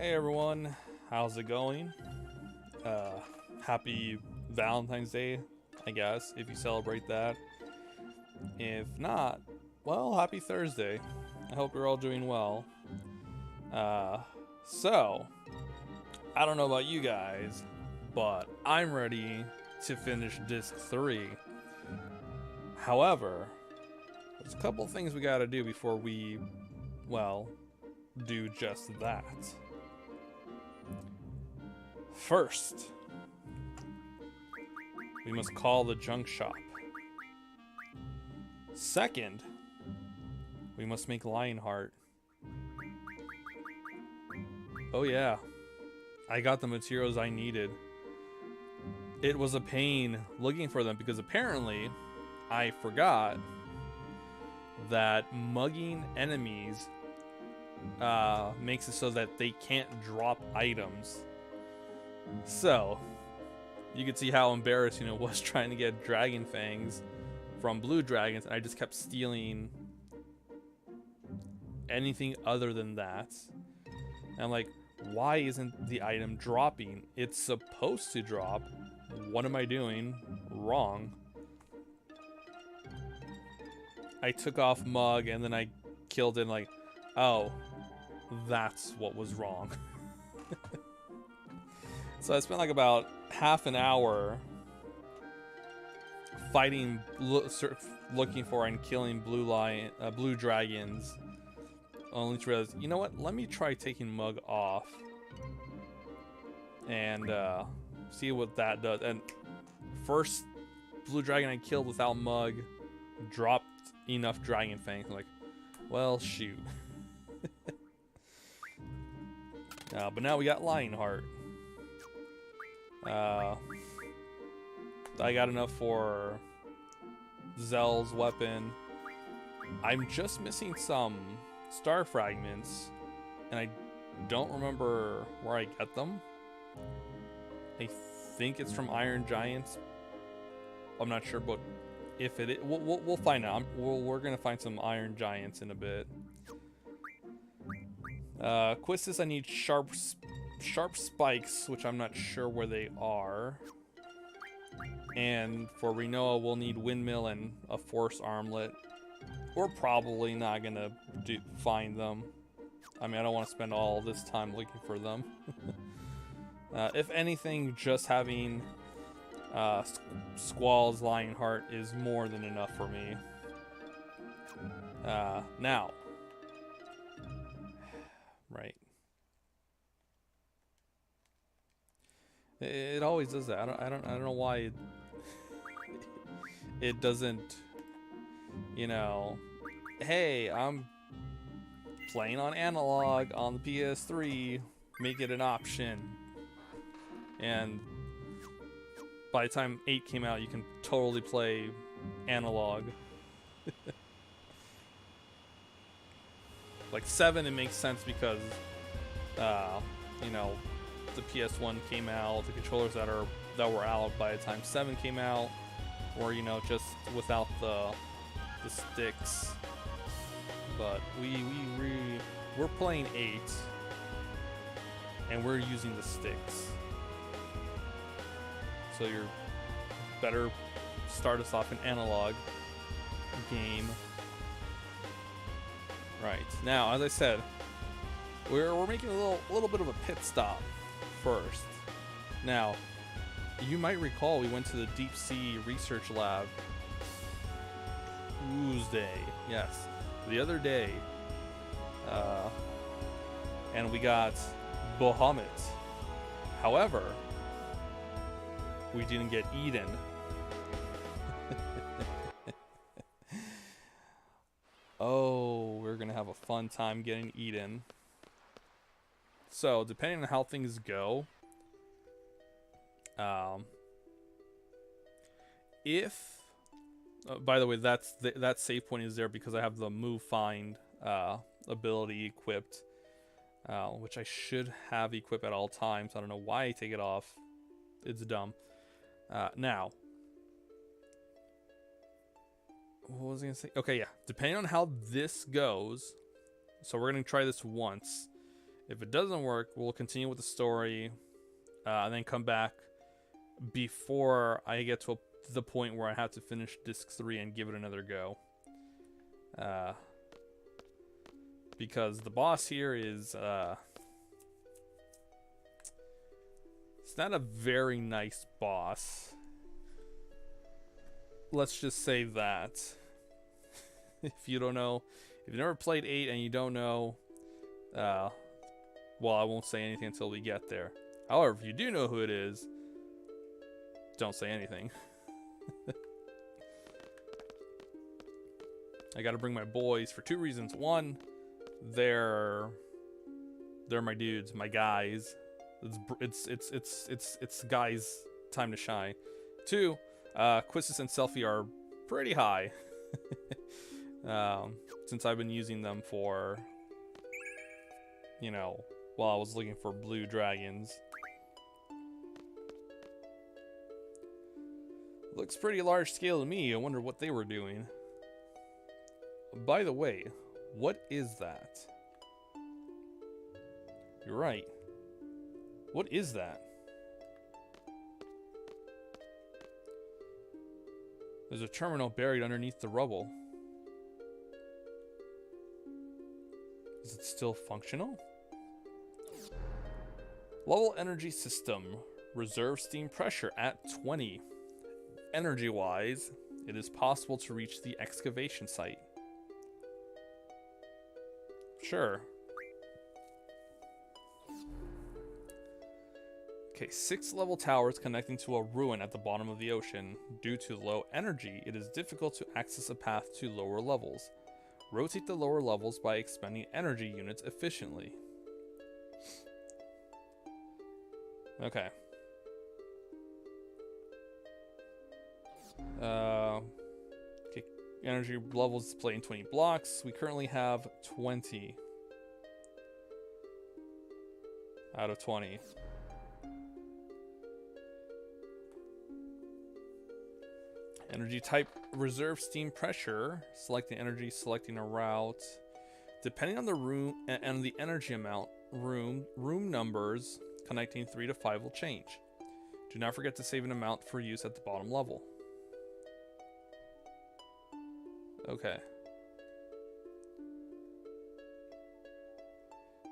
Hey everyone, how's it going? Happy Valentine's Day, I guess, if you celebrate that. If not, well, happy Thursday. I hope you're all doing well. Uh, so, I don't know about you guys, but I'm ready to finish Disc 3. However, there's a couple things we gotta do before we, well, do just that. First, we must call the junk shop. Second, we must make Lionheart. Oh yeah, I got the materials I needed. It was a pain looking for them because apparently I forgot that mugging enemies makes it so that they can't drop items. So, you can see how embarrassing it was trying to get dragon fangs from blue dragons, and I just kept stealing anything other than that. And I'm like, why isn't the item dropping? It's supposed to drop. What am I doing wrong? I took off Mug and then I killed it, like, oh, that's what was wrong. So I spent like about half an hour fighting, looking for and killing blue dragons. Only to realize, you know what? Let me try taking Mug off and see what that does. And first blue dragon I killed without Mug dropped enough dragon fangs. I'm like, well, shoot. But now we got Lionheart. I got enough for Zell's weapon. I'm just missing some star fragments, and I don't remember where I get them. I think it's from Iron Giants. I'm not sure, but if it is, we'll find out. We're gonna find some Iron Giants in a bit. Quistis, I need sharp spikes, which I'm not sure where they are. And for Renoa, we'll need windmill and a force armlet. We're probably not gonna find them. I mean, I don't want to spend all this time looking for them. If anything, just having Squall's Lionheart is more than enough for me. Now, right. It always does that. I don't know why it doesn't, you know, hey, I'm playing on analog on the PS3, make it an option. And by the time 8 came out, you can totally play analog. Like 7, it makes sense because, you know, the PS1 came out, the controllers that were out by the time 7 came out, or, you know, just without the sticks. But we're playing 8, and we're using the sticks. So you're better start us off an analog game. Right now, as I said, we're making a little bit of a pit stop first. Now, you might recall we went to the Deep Sea Research Lab Tuesday, yes, the other day, and we got Bahamut. However, we didn't get Eden. Oh, we're gonna have a fun time getting Eden. So, depending on how things go, by the way, that save point is there because I have the move find ability equipped, which I should have equipped at all times. I don't know why I take it off. It's dumb. Now, what was I gonna say? Okay, yeah. Depending on how this goes, so we're gonna try this once. If it doesn't work, we'll continue with the story, and then come back before I get to the point where I have to finish Disc 3 and give it another go. Because the boss here is... it's not a very nice boss. Let's just say that. If you don't know, if you've never played 8 and you don't know, well, I won't say anything until we get there. However, if you do know who it is, don't say anything. I gotta bring my boys for 2 reasons. One, they're my dudes, my guys. It's guys' time to shine. 2, Quistis and Selfie are pretty high. Since I've been using them for, you know, while I was looking for blue dragons. Looks pretty large scale to me. I wonder what they were doing. By the way, what is that? You're right. What is that? There's a terminal buried underneath the rubble. Is it still functional? Level energy system. Reserve steam pressure at 20. Energy-wise, it is possible to reach the excavation site. Sure. Okay, 6 level towers connecting to a ruin at the bottom of the ocean. Due to low energy, it is difficult to access a path to lower levels. Rotate the lower levels by expending energy units efficiently. Okay. Okay, energy levels displayed in 20 blocks. We currently have 20 out of 20. Energy type, reserve steam pressure. Selecting energy, selecting a route. Depending on the room and the energy amount, room numbers connecting 3 to 5 will change. Do not forget to save an amount for use at the bottom level. Okay.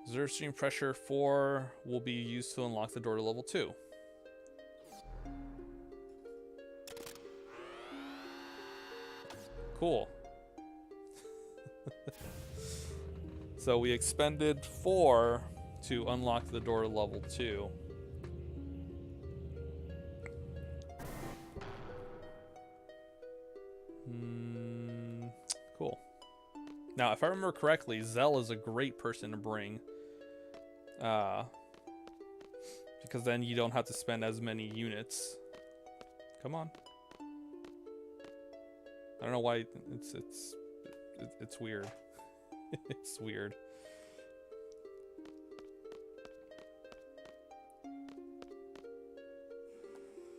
Reserve steam pressure 4 will be used to unlock the door to level 2. Cool. So we expended 4 to unlock the door to level 2. Cool. Now, if I remember correctly, Zell is a great person to bring. Because then you don't have to spend as many units. Come on. I don't know why it's weird. It's weird.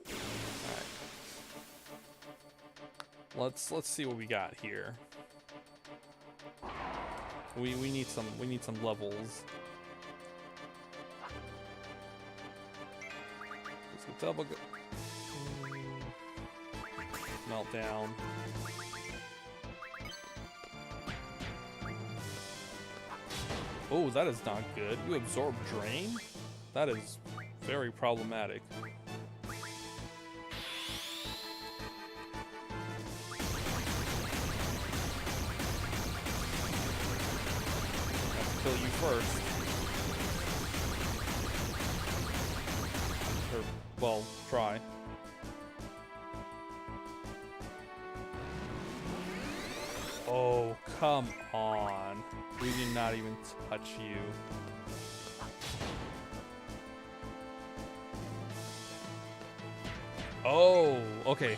All right. Let's see what we got here. We need some levels. Let's go double go. Meltdown. Oh, that is not good. You absorb drain? That is very problematic. Have to kill you first. Or, well, try. Oh, come on. We did not even touch you. Oh, okay.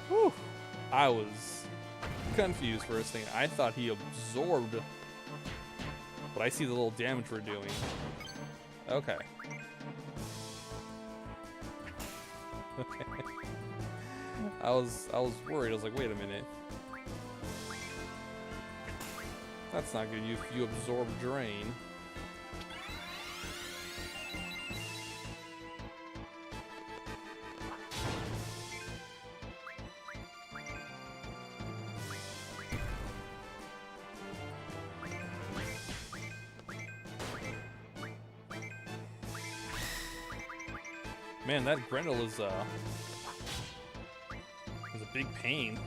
Whew. I was confused for a second. I thought he absorbed, but I see the little damage we're doing. Okay. I was worried. I was like, wait a minute. That's not good. You absorb drain. Man, that Grendel is a big pain.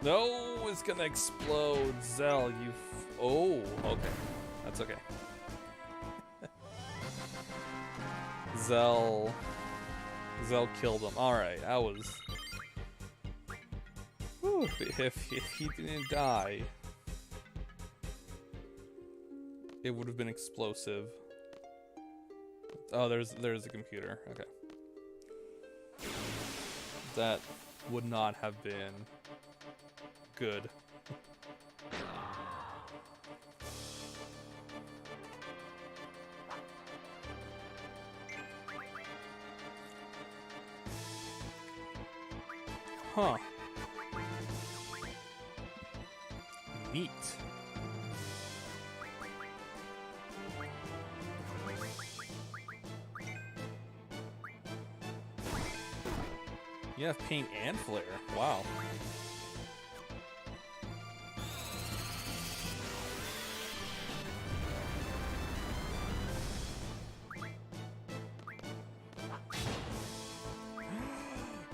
No, it's gonna explode. Zell, you oh, okay. That's okay. Zell killed him. Alright, that was... Whew, if he didn't die, it would have been explosive. Oh, there's a computer. Okay. That would not have been good. Huh. Neat. You have paint and flare. Wow.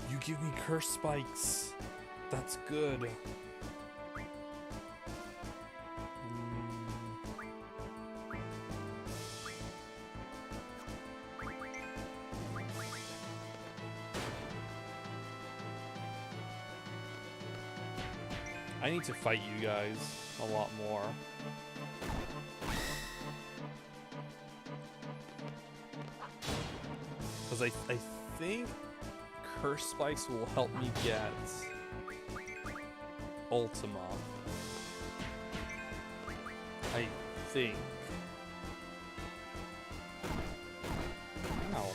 You give me curse spikes. That's good. I need to fight you guys a lot more. Because I think curse spikes will help me get Ultima. I think. Ow.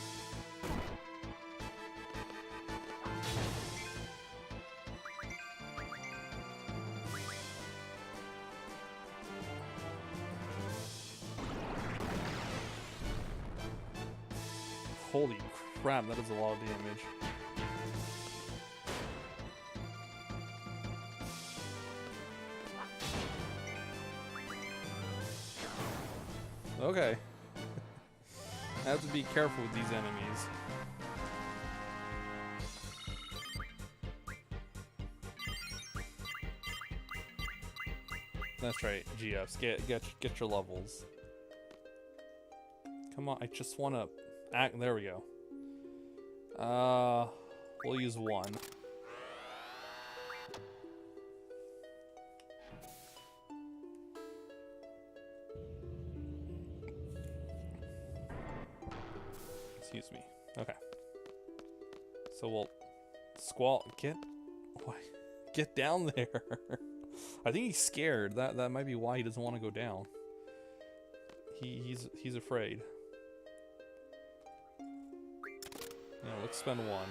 Holy crap, that is a lot of damage. Okay. I have to be careful with these enemies. That's right, GFs. Get your levels. Come on, I just wanna act. There we go. We'll use one. Excuse me. Okay. So we'll get down there. I think he's scared. That might be why he doesn't want to go down. He's afraid. Yeah, let's spend one.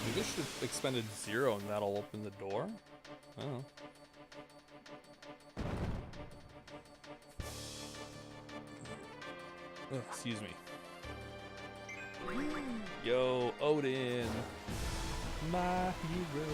Maybe I should have expended 0 and that'll open the door? Oh. Ugh, excuse me. Yo, Odin, my hero.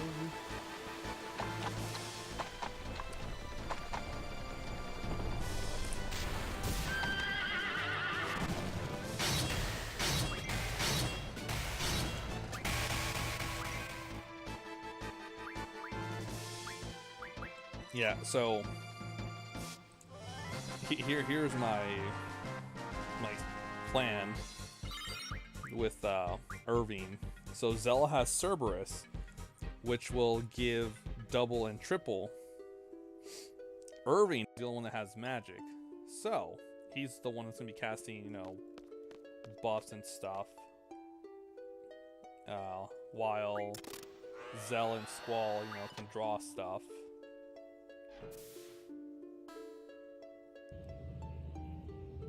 Yeah, so here's my plan with Irving. So Zella has Cerberus, which will give double and triple. Irving is the only one that has magic, so he's the one that's gonna be casting, you know, buffs and stuff. While Zell and Squall, you know, can draw stuff.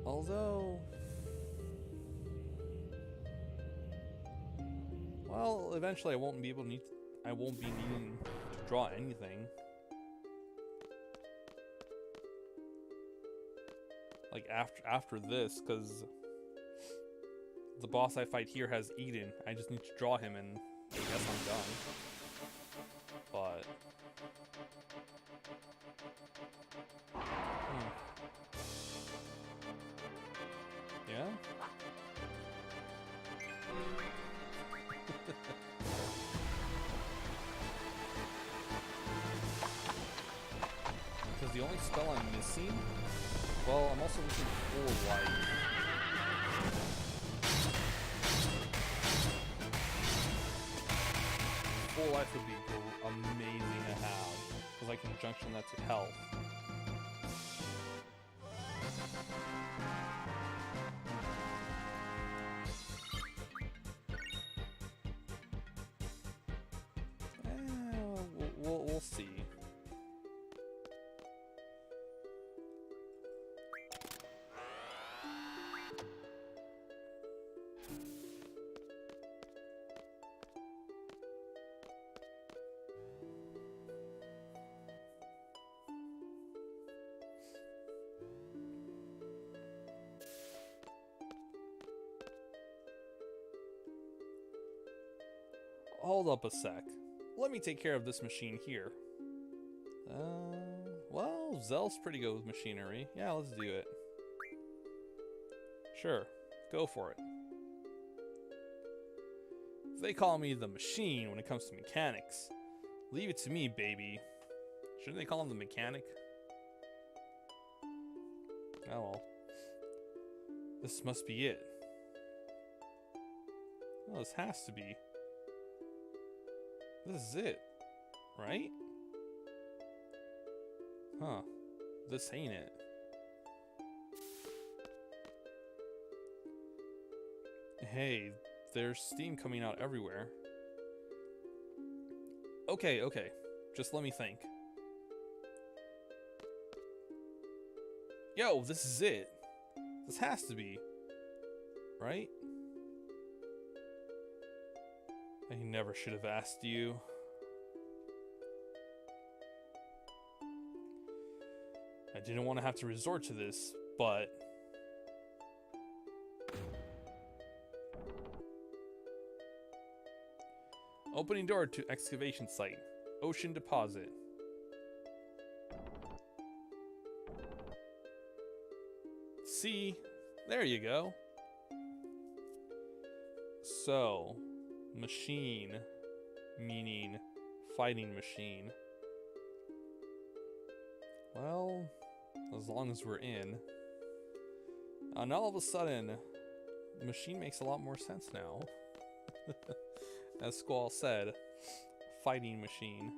Although, well, eventually I won't be needing to draw anything. like after this, because the boss I fight here has Eden. I just need to draw him, and I guess I'm done. But yeah. Because the only spell I'm missing, well, I'm also missing full life. Full life would be amazing to have, because I can junction that to health. We'll see. Hold up a sec. Let me take care of this machine here. Well, Zell's pretty good with machinery. Yeah, let's do it. Sure, go for it. They call me the machine when it comes to mechanics. Leave it to me, baby. Shouldn't they call him the mechanic? Oh well. This must be it. Well, this has to be. This is it, right? Huh. This ain't it. Hey, there's steam coming out everywhere. Okay. Just let me think. Yo, this is it. This has to be. Right? I never should have asked you. I didn't want to have to resort to this, but... Opening door to excavation site. Ocean deposit. See? There you go. So... Machine, meaning fighting machine. Well, as long as we're in. And all of a sudden, machine makes a lot more sense now. As Squall said, fighting machine.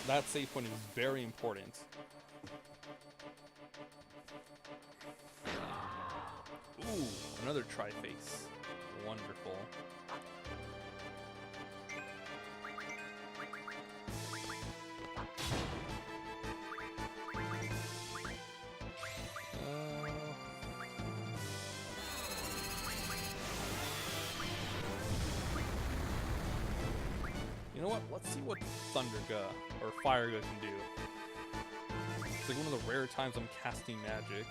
That save point is very important. Ooh, another tri-face. Wonderful. You know what? Let's see what Thunderga or Firega can do. It's like one of the rare times I'm casting magic.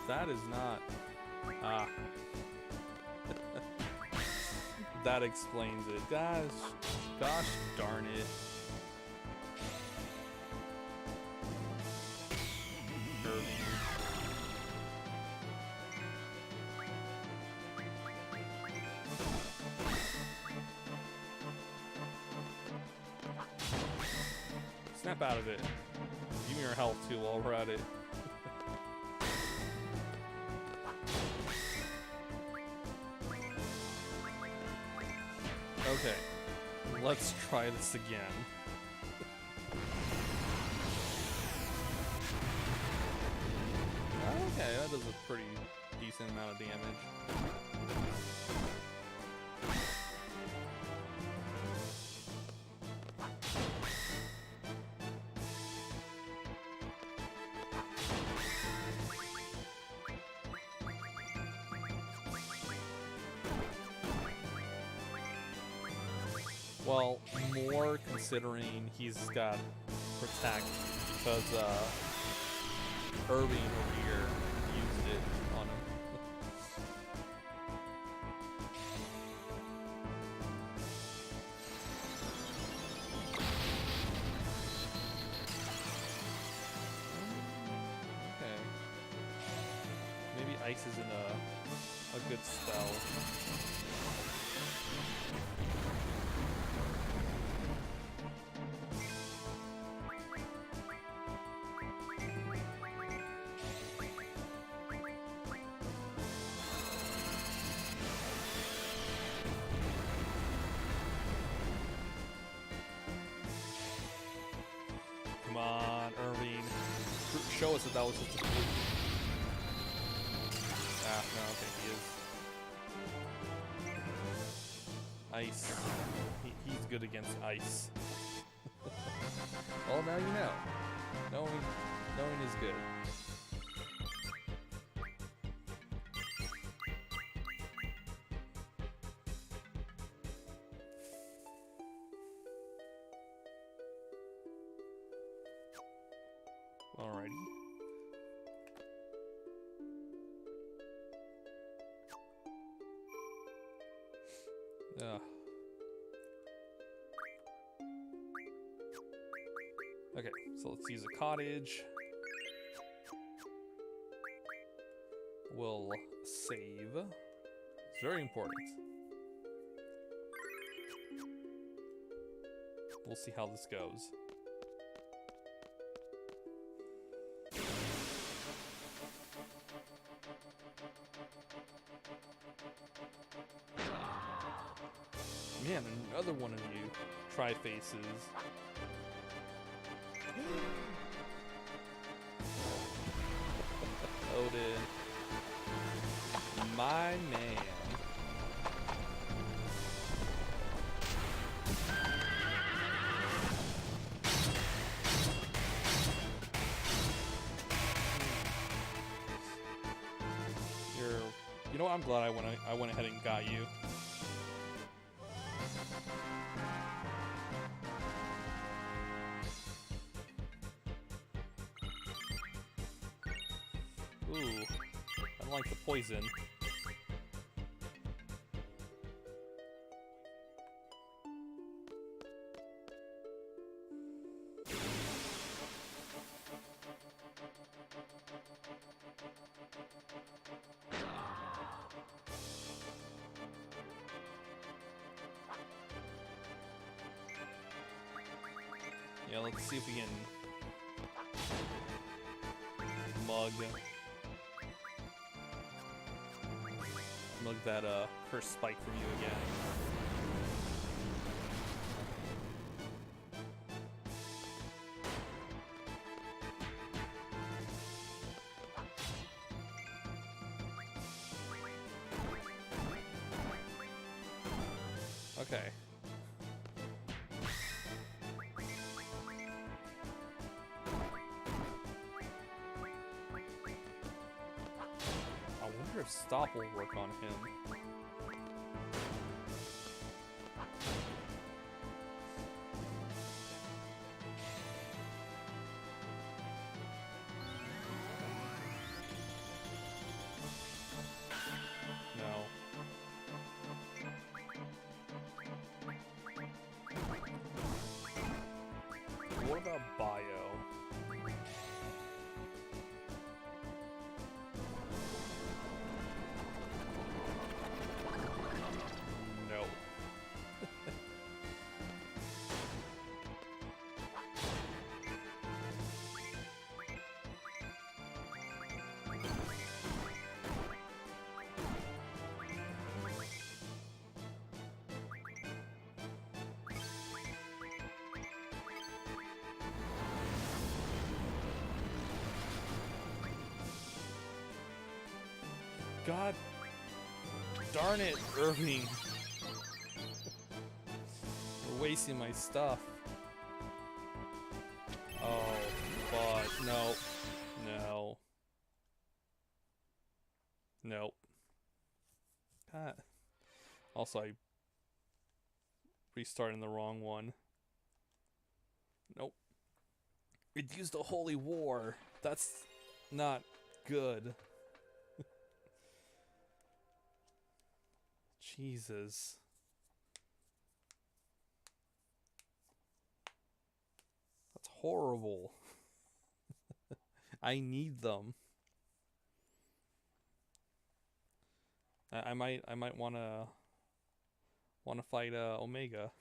That is not... Ah. That explains it. Gosh darn it. Snap out of it. Give me your health too while we're at it. Okay, let's try this again. Okay, that does a pretty decent amount of damage. Well, more considering he's got protect because Irving over here used it on him. Okay. Maybe ice isn't a good spell. Come on, Irving. Show us that that was just a fluke. Ah, no, okay, he is. Ice. He's good against ice. Well, now you know. Knowing is good. Alrighty. Okay, so let's use a cottage. We'll save. It's very important. We'll see how this goes. Man, another one of you tri-faces. Odin. My man. You know what? I'm glad I went ahead and got you. Ooh, I don't like the poison. Yeah, let's see if we can mug that curse spike from you again. Okay. I wonder if stop will work on him. No. What about bio? No. God darn it, Irving. You're wasting my stuff. Oh, but no. No. Nope. God. Also, restarting the wrong one. Nope. It used a holy war. That's not good. Jesus. That's horrible. I need them. I might wanna fight Omega.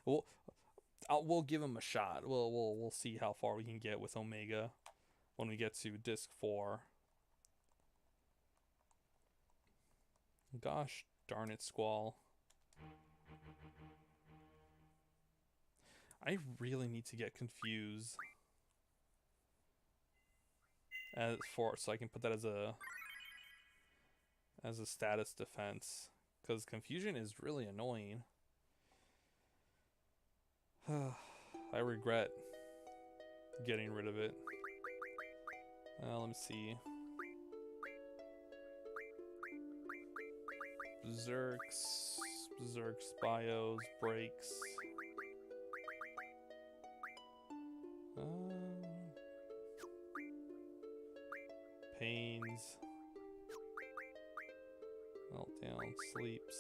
We'll give him a shot. We'll see how far we can get with Omega when we get to disc 4. Gosh darn it, Squall. I really need to get Confused so I can put that as a status defense, because Confusion is really annoying. I regret getting rid of it. Let me see. Berserks, bios, breaks. Pains. Meltdown, sleeps,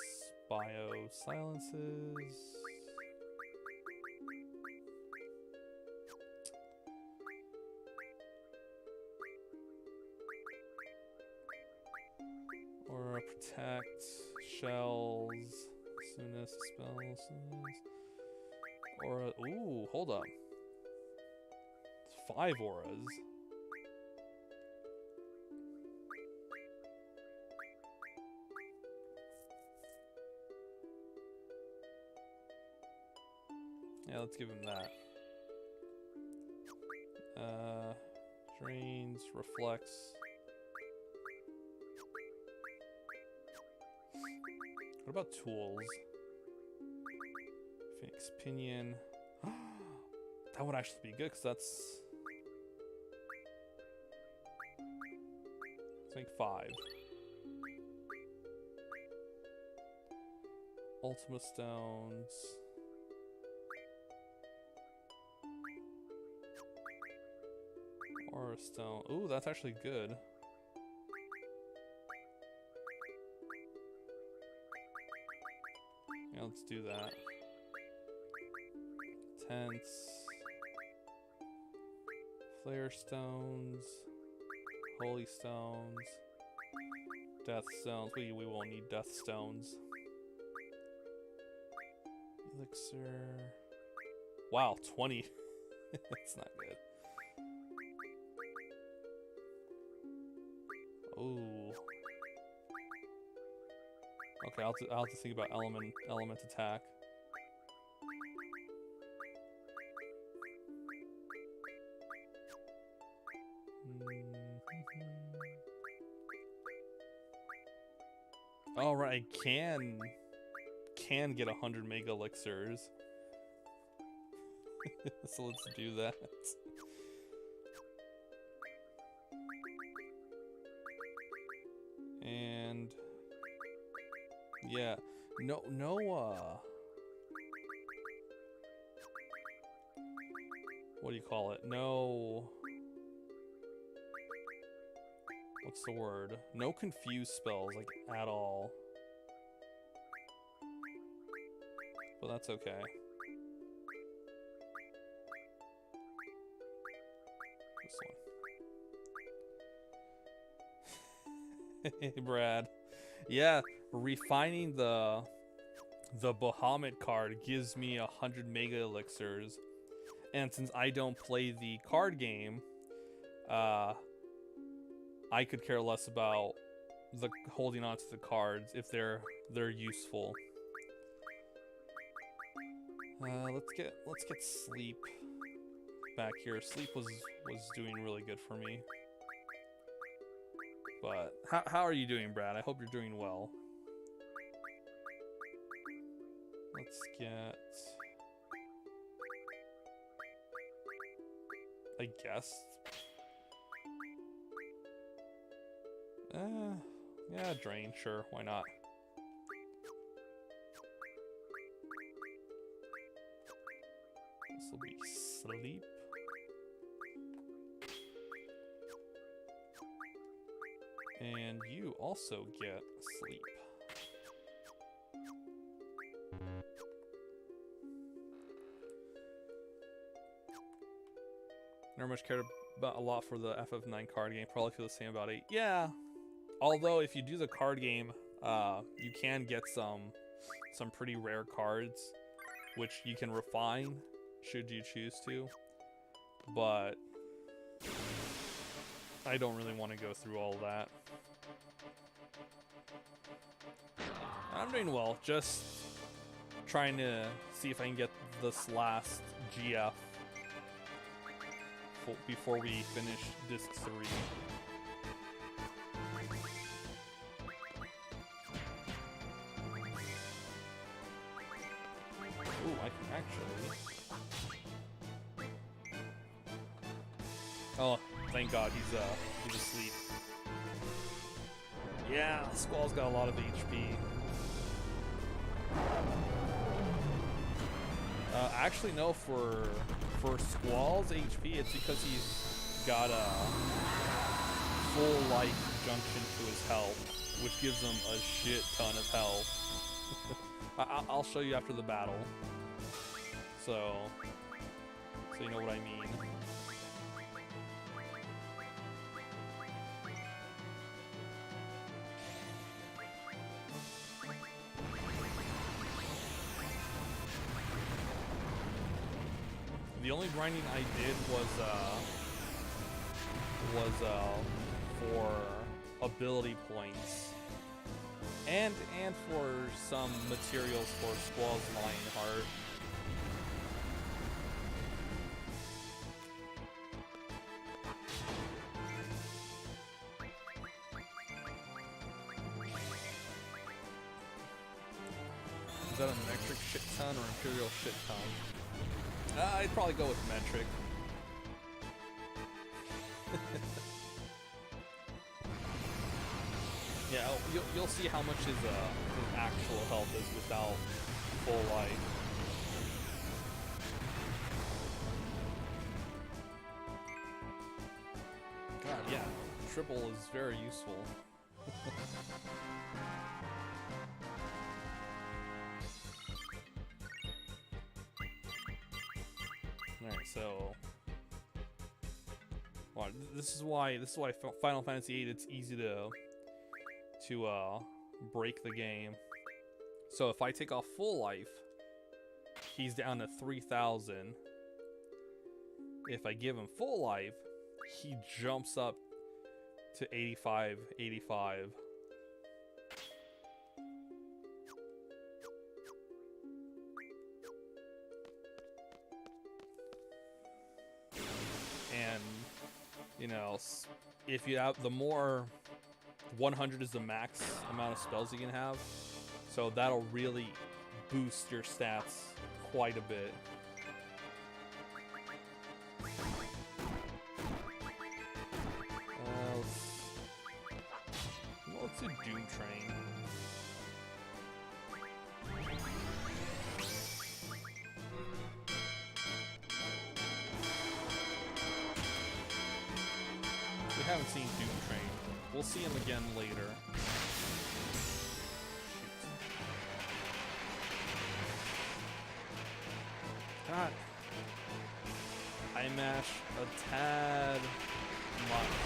bio, silences. Or protect, shells, soonest spell, soonest. Aura, ooh, hold up. It's 5 auras. Yeah, let's give him that. Drains, reflects. What about tools? Phoenix Pinion. That would actually be good, because that's... Let's make 5. Ultima Stones. Aura Stone. Ooh, that's actually good. Yeah, let's do that. Tents. Flare Stones. Holy Stones. Death Stones. We won't need Death Stones. Elixir. Wow, 20. That's not good. Ooh. Okay, I'll have to think about element attack. All right, I can get 100 mega elixirs. So let's do that. And yeah, no, what do you call it? No, what's the word? No confused spells, like, at all. But that's okay. This one. Hey, Brad. Yeah, refining the Bahamut card gives me 100 mega elixirs, and since I don't play the card game, I could care less about the holding on to the cards if they're useful. Let's get Sleep back here. Sleep was doing really good for me. But how are you doing, Brad? I hope you're doing well. Let's get, I guess. Yeah, drain, sure, why not? sleep. And you also get sleep. Never much cared about a lot for the FF9 card game. Probably feel the same about 8. Yeah. Although if you do the card game, you can get some pretty rare cards, which you can refine should you choose to. But I don't really want to go through all that. I'm doing well. Just trying to see if I can get this last GF before we finish Disc 3. Ooh, I can actually... Oh, thank God, he's asleep. Yeah, Squall's got a lot of HP. Actually, no, for Squall's HP, it's because he's got a full life junction to his health, which gives him a shit ton of health. I'll show you after the battle, so you know what I mean. The only grinding I did was for ability points and for some materials for Squall's Lionheart. Is that a metric shit ton or imperial shit ton? I'd probably go with metric. Yeah, you'll see how much his actual health is without full life. God, yeah, triple is very useful. Alright, so well, this is why Final Fantasy VIII, it's easy to break the game. So if I take off full life, he's down to 3,000. If I give him full life, he jumps up to 85. And, you know, if you have, the more 100 is the max amount of spells you can have, so that'll really boost your stats quite a bit. Let's do Doom Train. We haven't seen Doom Train. We'll see him again later. Shoot. God. I mash a tad much.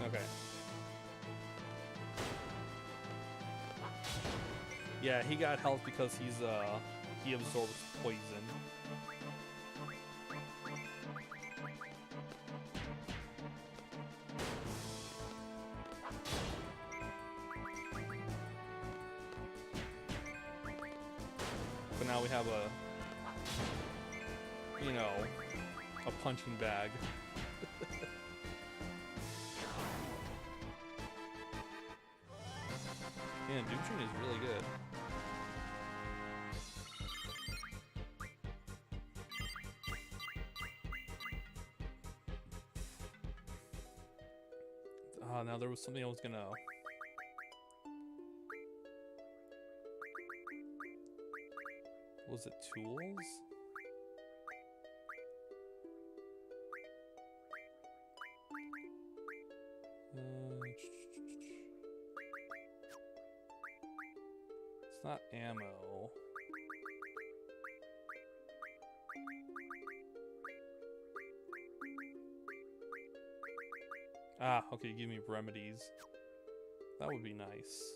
Okay. Yeah, he got health because he absorbs poison. But now we have a punching bag. Man, Doom Train is really good. Now there was something I was gonna... Was it tools? It's not ammo. Ah, okay, give me remedies. That would be nice.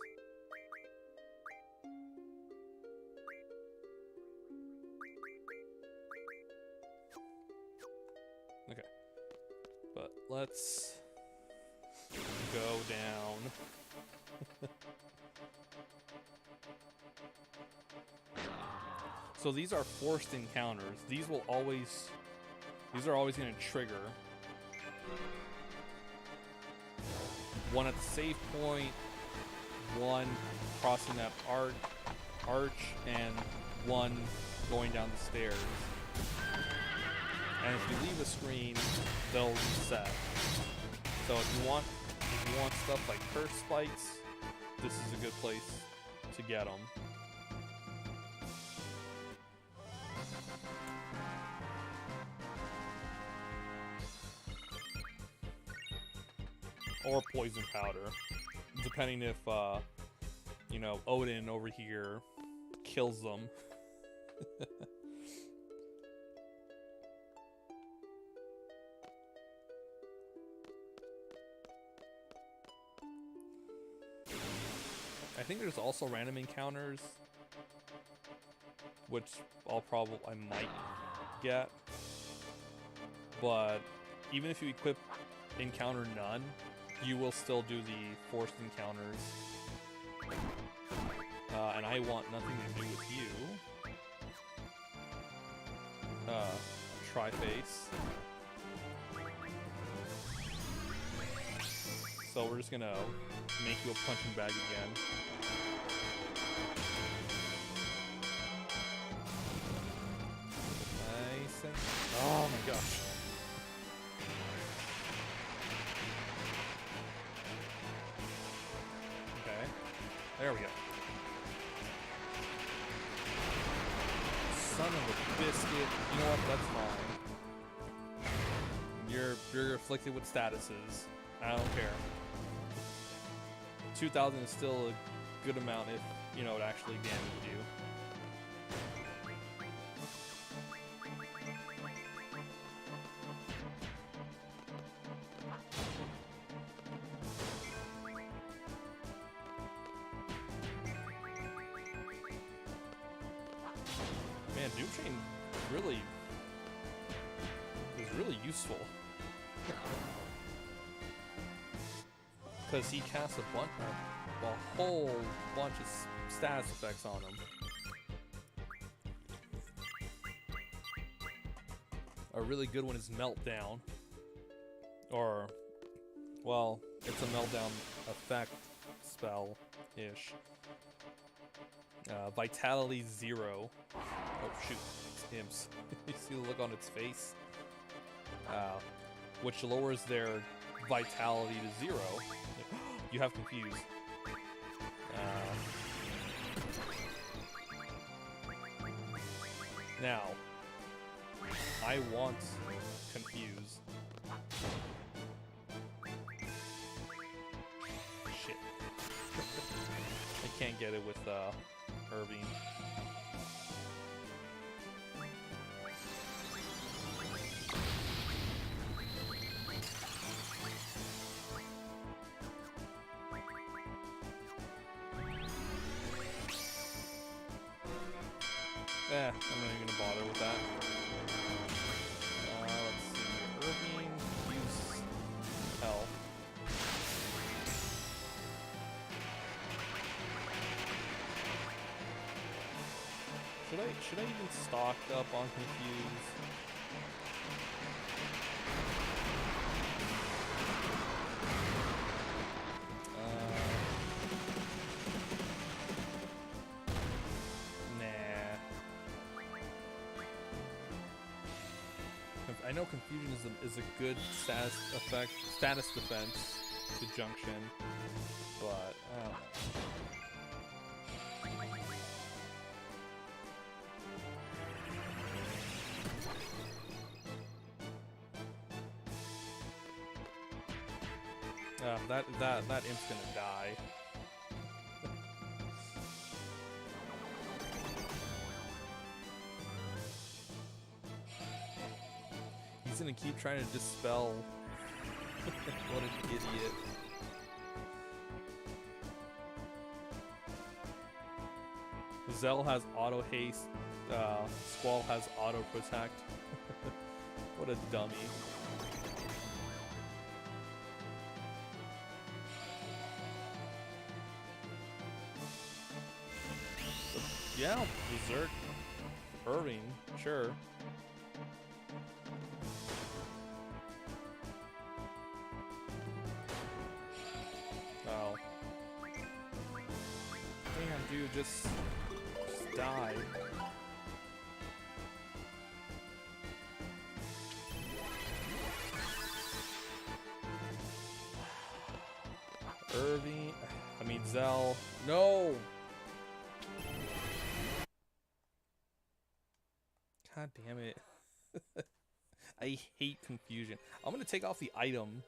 Okay. But let's go down. So these are forced encounters. These are always going to trigger. One at the save point, one crossing that arch, and one going down the stairs. And if you leave a screen, they'll reset. So if you want stuff like curse spikes, this is a good place to get them. Or poison powder, depending if, you know, Odin over here kills them. I think there's also random encounters, which I might get. But even if you equip encounter none, you will still do the forced encounters. And I want nothing to do with you. Tri-face. So we're just gonna make you a punching bag again. Nice and... Oh my gosh. There we go. Son of a biscuit. You know what? That's fine. You're afflicted with statuses. I don't care. 2,000 is still a good amount if, you know, it actually damaged you. Man, Doom Chain is really useful. Because he casts a whole bunch of status effects on him. A really good one is Meltdown. Or, well, it's a Meltdown effect spell-ish. Vitality 0. Oh shoot, it's imps. You see the look on its face? Which lowers their vitality to 0. You have confused. Now, I want confuse. Shit. I can't get it with Irving. I'm not even gonna bother with that. Let's see. Irving, use hell. Should I even stock up on confuse? I know confusion is a good status defense, to Junction, but I don't know. That imp's gonna die. He's gonna keep trying to dispel. What an idiot. Zell has auto haste. Squall has auto protect. What a dummy. Yeah, Berserk. Irving, sure. Oh. Damn, dude, just die. Irving, I mean Zell. No! God damn it. I hate confusion. I'm gonna take off the item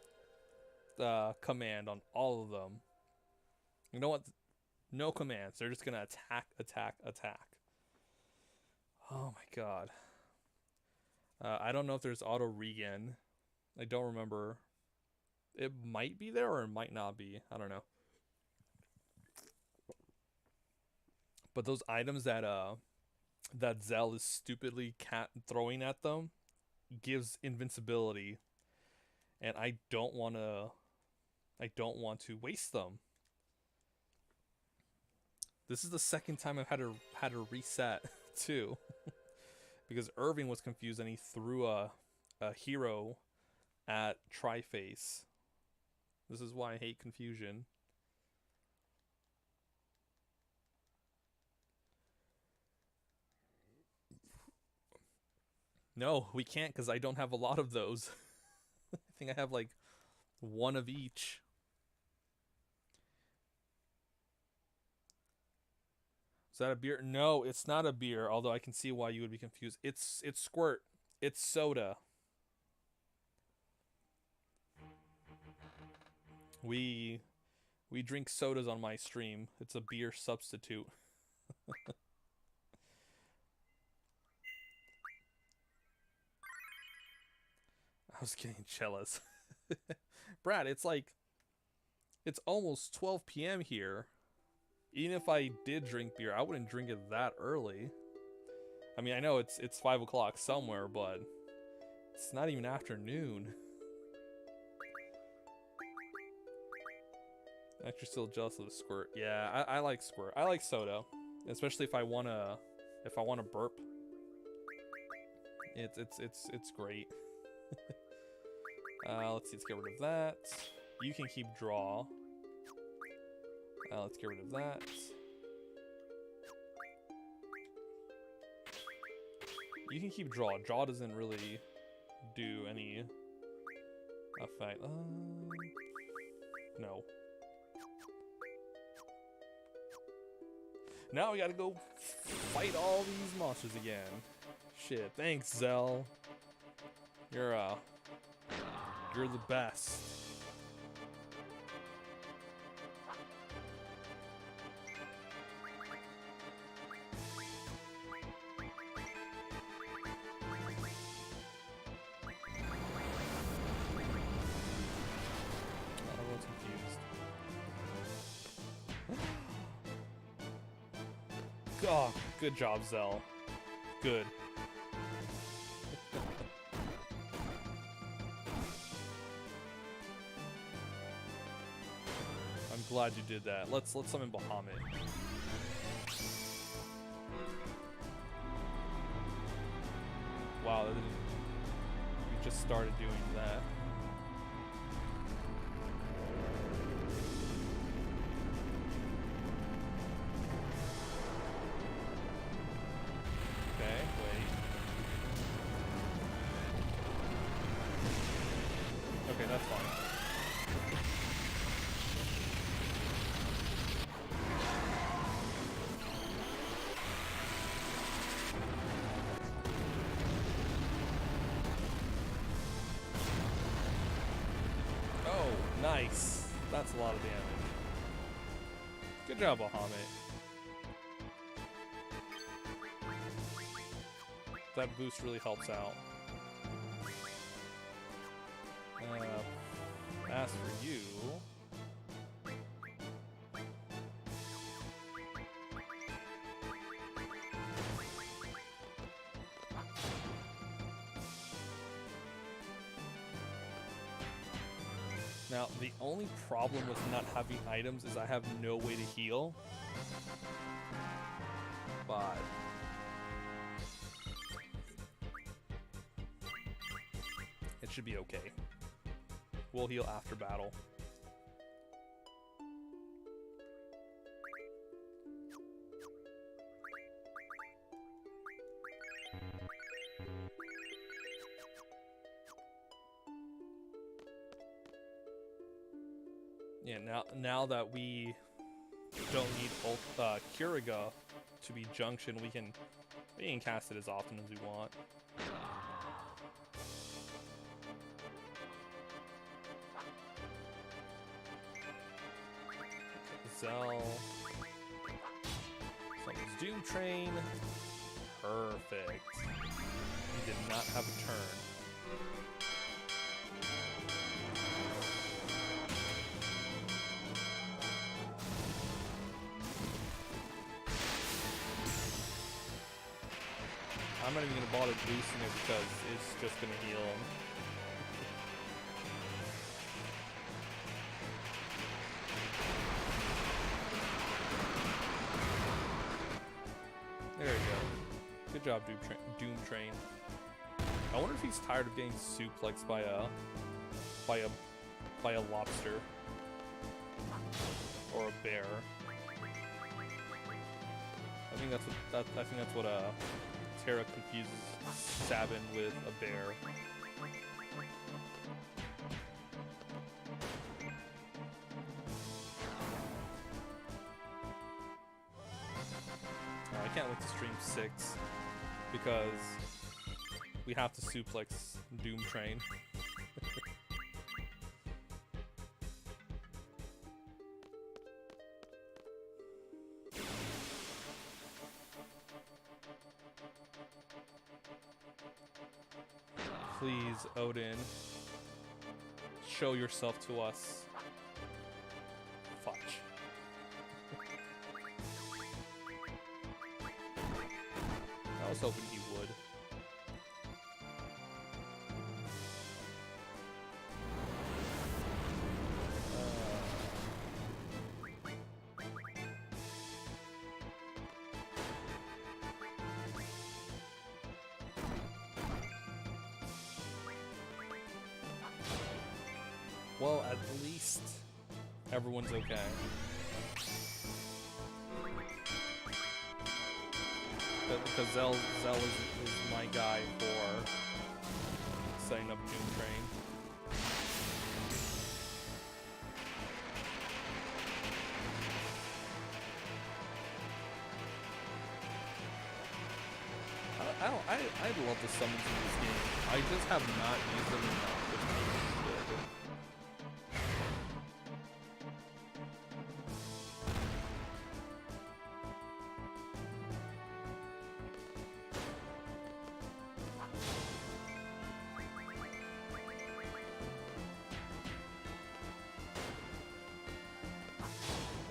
command on all of them. You know what? No commands. They're just gonna attack, attack, attack. Oh my god. I don't know if there's auto regen. I don't remember. It might be there or it might not be. I don't know. But those items that that Zell is stupidly throwing at them gives invincibility, and I don't want to waste them. This is the second time I've had to reset too, because Irving was confused and he threw a hero at Triface. This is why I hate confusion. No, we can't because I don't have a lot of those. I think I have like one of each. Is that a beer? No, it's not a beer, although I can see why you would be confused. It's Squirt. It's soda. We drink sodas on my stream. It's a beer substitute. I was getting jealous. Brad, it's almost 12 p.m. here. Even if I did drink beer, I wouldn't drink it that early. I mean, I know it's 5 o'clock somewhere, but it's not even afternoon. Actually, still jealous of the Squirt. Yeah, I like Squirt. I like soda, especially if I wanna burp. It's great. Let's see. Let's get rid of that. You can keep draw. Let's get rid of that. You can keep draw. Draw doesn't really do any effect. No. Now we gotta go fight all these monsters again. Shit. Thanks, Zell. You're the best. Everyone's confused. Oh, good job, Zell. Good. I'm glad you did that. Let's summon Bahamut. Wow, we just started doing that. Okay, wait. Okay, that's fine. Nice. That's a lot of damage. Good job, Bahamut. That boost really helps out. As for you... Now, the only problem with not having items is I have no way to heal. But... it should be okay. We'll heal after battle. Yeah, now that we don't need Kiriga to be Junction, we can cast it as often as we want. Zell. Summons Doom Train. Perfect. He did not have a turn. I'm not even going to bother boosting it because it's just going to heal him. There you go. Good job, Doom Train. I wonder if he's tired of getting suplexed by a lobster or a bear. I think that's what Terra confuses Sabin with a bear. I can't wait to stream 6 because we have to suplex Doom Train. Please, Odin, show yourself to us. Fudge. I was hoping he would. Well, at least everyone's okay. Because Zell is my guy for setting up Doom Train. I'd love the summons in this game. I just have not used them enough to make it good.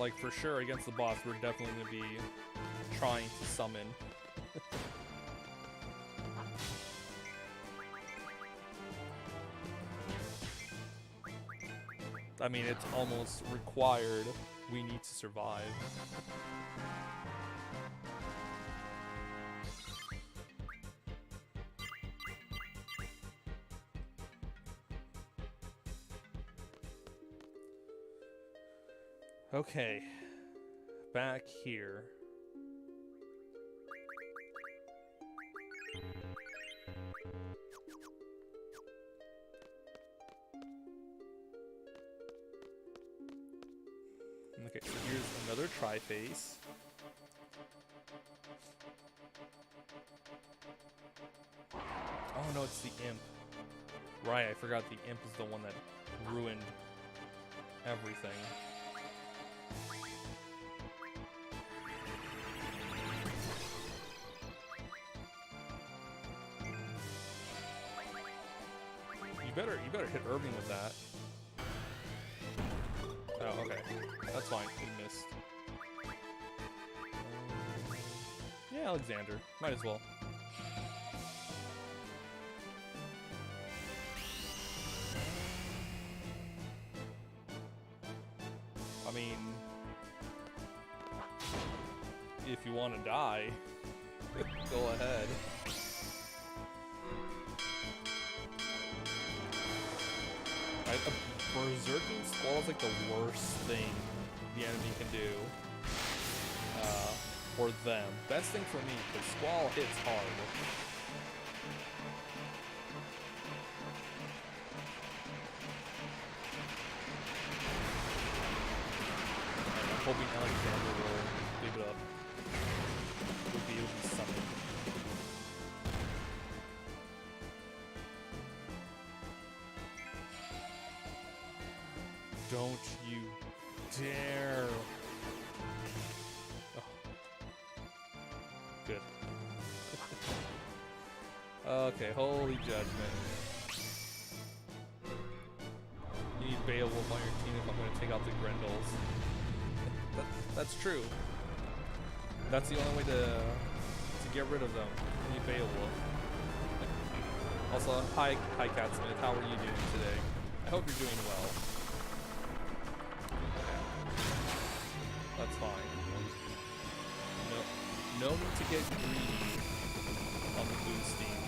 Like, for sure, against the boss, we're definitely going to be trying to summon. I mean, it's almost required. We need to survive. Okay, back here. Okay, so here's another tri-face. Oh no, it's the imp. Right, I forgot the imp is the one that ruined everything. You better hit Irving with that. Oh, okay. That's fine. He missed. Yeah, Alexander. Might as well. I mean, if you want to die, go ahead. A berserking squall is like the worst thing the enemy can do for them. Best thing for me, because squall hits hard. I'm hoping Alexander will leave it up. Will be able to summon. Don't you dare. Oh. Good. Okay, holy judgment. You need Beowulf on your team if I'm going to take out the Grendels. That's true. That's the only way to get rid of them. You need Beowulf. Also, hi Catsmith, how are you doing today? I hope you're doing well. That's fine. No need to get greedy on the boosting.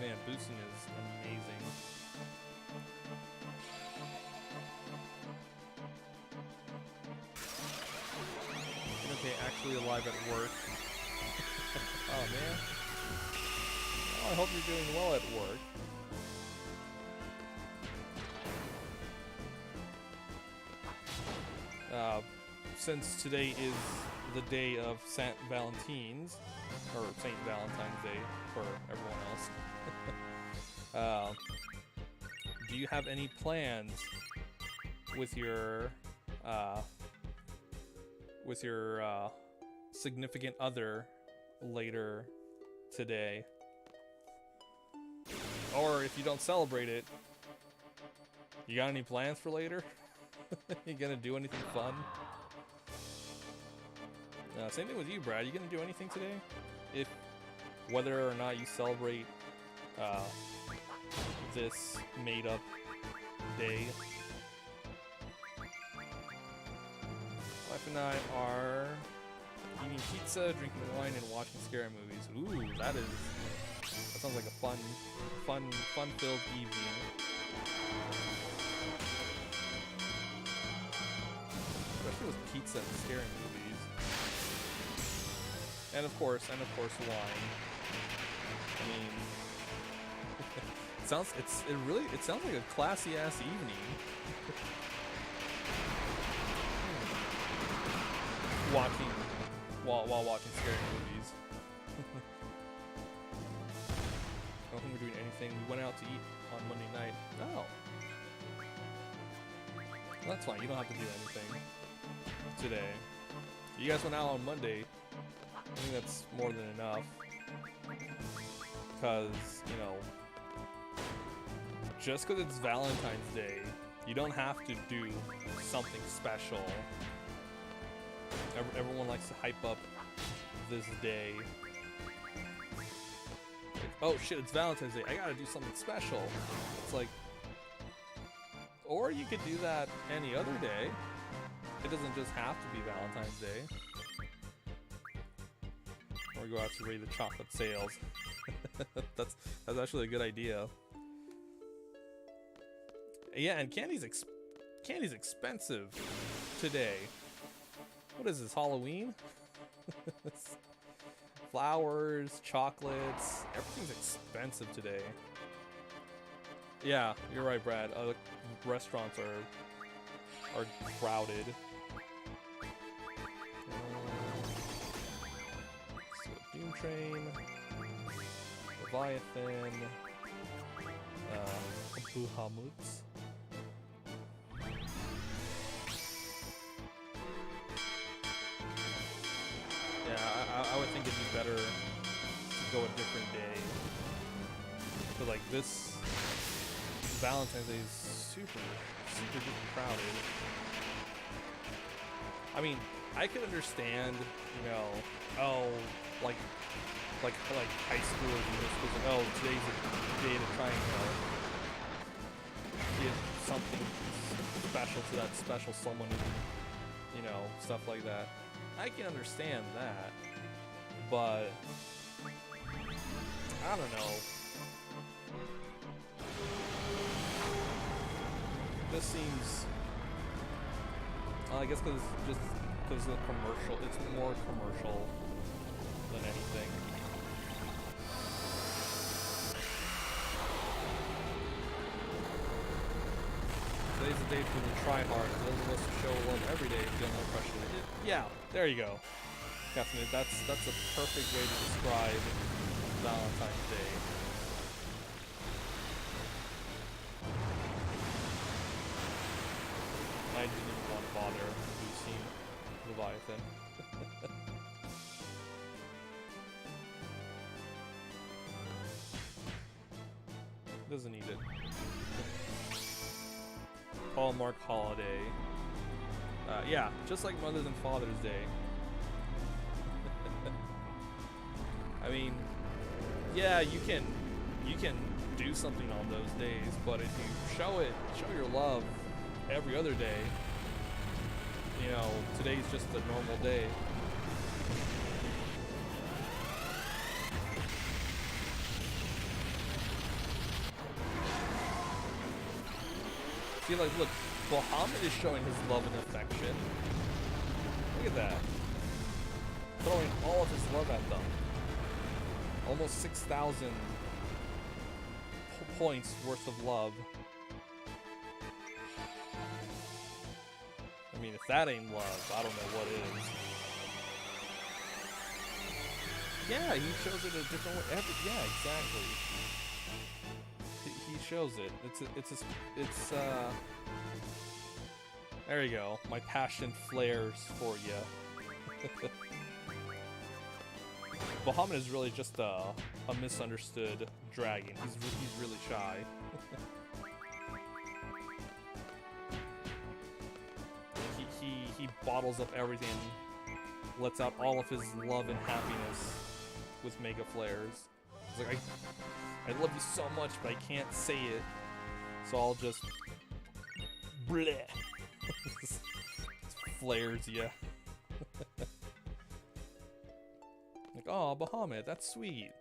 Man, boosting is amazing. Okay, actually alive at work. Oh man. Oh, I hope you're doing well at work. Since today is the day of St. Valentine's, or St. Valentine's Day for everyone else, do you have any plans with your significant other later today? Or if you don't celebrate it, you got any plans for later? You gonna do anything fun? Same thing with you, Brad. You gonna do anything today? If whether or not you celebrate this made-up day. Wife and I are eating pizza, drinking wine, and watching scary movies. Ooh, that sounds like a fun-filled evening. Especially with pizza and scary movies. And of course wine. I mean, it sounds like a classy ass evening. While watching scary movies. I don't think we're doing anything. We went out to eat on Monday night. Oh. Well, that's fine. You don't have to do anything today. You guys went out on Monday. I think that's more than enough. Because, you know, just because it's Valentine's Day, you don't have to do something special. Everyone likes to hype up this day. Like, oh shit, it's Valentine's Day. I gotta do something special. It's like, or you could do that any other day. It doesn't just have to be Valentine's Day. Or go out to raid the chocolate sales. That's actually a good idea. Yeah, and candy's expensive today. What is this, Halloween? Flowers, chocolates, everything's expensive today. Yeah, you're right, Brad. Restaurants are crowded. Train, Leviathan, Bahamut. Yeah, I would think it'd be better to go a different day. But like this Valentine's Day is super duper crowded. I mean, I could understand, you know, oh, like high school or middle school, like, oh, today's a day to try and, you know, give something special to that special someone, you know, stuff like that. I can understand that, but I don't know. This seems, I guess because of the commercial, it's more commercial than anything. Today's the day for the tryhard. Those of us who show love every day feel no pressure. Yeah, there you go. Definitely, that's a perfect way to describe Valentine's Day. I didn't even want to bother boosting Leviathan. Doesn't need it. Hallmark holiday. Yeah, just like Mother's and Father's Day. I mean, yeah, you can do something on those days, but if you show your love every other day, you know, today's just a normal day. See, like, look, Bahamut is showing his love and affection. Look at that. Throwing all of his love at them. Almost 6,000 points worth of love. I mean, if that ain't love, I don't know what is. Yeah, he shows it a different way. Yeah, exactly. He shows it. It's there you go. My passion flares for you. Bahamut is really just a misunderstood dragon. He's really shy. he bottles up everything, lets out all of his love and happiness with mega flares. He's like, I love you so much, but I can't say it, so I'll just bleh. Flares, yeah. Like, oh, Bahamut, that's sweet.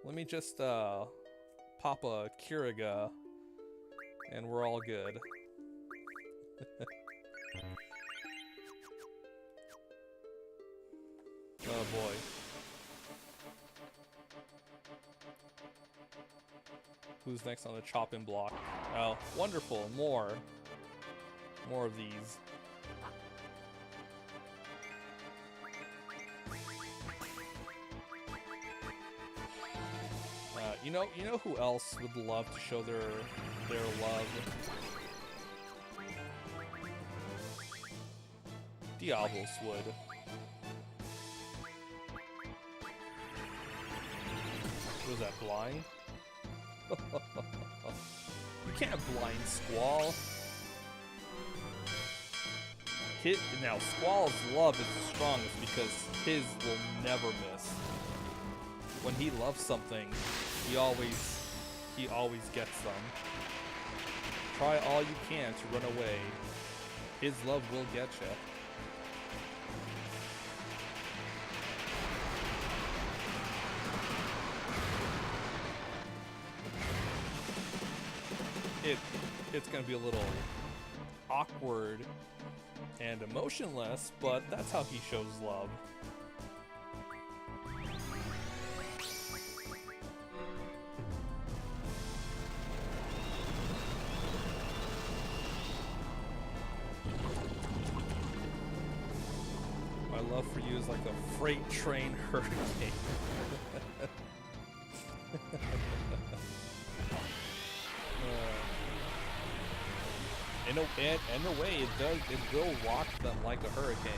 Let me just pop a Kiriga, and we're all good. Oh boy. Who's next on the chopping block? Oh, wonderful. More of these. You know who else would love to show their love? Diablos would. Was that blind? You can't blind Squall. Now, Squall's love is the strongest because his will never miss. When he loves something, he always gets them. Try all you can to run away. His love will get you. It's gonna be a little awkward and emotionless, but that's how he shows love. love for you is like a freight train hurricane. In a way, it will rock them like a hurricane.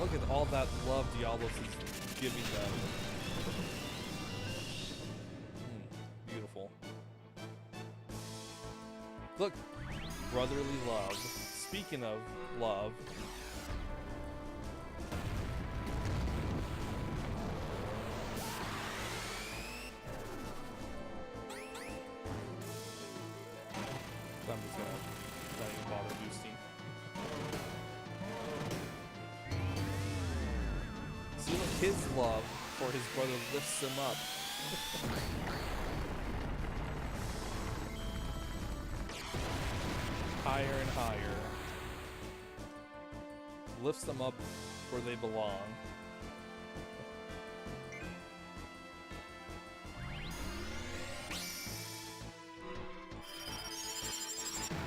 Look at all that love Diablos is giving them. Beautiful. Look, brotherly love. Speaking of love. I'm just gonna not even bother boosting. See, look, his love for his brother lifts him up. Higher and higher. Lifts them up where they belong.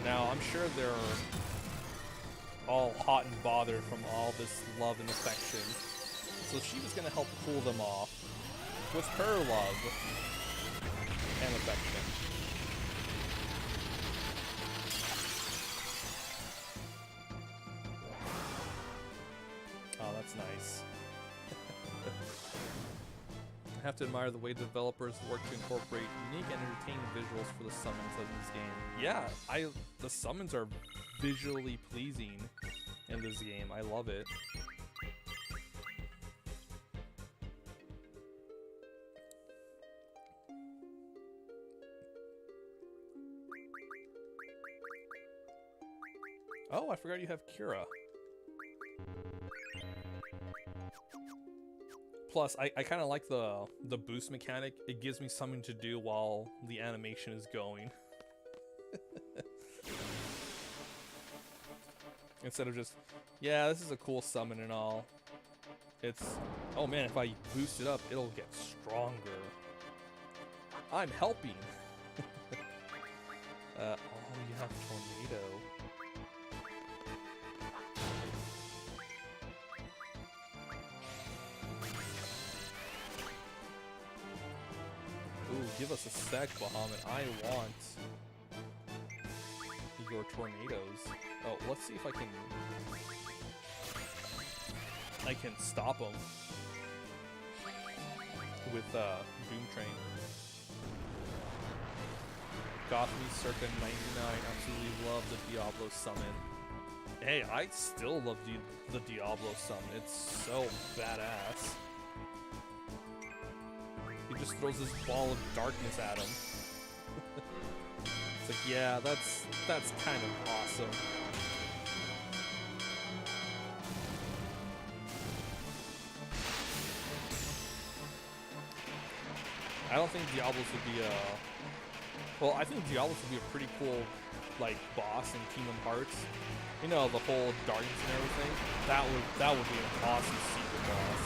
Now, I'm sure they're all hot and bothered from all this love and affection. So she was going to help cool them off with her love and affection. Oh, that's nice. I have to admire the way developers work to incorporate unique and entertaining visuals for the summons of this game. Yeah, the summons are visually pleasing in this game. I love it. Oh, I forgot you have Kira. Plus, I kind of like the boost mechanic. It gives me something to do while the animation is going. Instead of just, yeah, this is a cool summon and all. It's, oh man, if I boost it up, it'll get stronger. I'm helping. Oh, you have Tornado. Ooh, give us a sec, Bahamut. I want your tornadoes. Oh, let's see if I can stop them with Doom Train. Gotham circa 99. Absolutely love the Diablo summon. Hey, I still love the Diablo summon. It's so badass. He just throws this ball of darkness at him. It's like, yeah, that's kind of awesome. I don't think Diablos would be well, I think Diablos would be a pretty cool, like, boss in Kingdom Hearts. You know, the whole darkness and everything. That would be an awesome secret boss.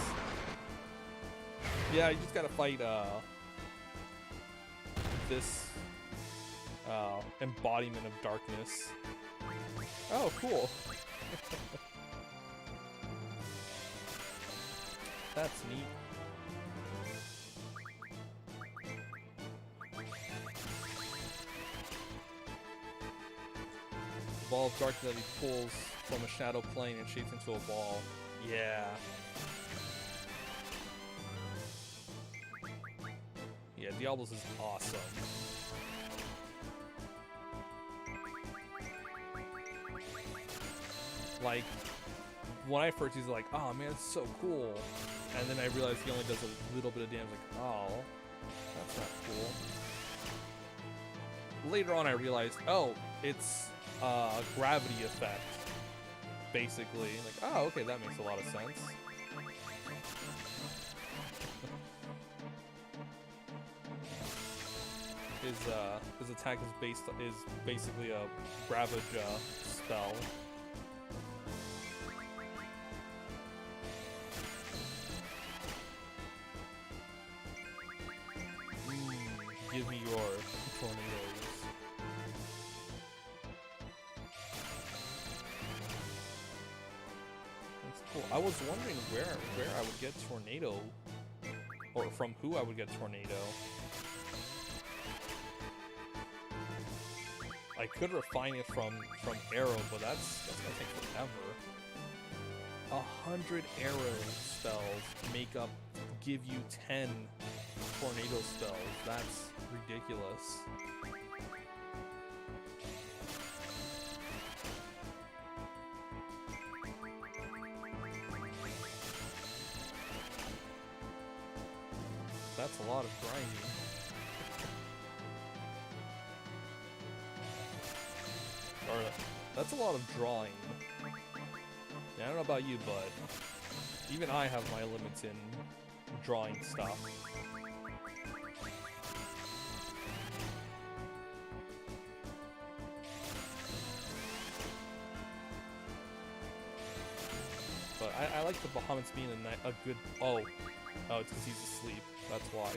Yeah, you just gotta fight this embodiment of darkness. Oh, cool. That's neat. The ball of darkness that he pulls from a shadow plane and shapes into a ball. Yeah. Yeah, Diablos is awesome. Like, when I first used it, like, oh man, it's so cool. And then I realized he only does a little bit of damage, like, oh, that's not cool. Later on I realized, oh, it's gravity effect, basically. Like, oh, okay, that makes a lot of sense. His attack is basically a Ravage spell. Give me your tornadoes. That's cool. I was wondering where I would get Tornado, or from who I would get Tornado. I could refine it from Arrow, but that's gonna take forever. 100 Arrow spells give you 10 Tornado spells. That's ridiculous. That's a lot of grinding. Or, that's a lot of drawing. Yeah, I don't know about you, but even I have my limits in drawing stuff. But I like the Bahamut's being a good... Oh, it's because he's asleep. That's why.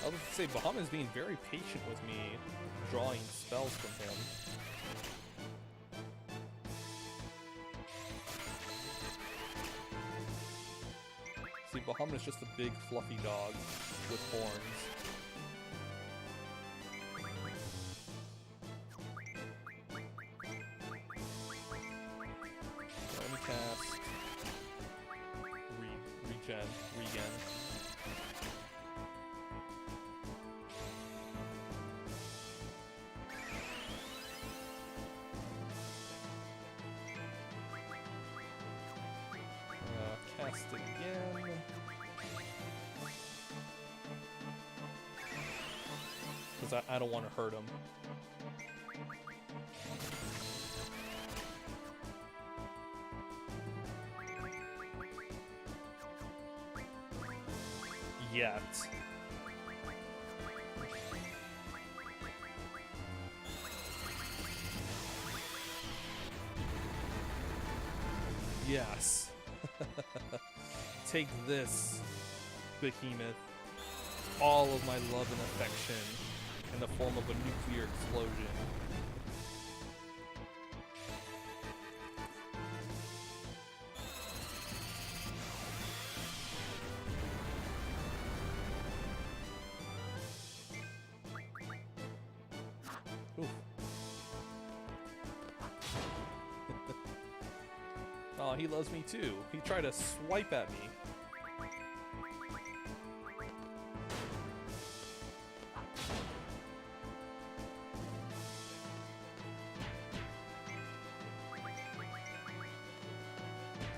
I was going to say, Bahamut's being very patient with me drawing spells from him. See, Bahamut is just a big fluffy dog with horns. Let me cast regen. Cast it again. Because I don't want to hurt him. Yet. Yes. Take this, Behemoth. All of my love and affection in the form of a nuclear explosion. Oof. Oh, he loves me too. He tried to swipe at me.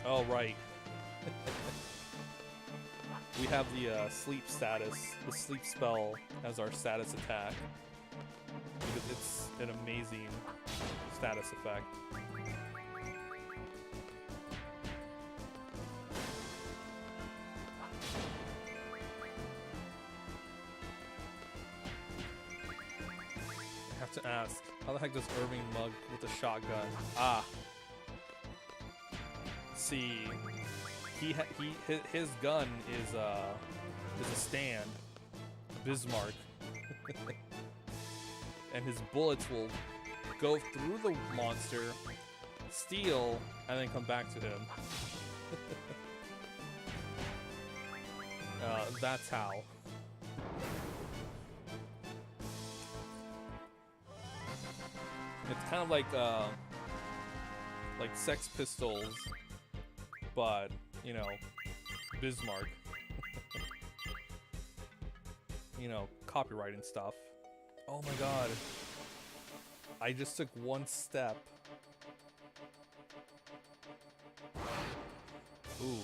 Oh, right. We have the sleep status, the sleep spell as our status attack. Because it's an amazing status effect. I have to ask, how the heck does Irving mug with a shotgun? Ah. See, his gun is a stand, Bismarck, and his bullets will go through the monster, steal, and then come back to him. That's how. It's kind of like Sex Pistols, but, you know, Bismarck. You know, copyright and stuff. Oh my god. I just took one step. Ooh.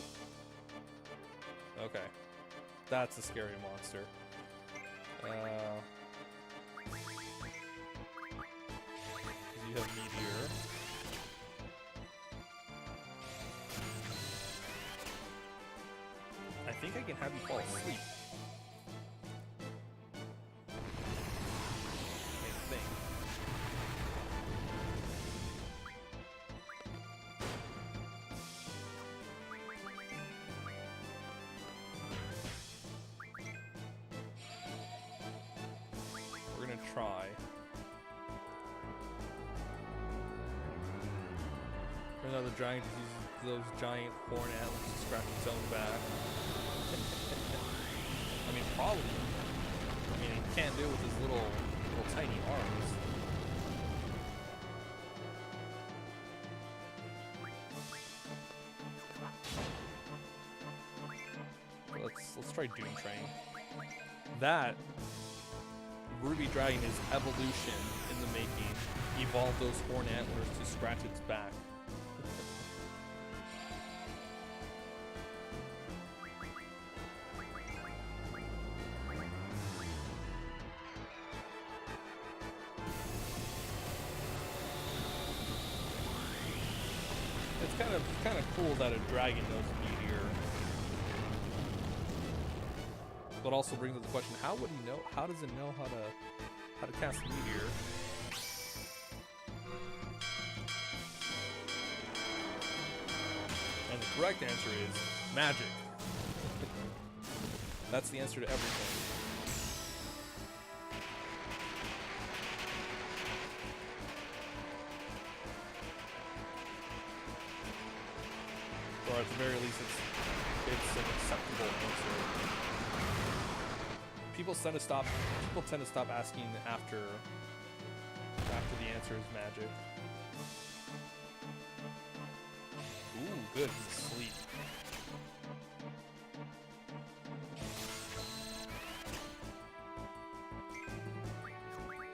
Okay. That's a scary monster. You have Meteor. I think I can have you fall asleep. I think. We're gonna try. Another dragon just uses those giant horn antlers to scratch its own back. I mean, probably. I mean, he can't do it with his little tiny arms. Let's try Doom Train. That Ruby Dragon is evolution in the making. Evolve those horn antlers to scratch its back. It's kind of cool that a dragon knows Meteor. But also brings up the question: how would he know? How does it know how to cast Meteor? And the correct answer is magic. That's the answer to everything. Or at the very least, it's an acceptable answer. People tend to stop asking after the answer is magic. Ooh, good. He's asleep.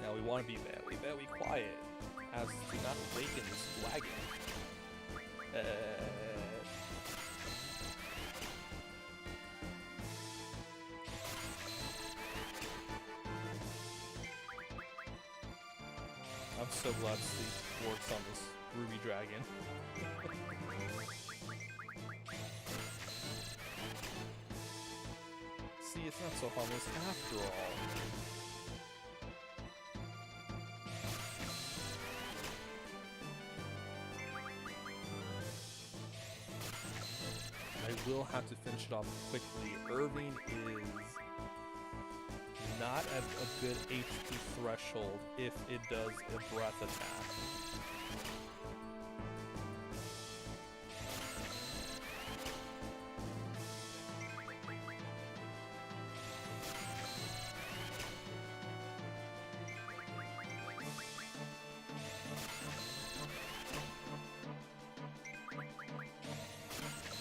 Now we want to be very quiet, as to not awaken this wagon. I'm so glad Sleep works on this Ruby Dragon. See, it's not so harmless after all. I will have to finish it off quickly. Irving is not at a good HP threshold if it does a breath attack.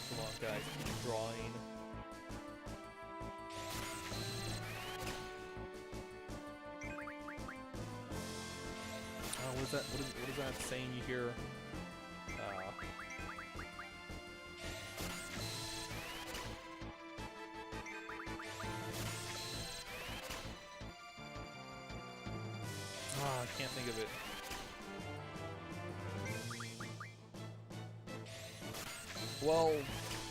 Come on, guys, keep drawing. What is that saying you hear? I can't think of it. Well,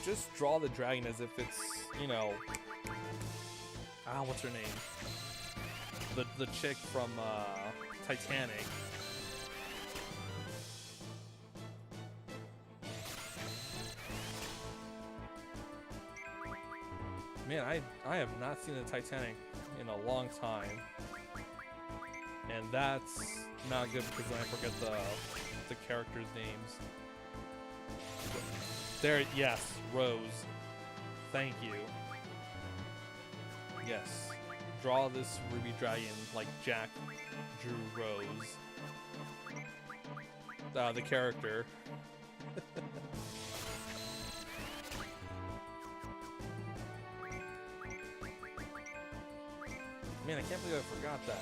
just draw the dragon as if it's, you know, what's her name? The chick from Titanic. Man, I have not seen the Titanic in a long time, and that's not good because then I forget the characters' names. There, yes, Rose. Thank you. Yes, draw this Ruby Dragon like Jack drew Rose. The character. Man, I can't believe I forgot that.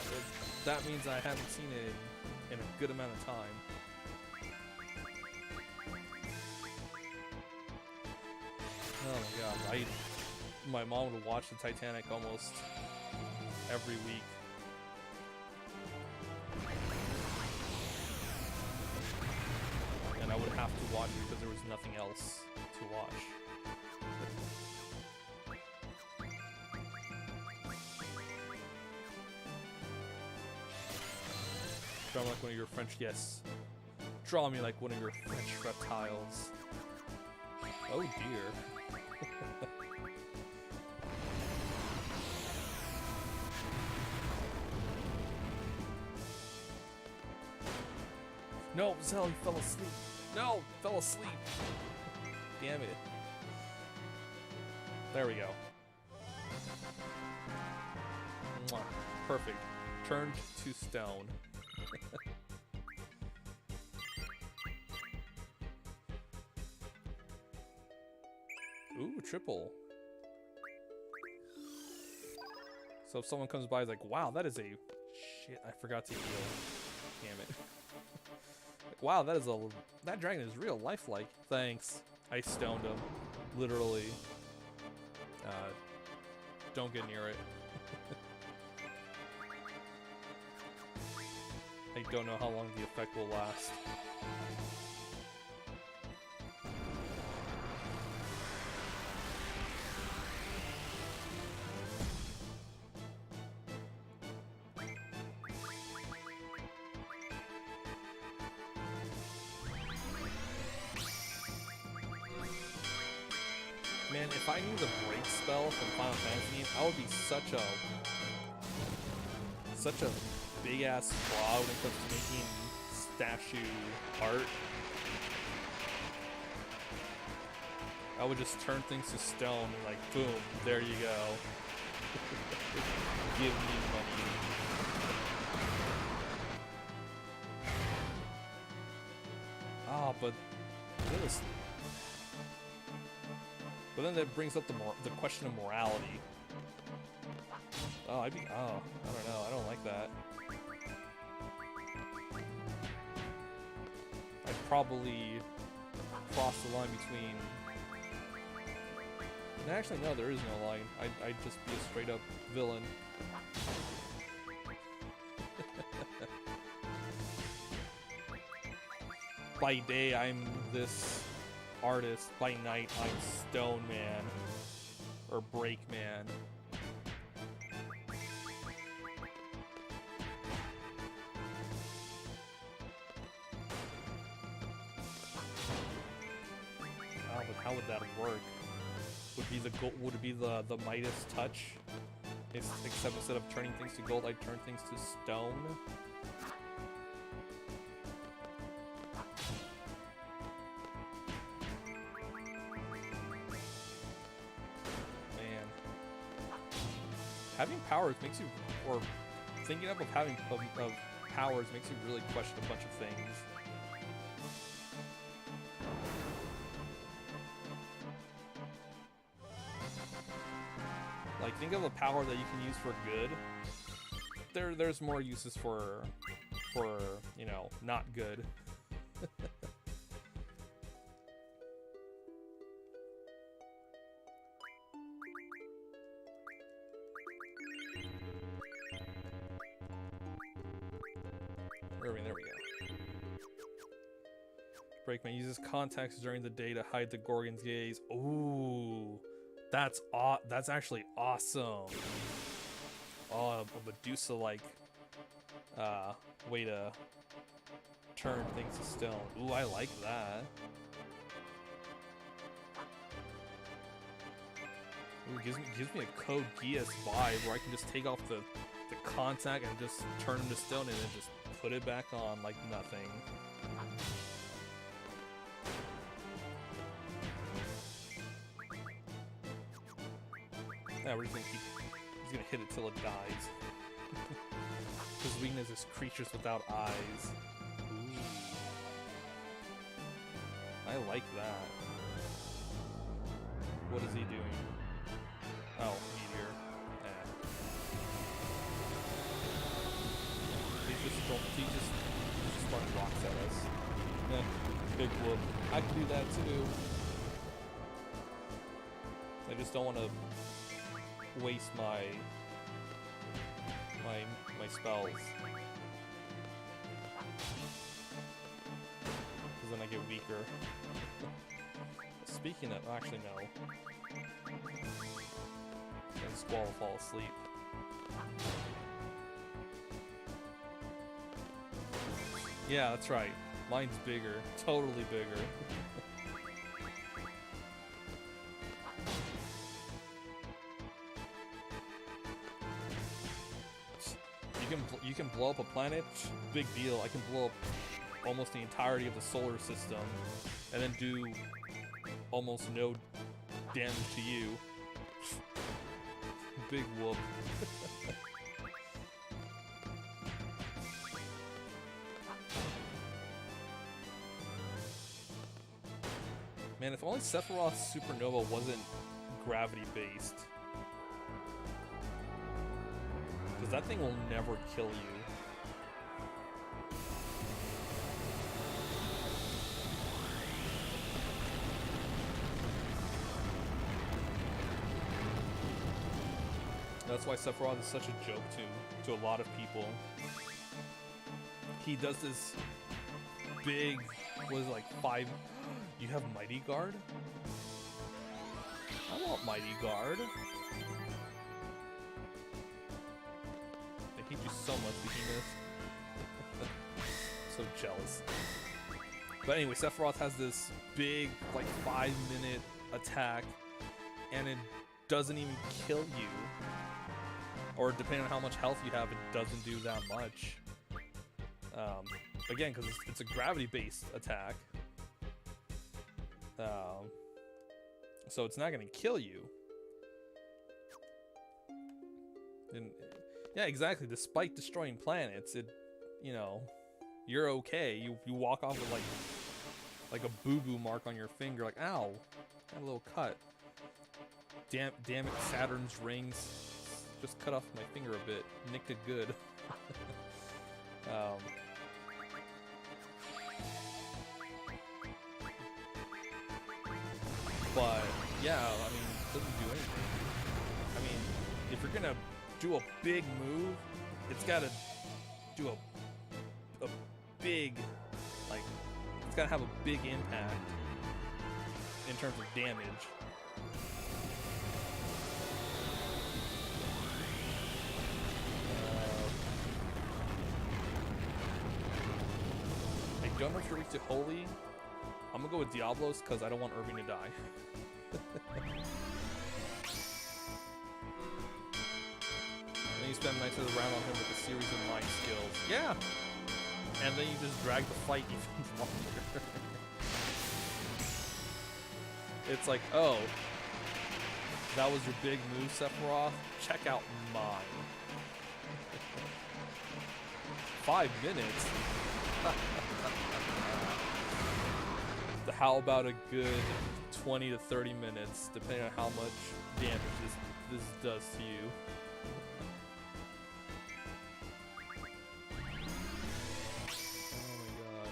That means I haven't seen it in a good amount of time. Oh my god, my mom would watch the Titanic almost every week. And I would have to watch it because there was nothing else to watch. Draw me like one of your French, yes. Draw me like one of your French reptiles. Oh dear. No, Zell, you fell asleep. No! Fell asleep! Damn it. There we go. Mwah. Perfect. Turned to stone. Ooh, triple. So if someone comes by, is like, wow, that is a... Shit, I forgot to heal. Damn it. Like, wow, that is a... That dragon is real lifelike. Thanks. I stoned him. Literally. Don't get near it. I don't know how long the effect will last. Man, if I knew the break spell from Final Fantasy games, I would be such a big ass fraud when it comes to making statue art. I would just turn things to stone and like, boom, there you go. Give me money. Ah, but this. But then that brings up the question of morality. Oh, I don't know. I don't like that. I'd probably cross the line between... And actually, no, there is no line. I'd just be a straight up villain. By day, I'm this artist. By night, I'm Stone Man. Or Break Man. How would that work? Would it be the Midas touch? Except instead of turning things to gold, I'd turn things to stone. Man, having powers makes you, or thinking of having powers makes you really question a bunch of things. Like, think of a power that you can use for good. There's more uses for you know, not good. There we go. Breakman uses contacts during the day to hide the Gorgon's gaze. Ooh. That's actually awesome. Oh, a Medusa-like way to turn things to stone. Ooh, I like that. Ooh, gives me a Code Geass vibe where I can just take off the contact and just turn them to stone and then just put it back on like nothing. Yeah, we're just gonna he's gonna hit it till it dies. His weakness is creatures without eyes. Ooh. I like that. What is he doing? Oh, meteor. He's just throwing rocks at us. Yeah, big whoop. I can do that too. I just don't want to waste my spells, because then I get weaker. Speaking of, actually no. Then Squall will fall asleep. Yeah, that's right. Mine's bigger, totally bigger. You can blow up a planet, big deal. I can blow up almost the entirety of the solar system and then do almost no damage to you. Big whoop. Man, if only Sephiroth's supernova wasn't gravity-based. Because that thing will never kill you. That's why Sephiroth is such a joke to a lot of people. He does this big, what is it, like 5... You have Mighty Guard? I want Mighty Guard. I hate you so much, Behemoth. So jealous. But anyway, Sephiroth has this big, like 5-minute attack, and it doesn't even kill you. Or depending on how much health you have, it doesn't do that much. Again, because it's a gravity-based attack. So it's not going to kill you. And yeah, exactly. Despite destroying planets, you know, you're okay. You walk off with like a boo-boo mark on your finger, like, ow, got a little cut. Damn it, Saturn's rings just cut off my finger a bit. Nicked it good. But yeah, I mean, it doesn't do anything. I mean, if you're gonna do a big move, it's gotta do a big, like, it's gotta have a big impact in terms of damage. I don't know if you reached it holy. I'm gonna go with Diablos because I don't want Irving to die. Then you spend nights of the round on him with a series of mind skills. Yeah! And then you just drag the fight even longer. It's like, oh, that was your big move, Sephiroth? Check out mine. 5 minutes? How about a good 20 to 30 minutes, depending on how much damage this does to you. Oh my god.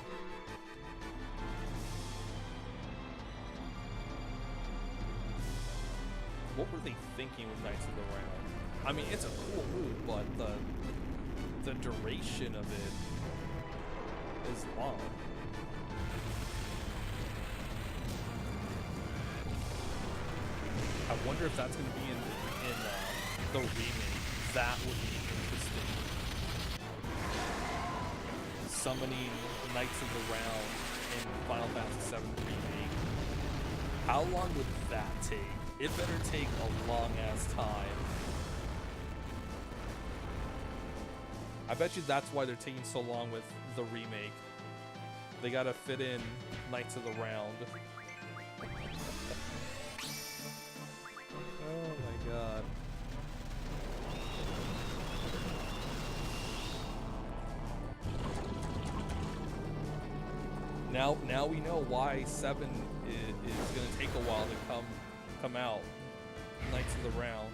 What were they thinking with Knights of the Round? I mean, it's a cool move, but the duration of it is long. I wonder if that's going to be in the remake. That would be interesting. Summoning Knights of the Round in Final Fantasy VII Remake. How long would that take? It better take a long-ass time. I bet you that's why they're taking so long with the remake. They gotta fit in Knights of the Round. Oh my god. Now we know why 7 is gonna take a while to come out. Knights of the Round.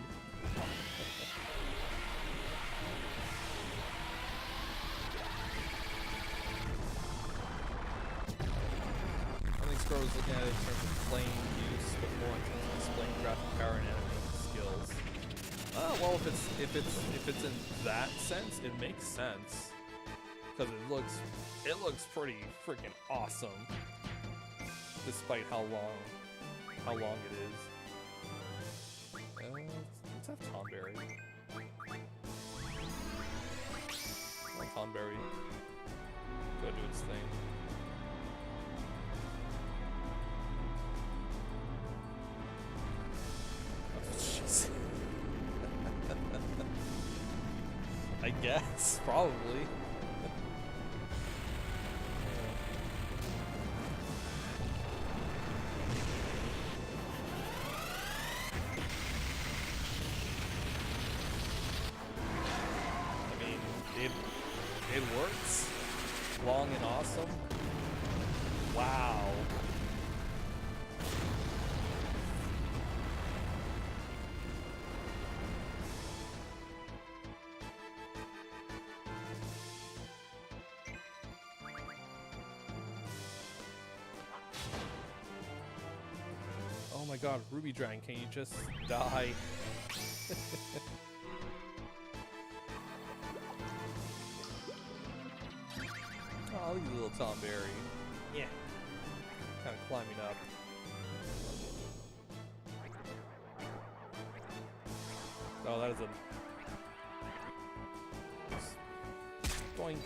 I think Square was looking at it in terms of playing use, but more in terms of displaying graphic power and animation skills. Well, if it's in that sense, it makes sense because it looks pretty freaking awesome, despite how long it is. Let's have Tonberry. Let Tonberry go do its thing. Jeez. I guess, probably. fucking awesome? Wow. Oh my god, Ruby Dragon, can you just die? Oh, look at the little Tom Berry. Yeah. Kind of climbing up. Oh, that is a... Doink.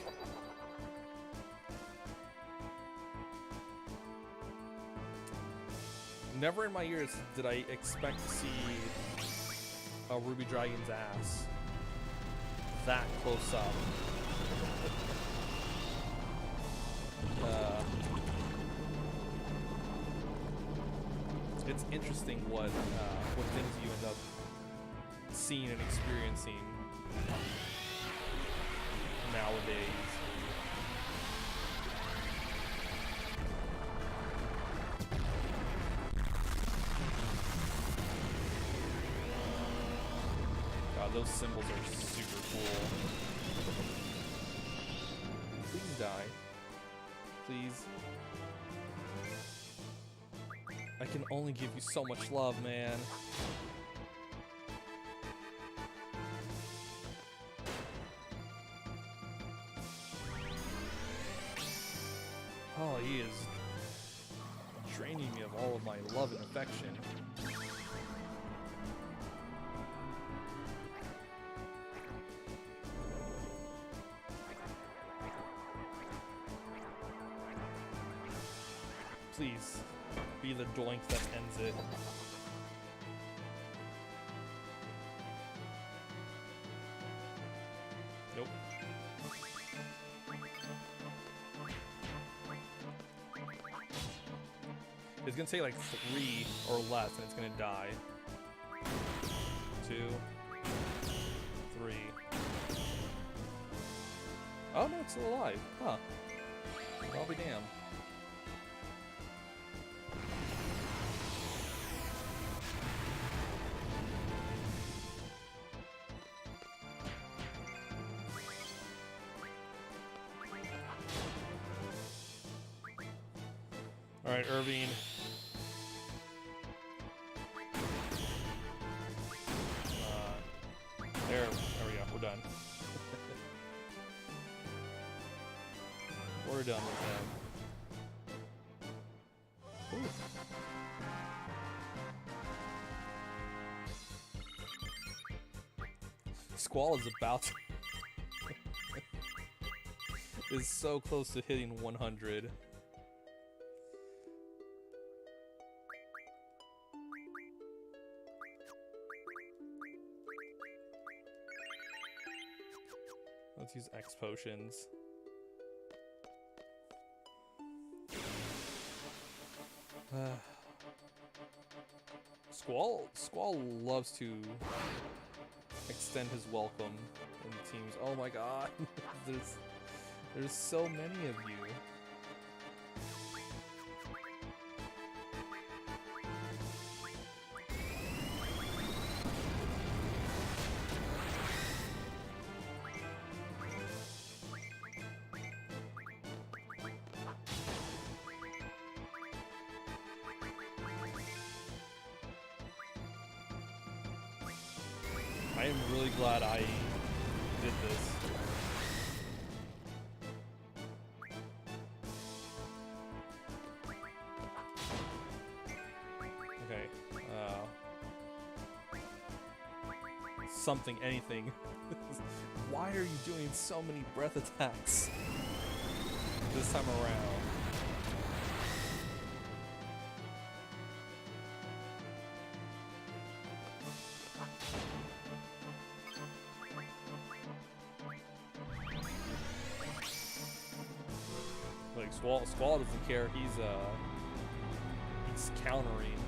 Never in my years did I expect to see a Ruby Dragon's ass that close up. It's interesting what things you end up seeing and experiencing nowadays. God, those symbols are super cool. Please die. Please. I can only give you so much love, man. Oh, he is draining me of all of my love and affection. Please, be the doink that ends it. Nope. It's gonna take like 3 or less and it's gonna die. 2, 3. Oh no, it's still alive. Huh. I'll be damned. Alright, Irvine. There we go, we're done. We're done with that. Ooh. Squall is about to is so close to hitting 100. Let's use X potions. Squall loves to extend his welcome in the teams. Oh my god, there's so many of you. I am really glad I did this. Okay. Something, anything. Why are you doing so many breath attacks this time around? Like Squall doesn't care. He's countering.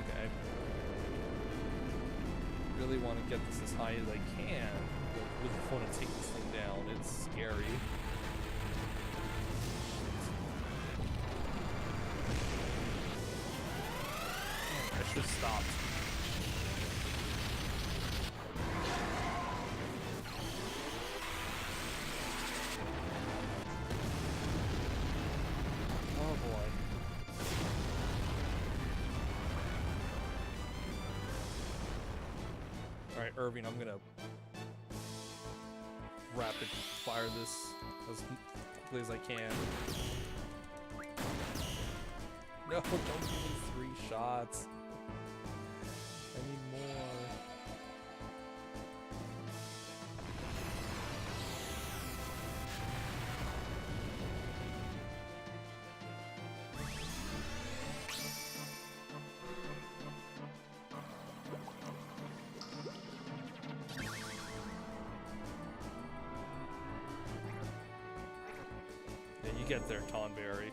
Okay. I really want to get this as high as I can. really want to take this thing down. It's scary. I should have stopped. Oh boy. Alright, Irving, I'm gonna rapid fire this as quickly as I can. No, don't give me 3 shots. I need more. Yeah, you get there, Tonberry.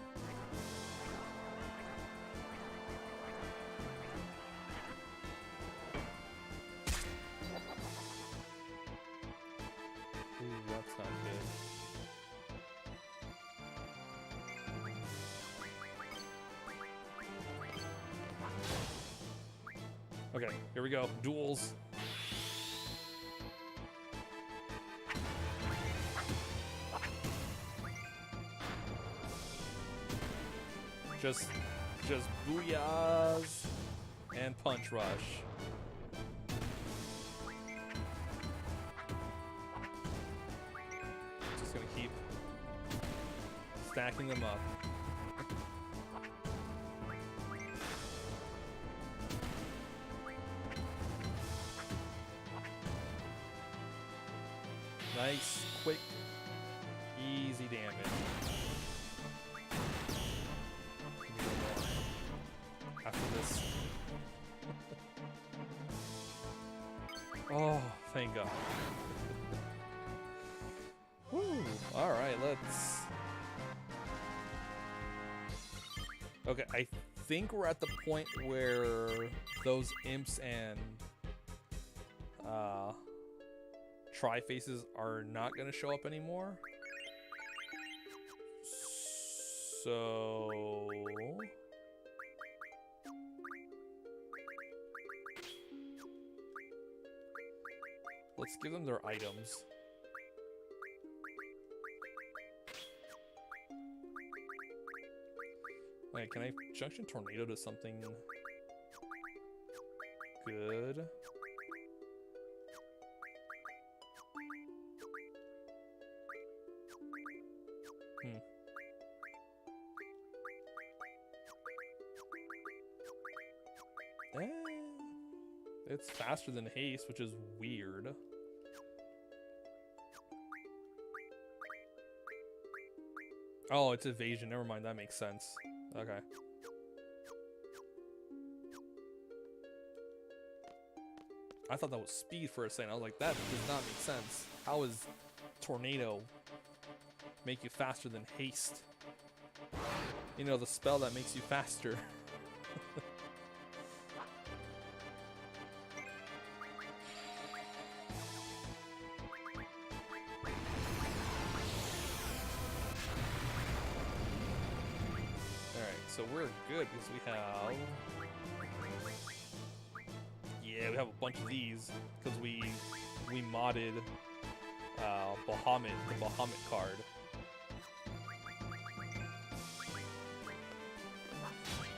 Ooh, that's not good. Okay, here we go. Duels. Just booyahs and punch rush. Just gonna keep stacking them up. Nice, quick, easy damage. After this. Oh, thank God. Woo! Alright, let's... Okay, I think we're at the point where those imps and tri-faces are not going to show up anymore. So... let's give them their items. Wait, can I junction tornado to something good? It's faster than haste, which is weird. Oh, it's evasion. Never mind, that makes sense. Okay. I thought that was speed for a second. I was like, that does not make sense. How is tornado make you faster than haste? You know, the spell that makes you faster. So we're good because we have... yeah, we have a bunch of these because we modded Bahamut, the Bahamut card.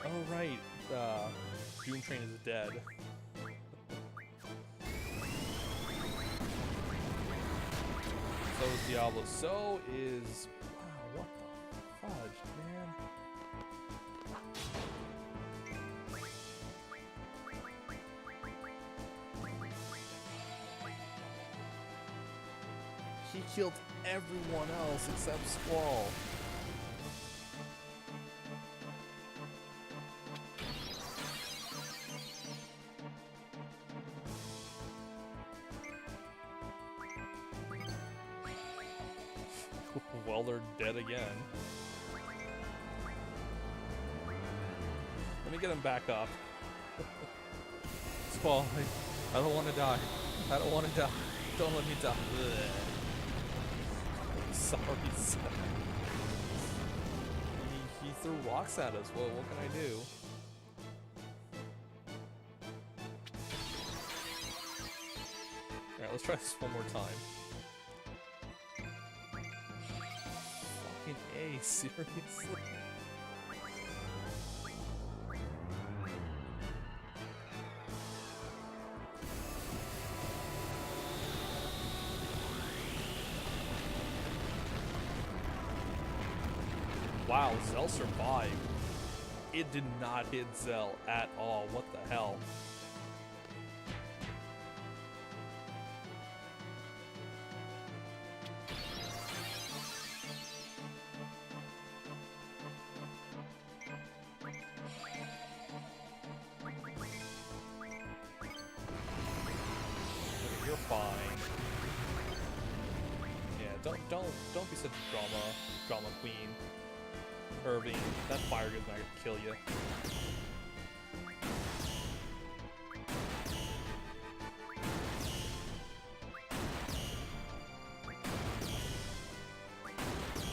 Oh right, Doom Train is dead. So is Diablo. So is... wow, what the fudge, man? He killed everyone else except Squall. Well, they're dead again. Let me get him back up. Squall, I don't want to die. I don't want to die. Don't let me die. Blech. Sorry, Zell. He threw rocks at us. What can I do? Alright, let's try this one more time. Fucking A, seriously? Wow, Zell survived. It did not hit Zell at all. What the hell? You're fine. Yeah, don't be such a drama queen. Irving, that fire gun's not gonna kill you.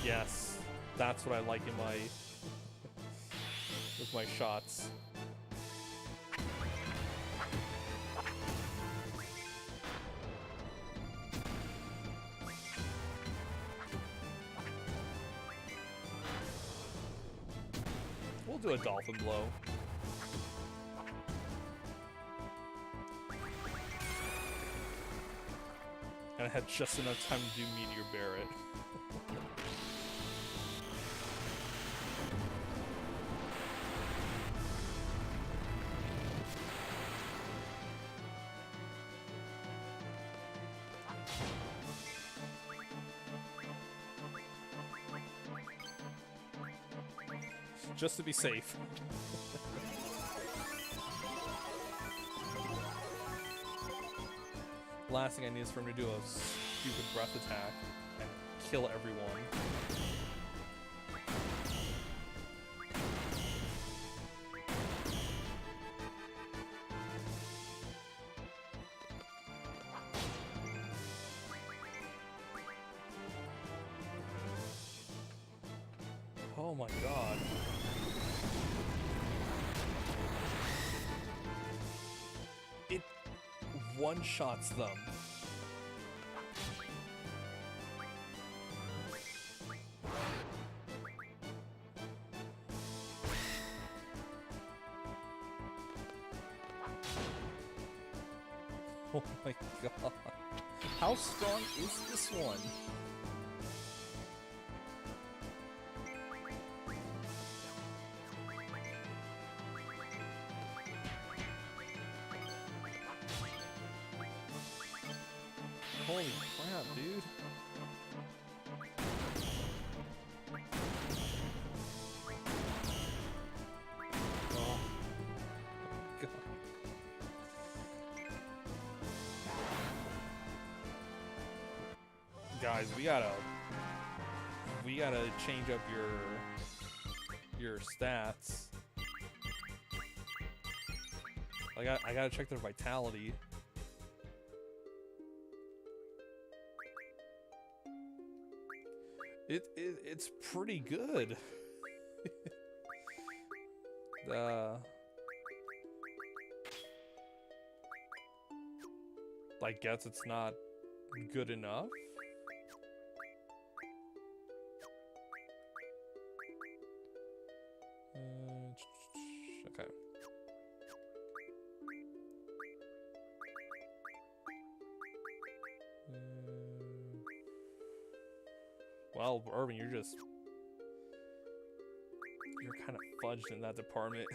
Yes, that's what I like in my with my shots. We'll do a dolphin blow. And I had just enough time to do Meteor Barret. Just to be safe. Last thing I need is for him to do a stupid breath attack and kill everyone. Oh my god. It one-shots them. Oh my god. How strong is this one? Holy crap, dude. Oh. God. Guys, we gotta change up your stats. I gotta check their vitality. It's pretty good. I guess it's not good enough. Okay. Well, Irvin, you're kind of fudged in that department.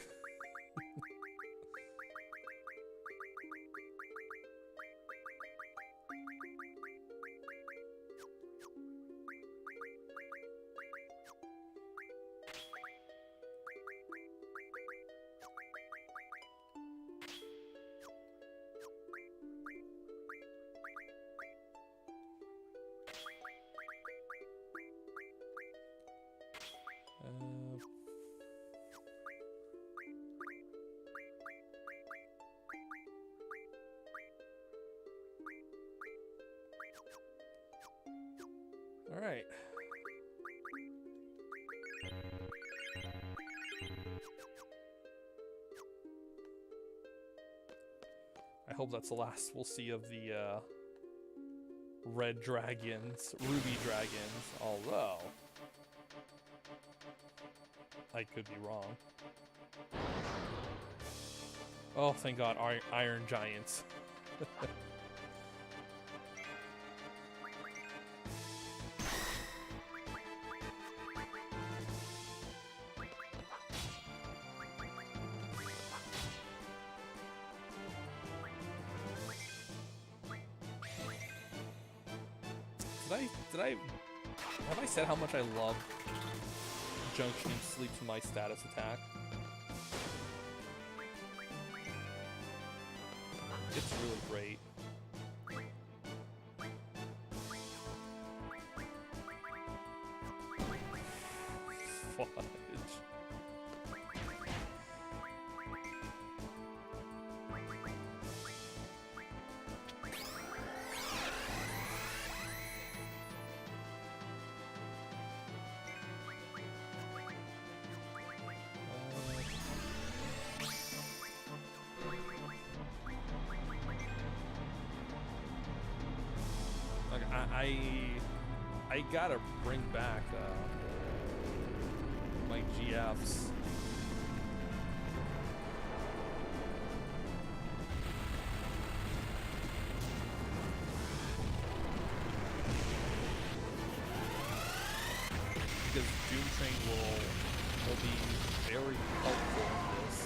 Alright. I hope that's the last we'll see of the red dragons, ruby dragons, although I could be wrong. Oh, thank God, iron giants. Have I said how much I love junctioning sleep to my status attack? It's really great. Fudge. I gotta bring back my GFs. Because Doom Train will be very helpful in this.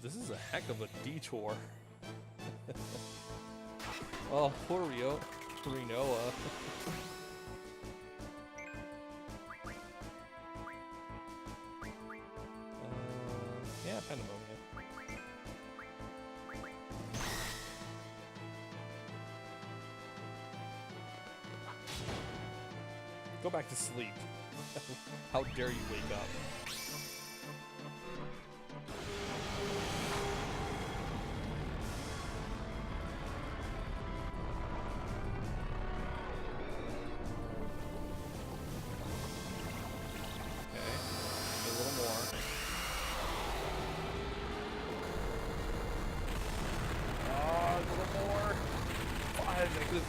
This is a heck of a detour. Oh, poor Rinoa. Yeah, Pandemonium. Go back to sleep. How dare you wake up?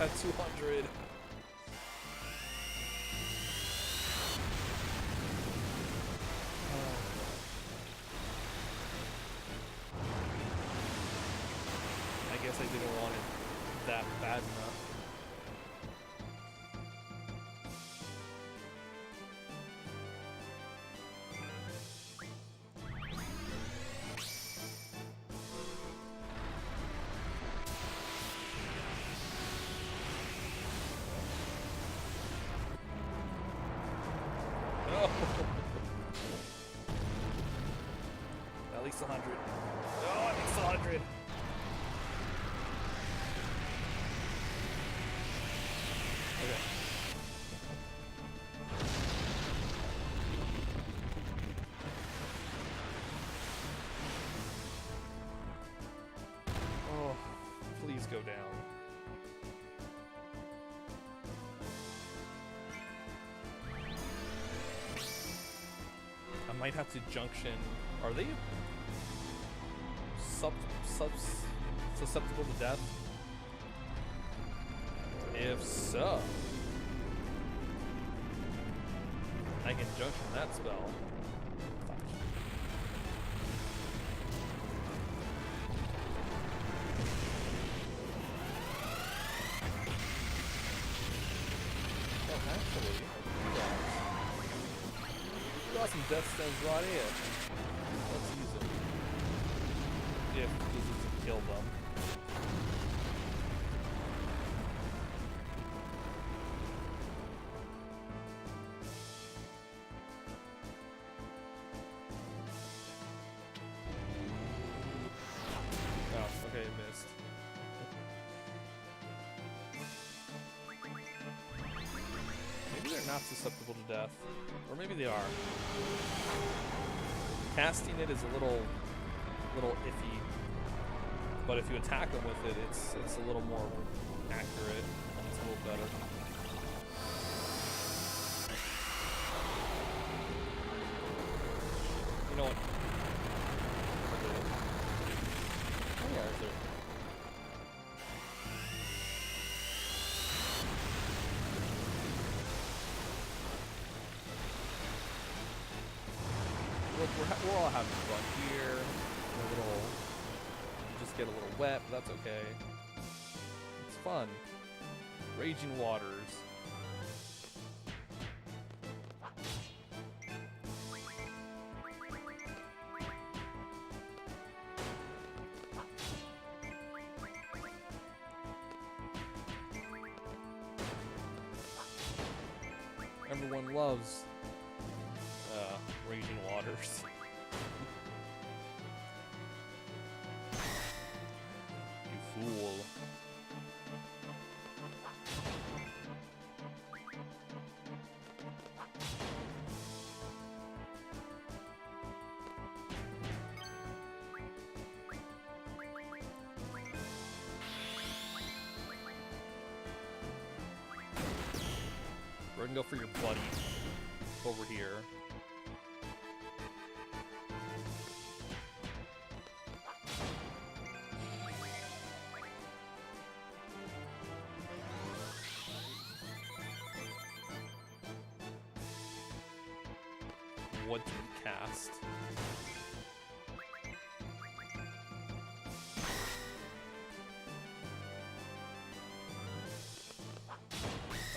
At 200. I guess I didn't want it that bad enough. At least 100. Oh, at least 100. Okay. Oh, please go down. I might have to junction. Are they susceptible to death? If so, I can junction that spell. Oh, actually, we got some death stones right here. Let's use it. If this is to kill them. Oh, okay, it missed. not susceptible to death. Or maybe they are. Casting it is a little iffy. But if you attack them with it, it's a little more accurate. It's a little better. You know what? Oh yeah, is there? Look, we're all having fun here. You just get a little wet, but that's okay. It's fun. Raging waters. Everyone loves raging waters. You fool. We're gonna go for your buddy over here. What do you cast?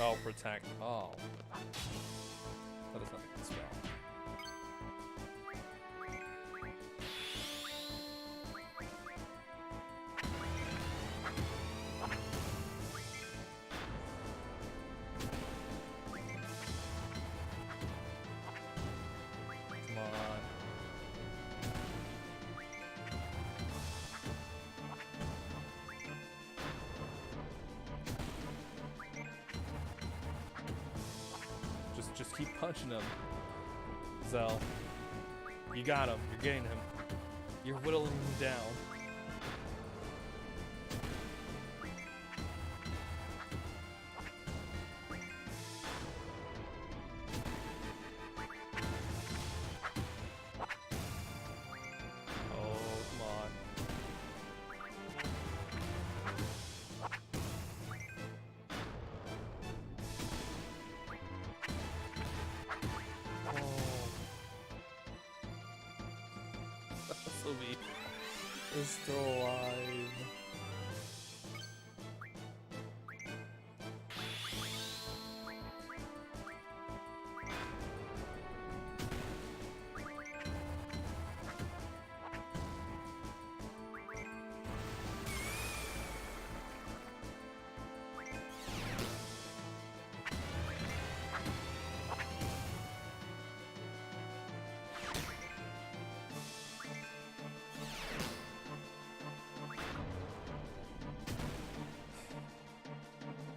Oh, protect. Oh. That is not a good spell. Come on. Just keep punching him. Zell. You got him. You're getting him. You're whittling him down. Oh, come on. Sylvie is still alive.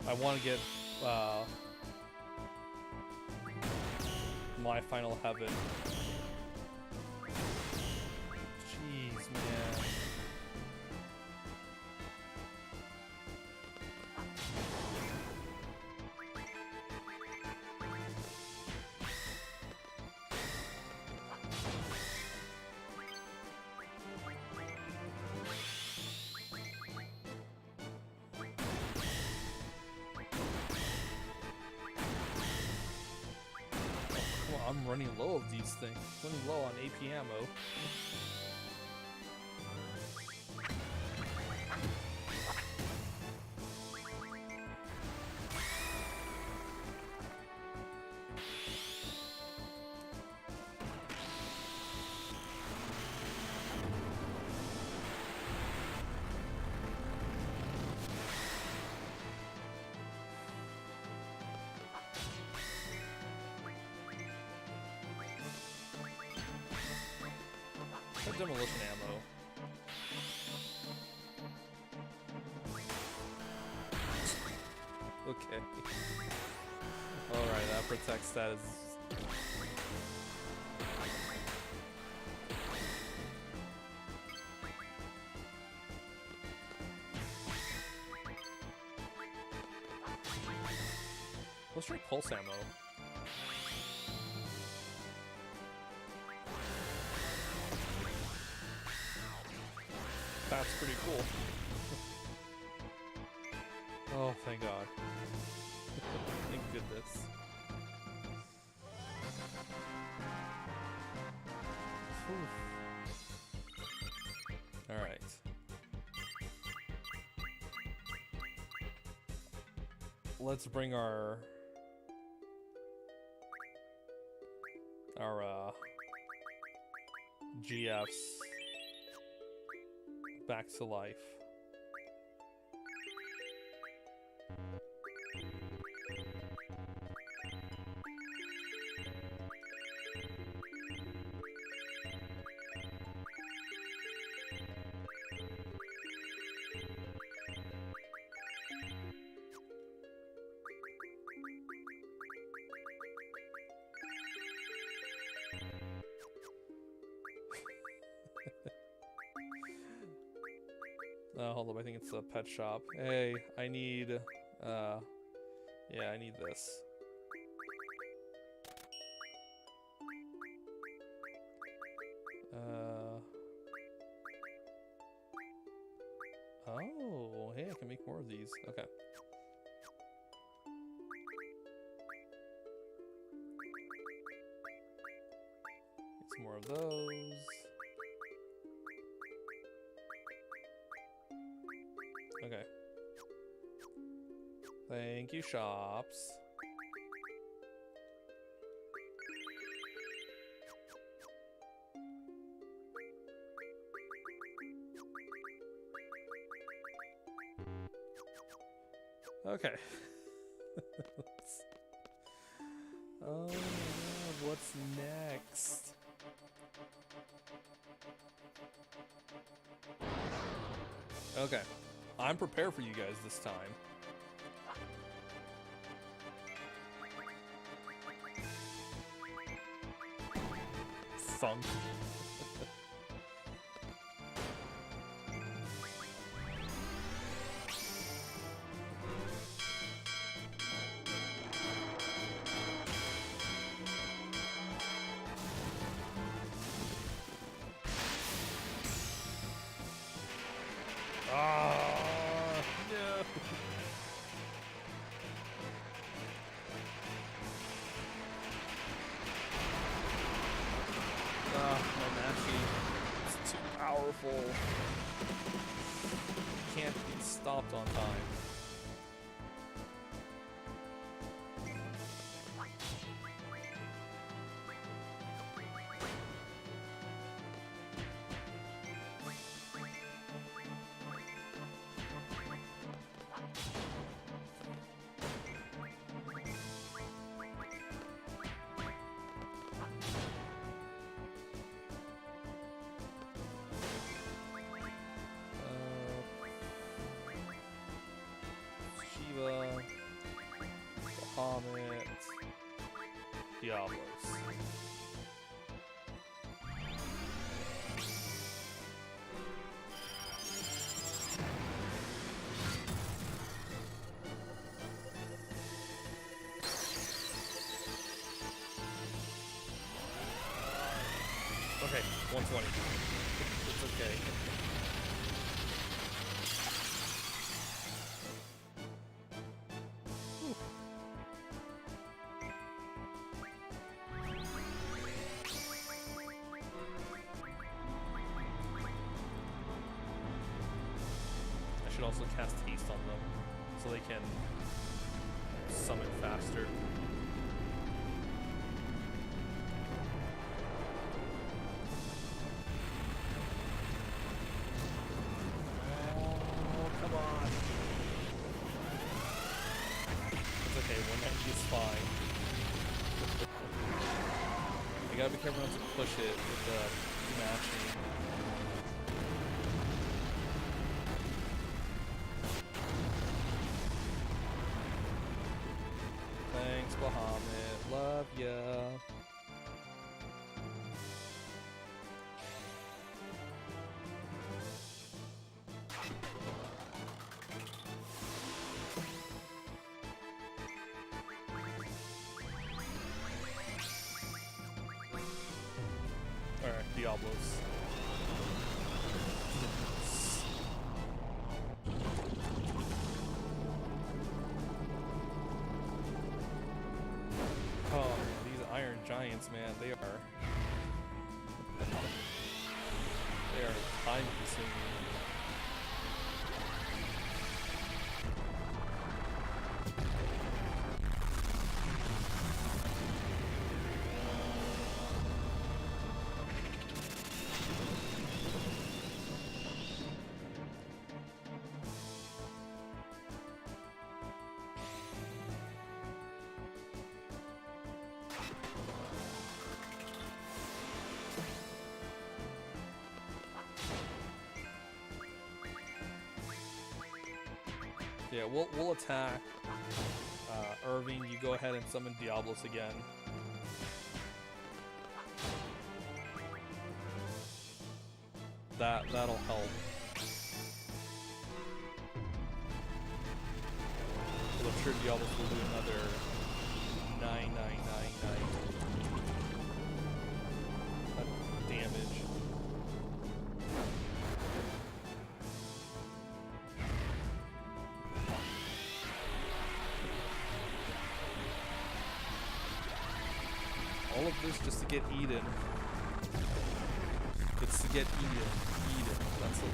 I want to get my final heaven. Jeez, man. I'm running low of these things. Running low on AP ammo. Demolition ammo. Okay. Alright, that protect status. Let's try pulse ammo. That's pretty cool. Oh, thank God. Thank goodness. Alright. Let's bring our GFs back to life. Hold up, I think it's a pet shop. Hey, I need, yeah, I need this. Oh, hey, I can make more of these. Okay. Get some more of those. Okay. Thank you, shops. Okay. Oh, what's next? Okay. I'm prepared for you guys this time. Thunk. Can't be stopped on time. Bahamut, Diablos. Okay, 120. It's okay. Should also cast haste on them so they can summon faster. Oh, come on. It's okay, 190 is fine. You gotta be careful not to push it with the matching. Thanks, Bahamut. Love ya. Alright, Diablos. Oh, these iron giants, man, they are time consuming. Yeah, we'll attack Irving. You go ahead and summon Diablos again. That'll help. I'm sure Diablos will do another 9999 damage. All of this just to get Eden. It's to get Eden. Eden. That's the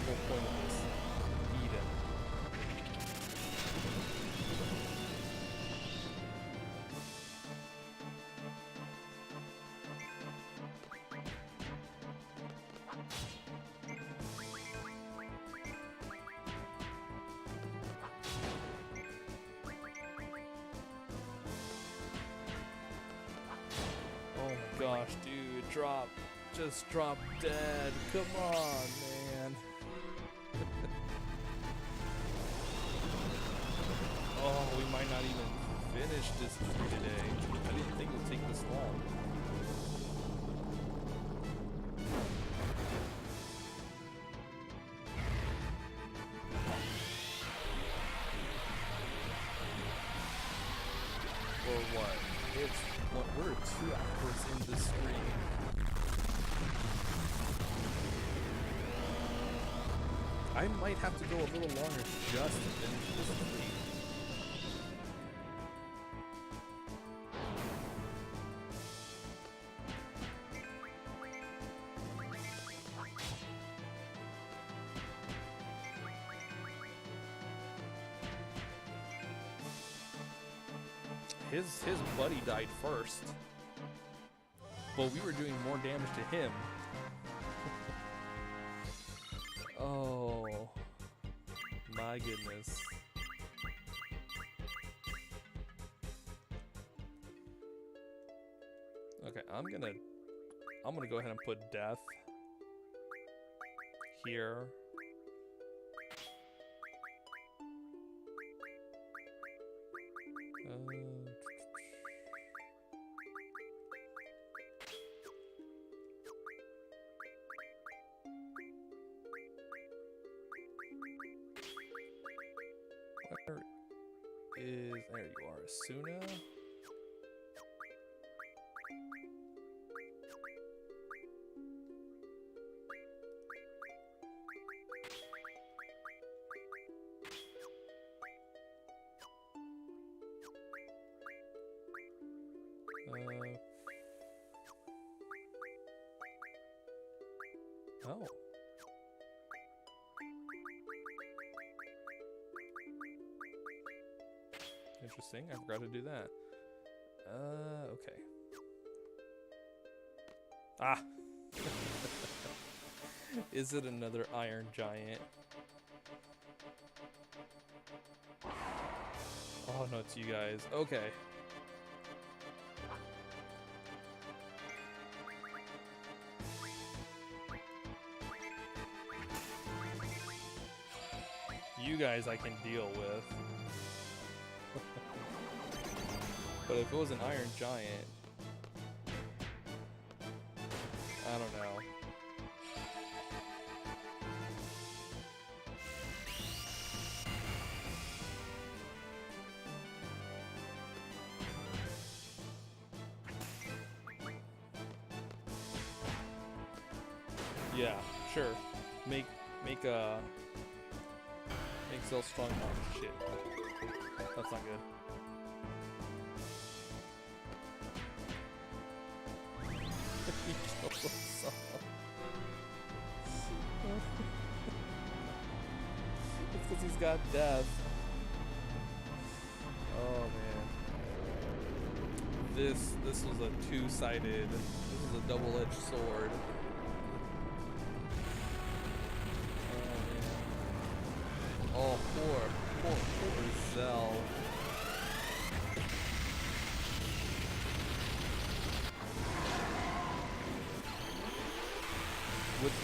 whole point of this. Eden. Oh my gosh, dude, just drop dead. Come on, man. Oh, we might not even finish this for today. I didn't think it would take this long. Or what? We're 2 hours in this stream. I might have to go a little longer just to finish this stream. His buddy died first, but we were doing more damage to him. Oh my goodness. Okay, I'm gonna go ahead and put death here. There you are, Asuna. Oh. Interesting, I forgot to do that. Okay. Ah! Is it another iron giant? Oh no, it's you guys. Okay. You guys I can deal with. But if it was an Iron Giant, I don't know. Yeah, sure. Make Cell strong. Oh shit. That's not good. He killed himself. It's because he's got death. Oh man. This was a two-sided. This is a double-edged sword. Oh, poor Zell. With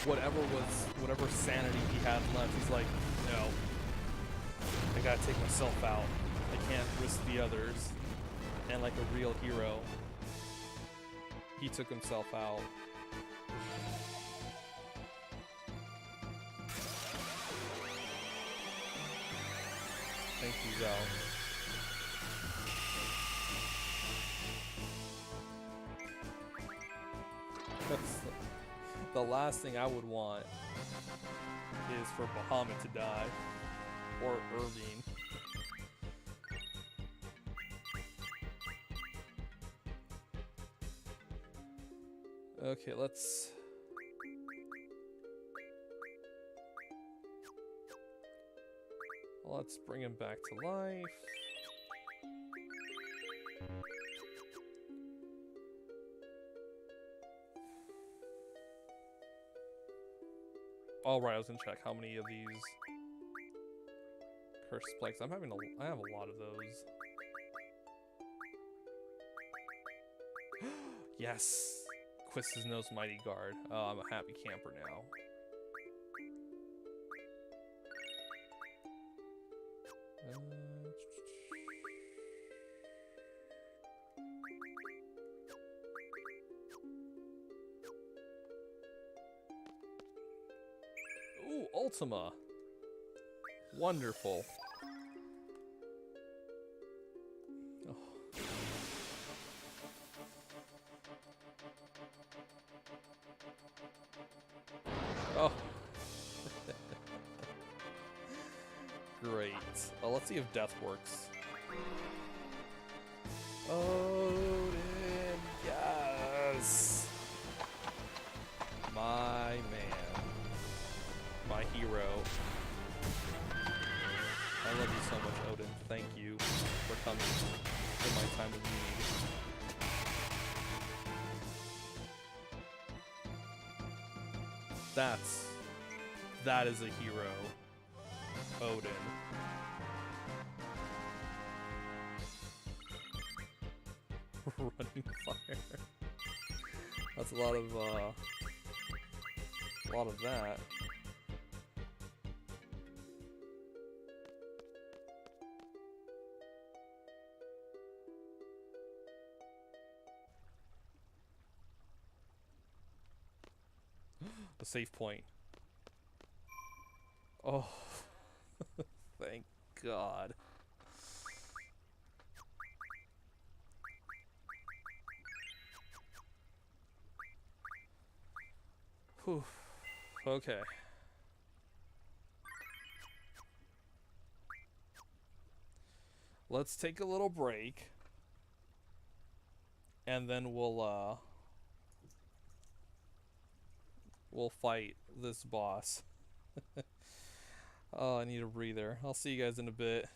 whatever sanity he had left, he's like, no, I gotta take myself out. I can't risk the others. And like a real hero, he took himself out. Thank you, Zell. The last thing I would want is for Bahamut to die. Or Irvine. Okay, let's bring him back to life. All right, I was gonna check how many of these cursed spikes. I have a lot of those. Yes, Quistisno's Mighty Guard. Oh, I'm a happy camper now. Ooh, Ultima. Wonderful. Oh. Oh. Great. Well, let's see if death works. Odin, yes! My man. My hero. I love you so much, Odin. Thank you for coming in my time of need. That is a hero. Odin. Running fire. That's a lot of that. The save point. Oh, thank God. Whew. Okay. Let's take a little break. And then we'll fight this boss. Oh, I need a breather. I'll see you guys in a bit.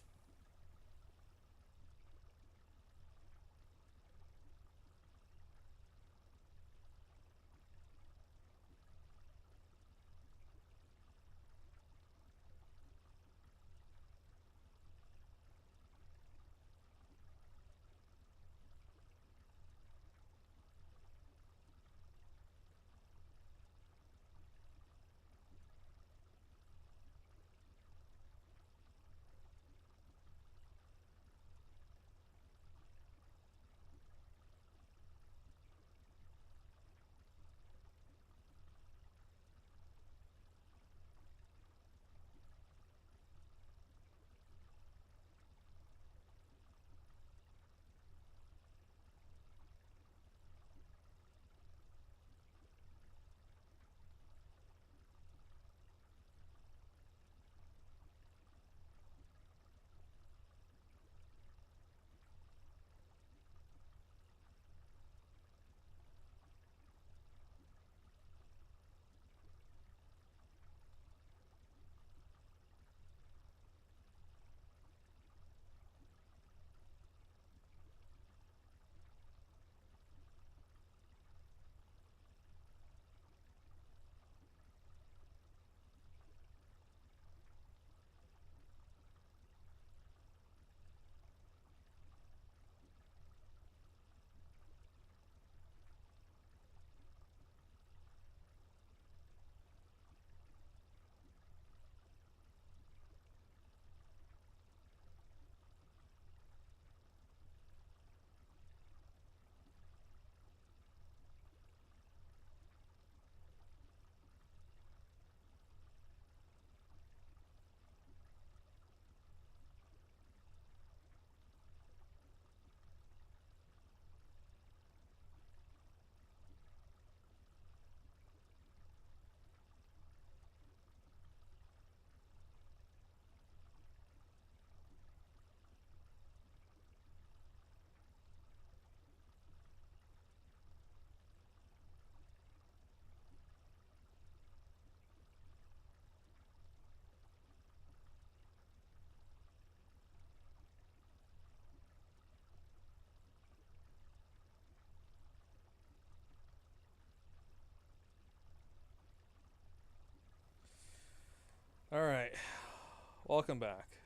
Welcome back.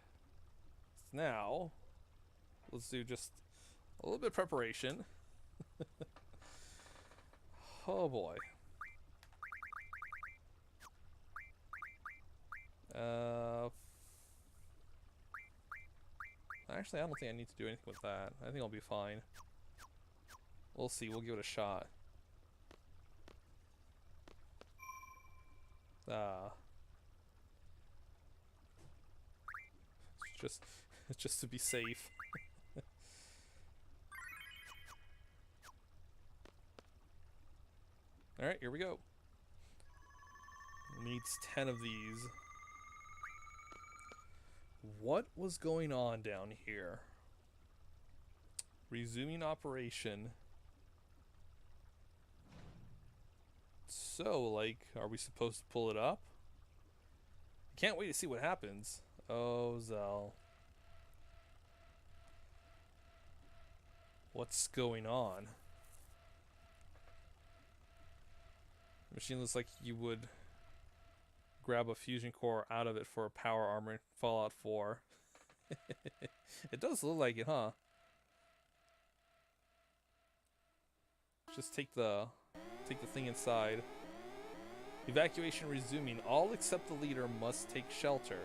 Now, let's do just a little bit of preparation. Oh boy. Actually, I don't think I need to do anything with that. I think I'll be fine. We'll see. We'll give it a shot. Just to be safe. All right, here we go. Needs 10 of these. What was going on down here? Resuming operation. So, like, are we supposed to pull it up? Can't wait to see what happens. Oh, Zell. What's going on? The machine looks like you would grab a fusion core out of it for a power armor in Fallout 4. It does look like it, huh? Just take the thing inside. Evacuation resuming. All except the leader must take shelter.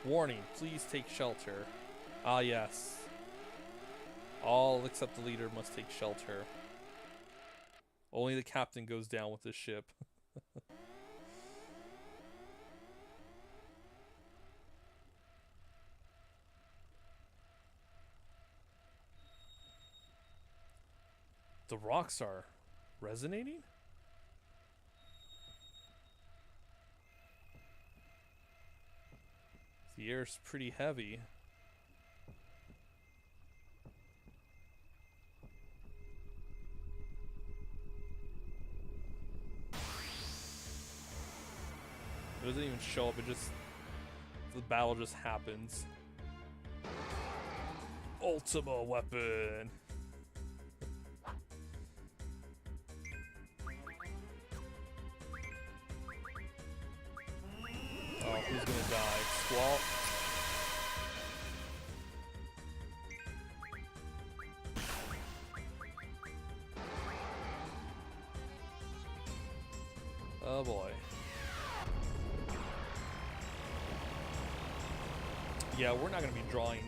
Warning, please take shelter. Ah, yes. All except the leader must take shelter. Only the captain goes down with the ship. The rocks are resonating? The air's pretty heavy. It doesn't even show up, it just... the battle just happens. Ultima weapon! Oh, who's gonna die? Squall? Oh boy. Yeah, we're not gonna be drawing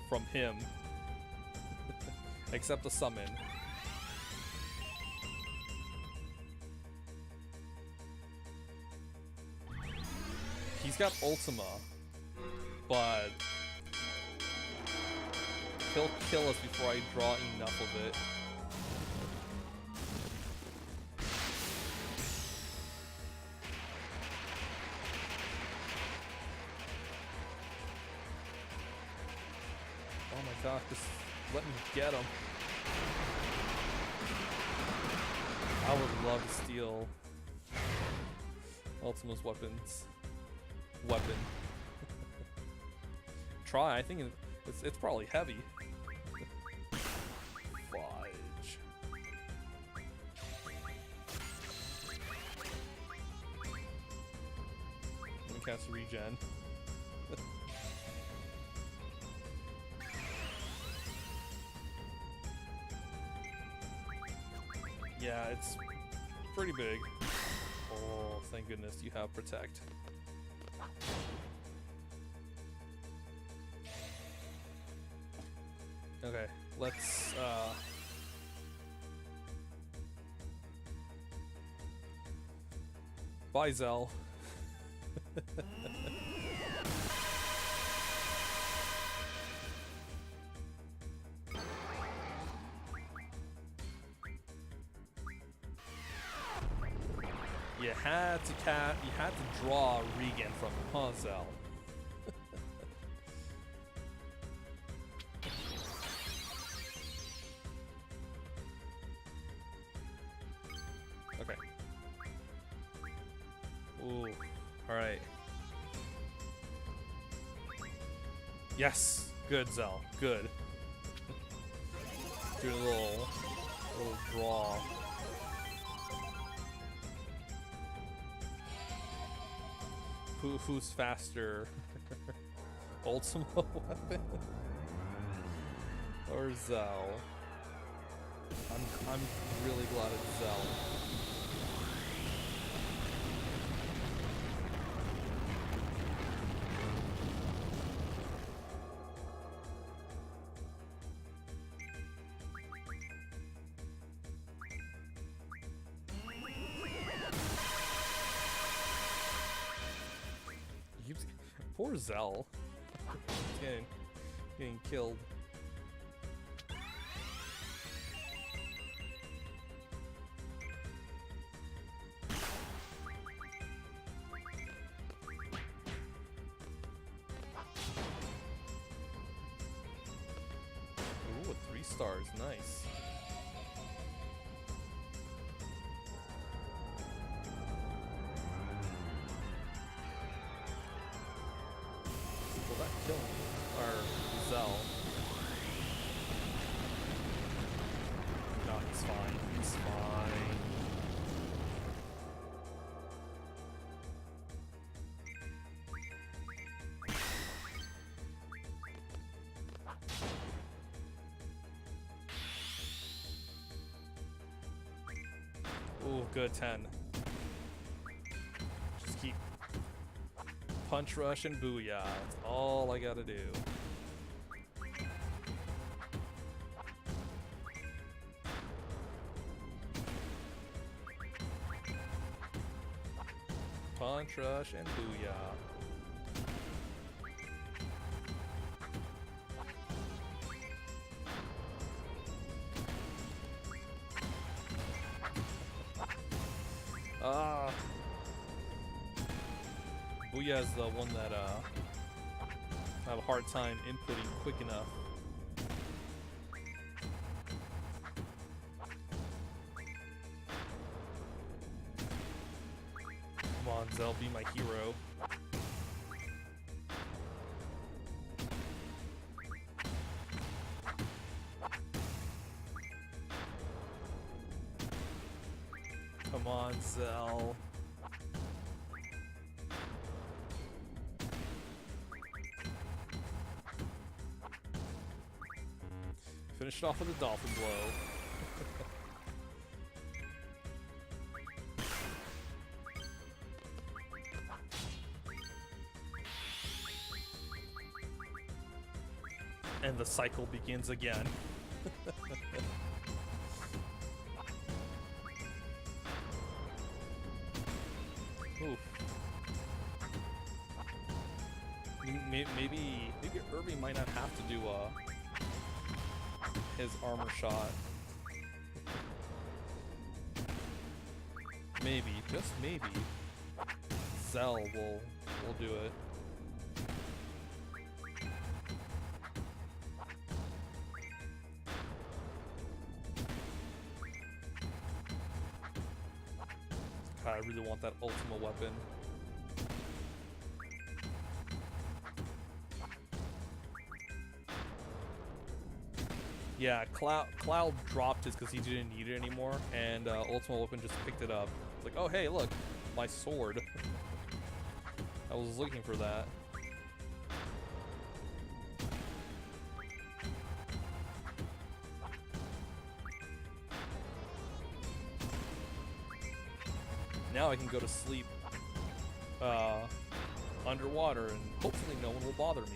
from him. Except the summon. He's got Ultima, but he'll kill us before I draw enough of it. Oh my gosh, just let me get him. I would love to steal Ultima's weapons. Try, I think it's probably heavy. Fudge. Let me cast regen. Yeah, it's pretty big. Oh, thank goodness you have protect. Okay, let's bye, Zell. You had to draw Regan from him, huh, Zell? Okay. Ooh, alright. Yes! Good, Zell. Good. Do a little draw. Who's faster? Ultima weapon or Zell? I'm really glad it's Zell. Poor Zell. Getting killed. Ooh, 3 stars, nice. Will that kill him? Or Zell? No, he's fine. He's fine. Ooh, good 10. Just keep punch, rush, and booyah. That's all I gotta do. Punch, rush, and booyah. Ah. Booyah is the one that I have a hard time inputting quick enough. Come on, Zell, be my hero. Come on, Zell. Finish it off with a dolphin blow. And the cycle begins again. Oof. Maybe Irving might not have to do his armor shot. Maybe, just maybe, Zell will do it. God, I really want that Ultima weapon. Yeah, Cloud dropped his because he didn't need it anymore, and Ultima Weapon just picked it up. It's like, oh hey, look, my sword. I was looking for that. Now I can go to sleep underwater, and hopefully no one will bother me.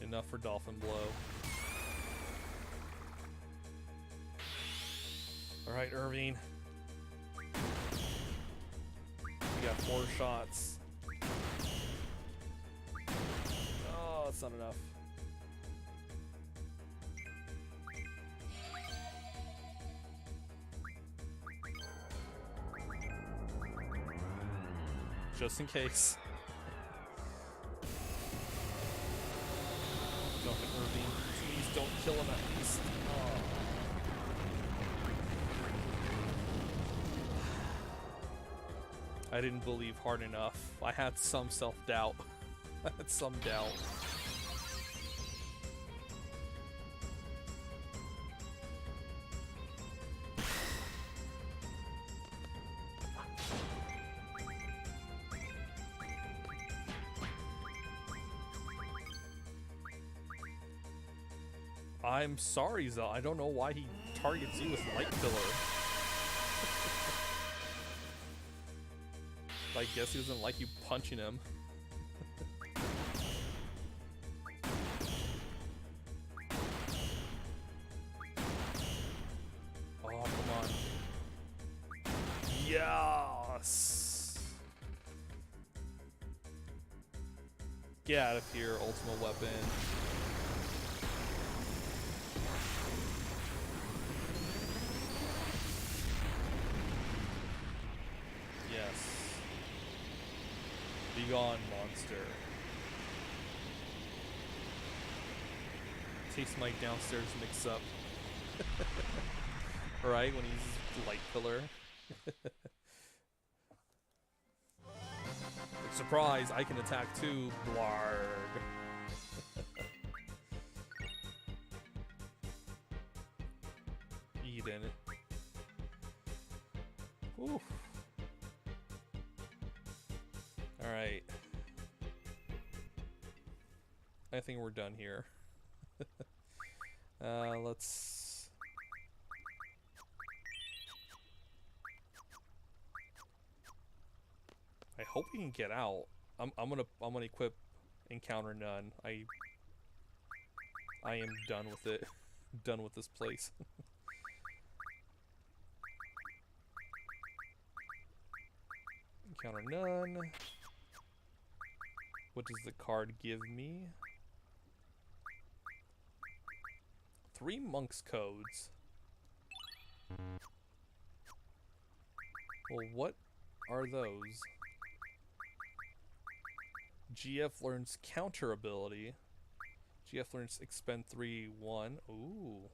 Enough for Dolphin Blow. Alright, Irving. We got 4 shots. Oh, that's not enough. Just in case. Don't hit Irving. Please don't kill him at least. Oh. I didn't believe hard enough. I had some self-doubt. I had some doubt. I'm sorry, Zell. I don't know why he targets you with light pillar. I guess he doesn't like you punching him. Oh, come on. Yes! Get out of here, ultimate weapon. Yes. Be gone, monster. Taste my downstairs mix-up. Right, when he uses light pillar. Surprise, I can attack too, blarg. Eden. Whew. Alright. I think we're done here. Let's... I hope we can get out. I'm gonna equip Encounter None. I am done with it. Done with this place. Encounter None. What does the card give me? 3 monks codes. Well, what are those? GF learns counter ability. GF learns expend 3/1. Ooh.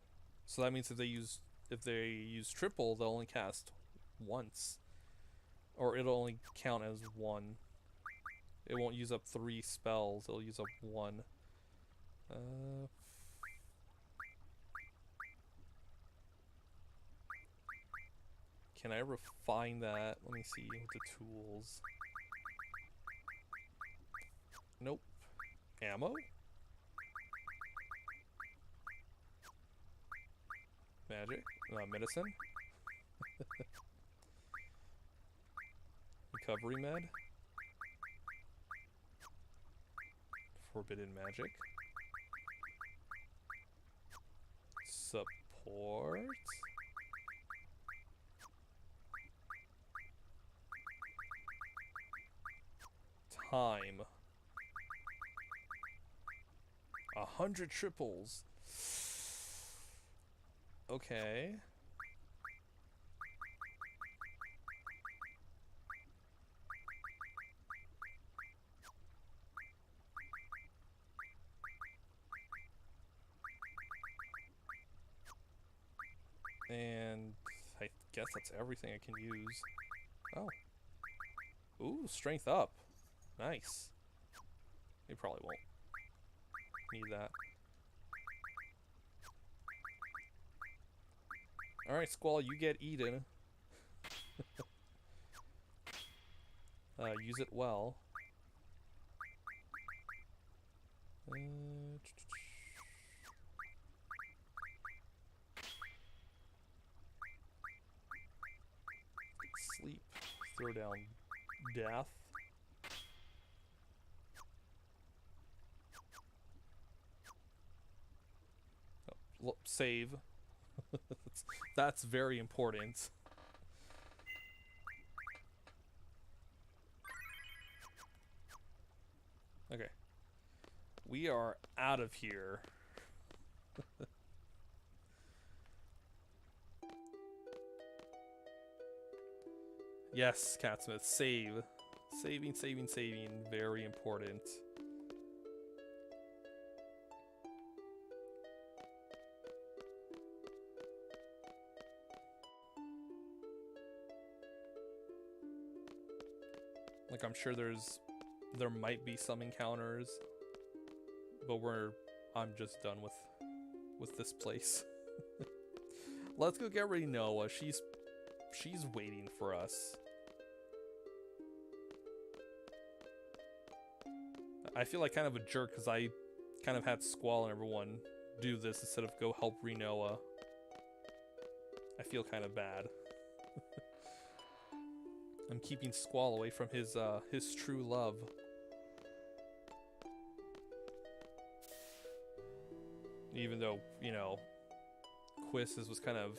So that means if they use triple, they'll only cast once. Or it'll only count as 1. It won't use up 3 spells, it'll use up 1. Can I refine that? Let me see with the tools. Nope. Ammo? Magic? Medicine? Recovery med? Forbidden magic? Support? Time. 100 triples. Okay. And I guess that's everything I can use. Oh. Ooh, strength up. Nice. You probably won't need that. Alright, Squall, you get Eden. Use it well. Sleep. Throw down death. Oh, save. That's very important. Okay. We are out of here. Yes, Catsmith, save. Saving, saving, saving. Very important. Like, I'm sure there might be some encounters, but I'm just done with this place. Let's go get Rinoa. She's waiting for us. I feel like kind of a jerk because I kind of had Squall and everyone do this instead of go help Rinoa. I feel kind of bad. I'm keeping Squall away from his true love. Even though, you know, Quiz's was kind of,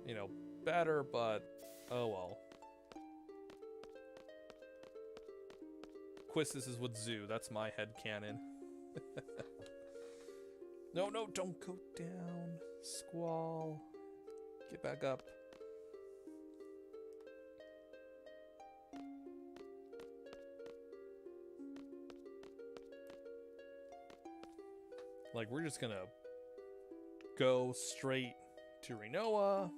you know, better, but oh well. Quiz's is with Zoo. That's my headcanon. No, no, don't go down. Squall. Get back up. Like, we're just gonna go straight to Rinoa,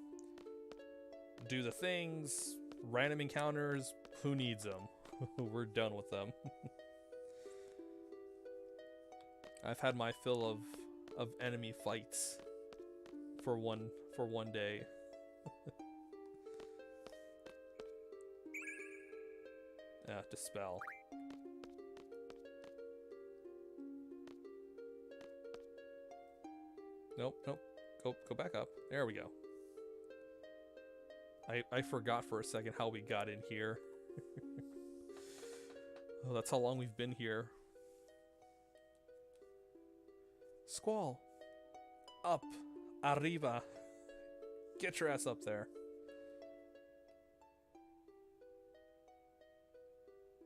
do the things, random encounters, who needs them? We're done with them. I've had my fill of enemy fights for one day. Dispel. Nope, nope. Go back up. There we go. I forgot for a second how we got in here. Oh, that's how long we've been here. Squall. Up. Arriba. Get your ass up there.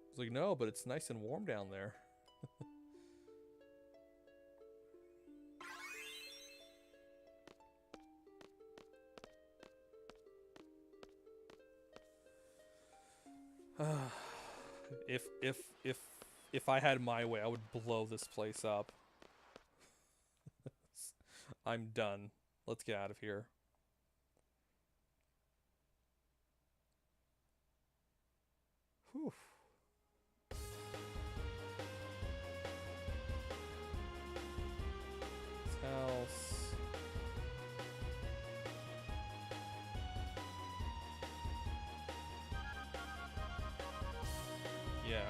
I was like, no, but it's nice and warm down there. If I had my way, I would blow this place up. I'm done. Let's get out of here. Whew. This house. Yeah.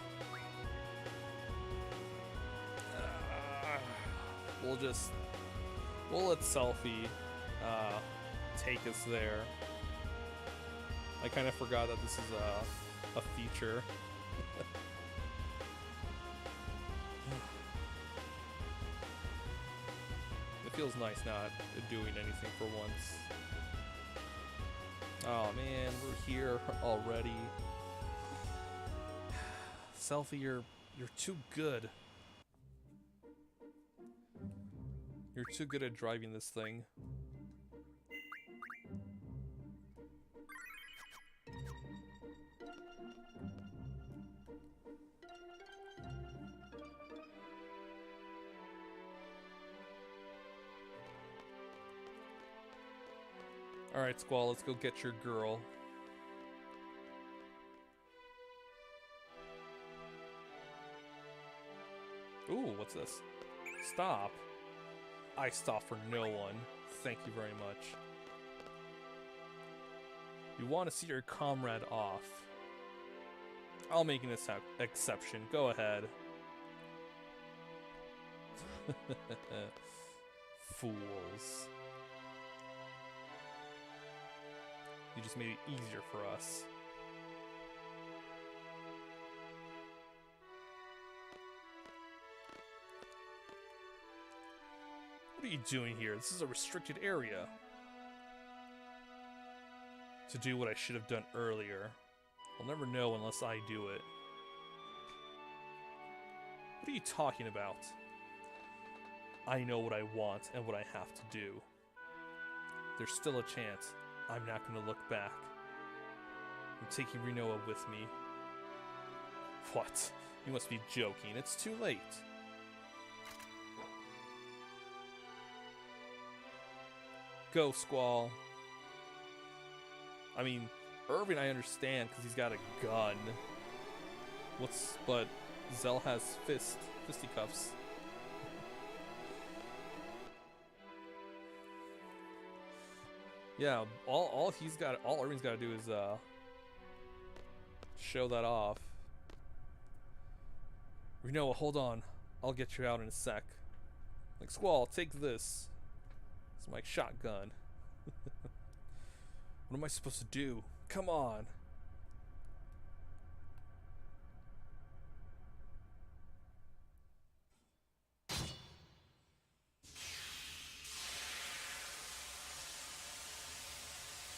We'll let Selfie take us there. I kind of forgot that this is a feature. It feels nice not doing anything for once. Oh man, we're here already. Selfie, you're too good. You're too good at driving this thing. Alright, Squall, let's go get your girl. Ooh, what's this? Stop. I stop for no one. Thank you very much. You want to see your comrade off. I'll make an exception. Go ahead. Fools. You just made it easier for us. What are you doing here? This is a restricted area. To do what I should have done earlier. I'll never know unless I do it. What are you talking about? I know what I want and what I have to do. There's still a chance. I'm not going to look back. I'm taking Rinoa with me. What? You must be joking. It's too late. Go, Squall. I mean, Irving I understand because he's got a gun. But Zell has fisticuffs. Yeah, all Irving's got to do is show that off. Rinoa, hold on. I'll get you out in a sec. Like, Squall, take this. It's my shotgun. What am I supposed to do? Come on.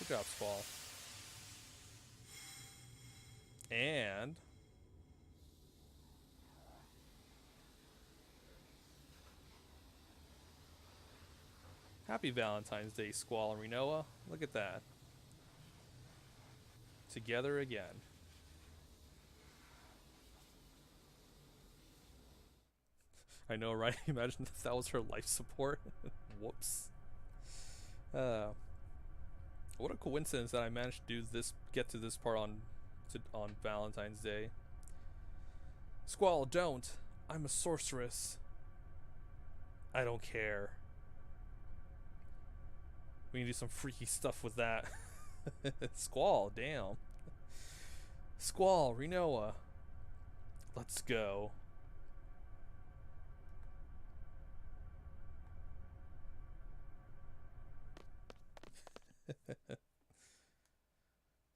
Good job, Squall. And happy Valentine's Day, Squall and Renoa. Look at that. Together again. I know, right? Imagine if that was her life support. Whoops. What a coincidence that I managed to do this, get to this part on Valentine's Day. Squall, don't. I'm a sorceress. I don't care. We can do some freaky stuff with that. Squall, damn. Squall, Renoa. Let's go.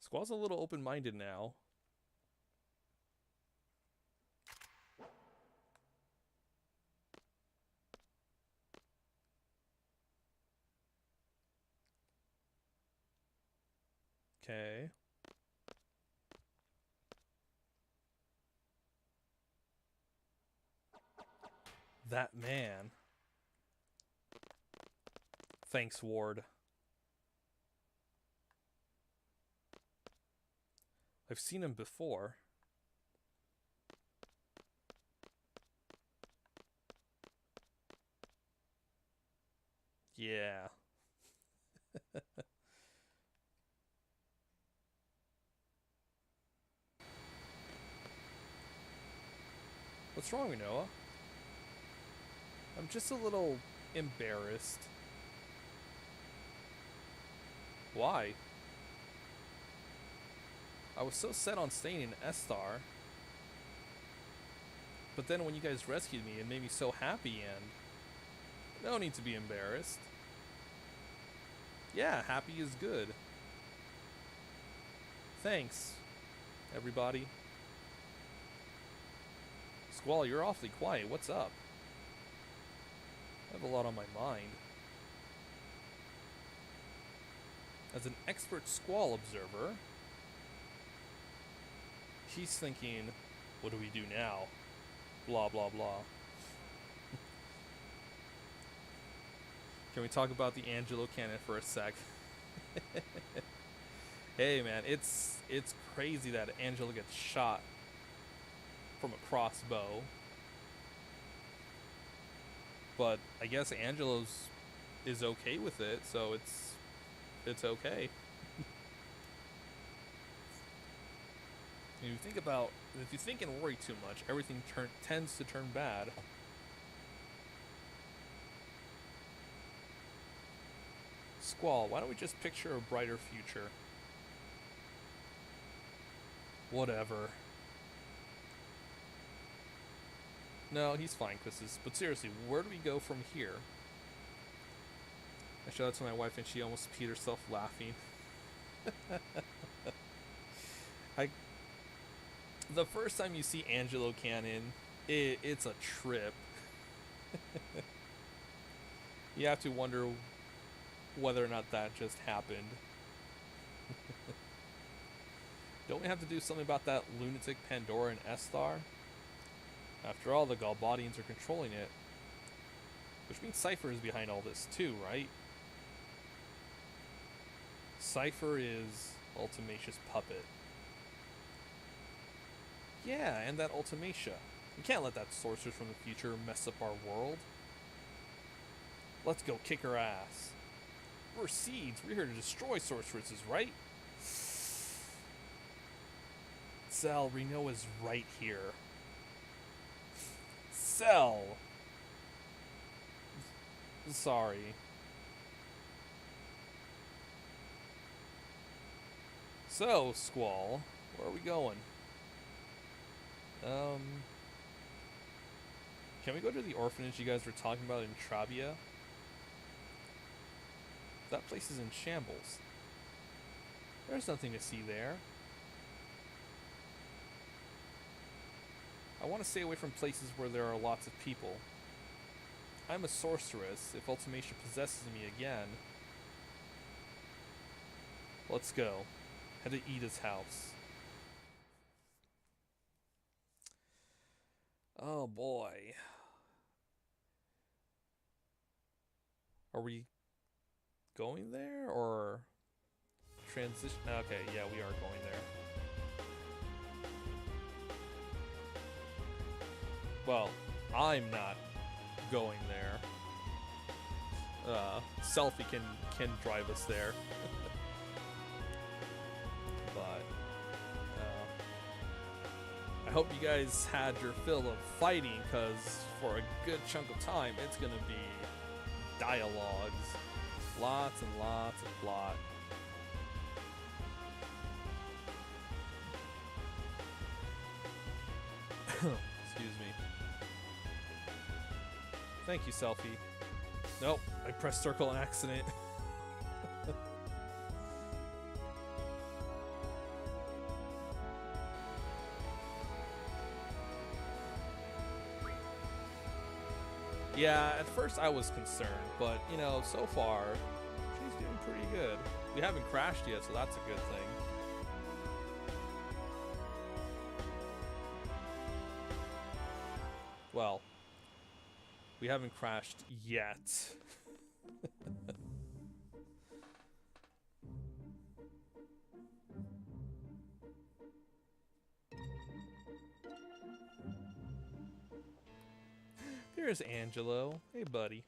Squall's a little open-minded now. Okay. That man. Thanks, Ward. I've seen him before. Yeah. What's wrong, Renoa? I'm just a little embarrassed. Why? I was so set on staying in Estar. But then when you guys rescued me, it made me so happy, and no need to be embarrassed. Yeah, happy is good. Thanks, everybody. Squall, you're awfully quiet. What's up? I have a lot on my mind. As an expert Squall observer, he's thinking, what do we do now? Blah, blah, blah. Can we talk about the Angelo cannon for a sec? Hey, man, it's crazy that Angelo gets shot from a crossbow. But I guess Angelo's is okay with it, so it's okay. If you think and worry too much, everything tends to turn bad. Squall, why don't we just picture a brighter future? Whatever. No, he's fine, Quistis. But seriously, where do we go from here? I showed that to my wife and she almost peed herself laughing. The first time you see Angelo Cannon, it's a trip. You have to wonder whether or not that just happened. Don't we have to do something about that lunatic Pandora and Estar? After all, the Galbadians are controlling it. Which means Cypher is behind all this too, right? Cypher is Ultimatia's puppet. Yeah, and that Ultimatia. We can't let that sorceress from the future mess up our world. Let's go kick her ass. We're seeds. We're here to destroy sorceresses, right? Cell, Reno is right here. Cell! Sorry. So, Squall, where are we going? Can we go to the orphanage you guys were talking about in Trabia? That place is in shambles. There's nothing to see there. I want to stay away from places where there are lots of people. I'm a sorceress. If Ultimation possesses me again... Let's go. Head to Ida's house. Oh boy. Are we going there or transition? Okay, yeah, we are going there. Well, I'm not going there. Selfie can drive us there. But I hope you guys had your fill of fighting, because for a good chunk of time it's gonna be dialogues. Lots and lots of plot. Excuse me. Thank you, Selfie. Nope, I pressed circle on accident. Yeah, at first I was concerned, but, you know, so far, she's doing pretty good. We haven't crashed yet, so that's a good thing. Well, we haven't crashed yet. There's Angelo. Hey, buddy.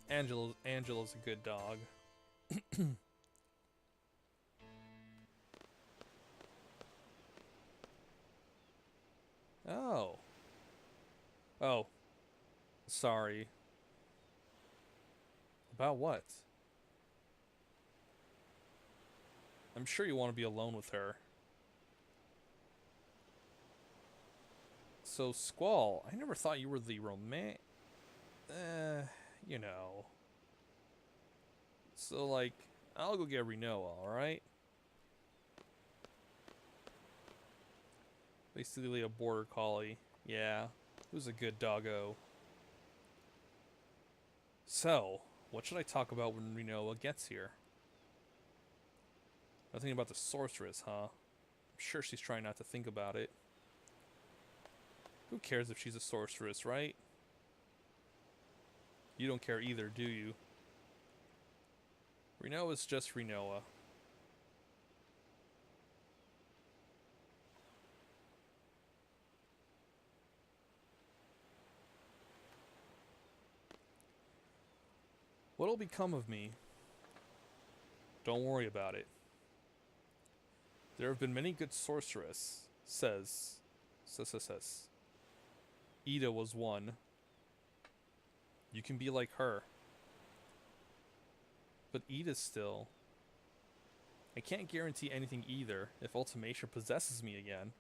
Angelo's a good dog. Oh. Oh. Sorry. About what? I'm sure you want to be alone with her. So, Squall, I never thought you were the you know. So, like, I'll go get Renoa, alright? Basically a border collie. Yeah, who's a good doggo. So, what should I talk about when Renoa gets here? Nothing about the sorceress, huh? I'm sure she's trying not to think about it. Who cares if she's a sorceress, right? You don't care either, do you? Renoa's just Renoa. What'll become of me? Don't worry about it. There have been many good sorceresses, says. Ida was one. You can be like her. But Ida's still... I can't guarantee anything either if Ultimation possesses me again.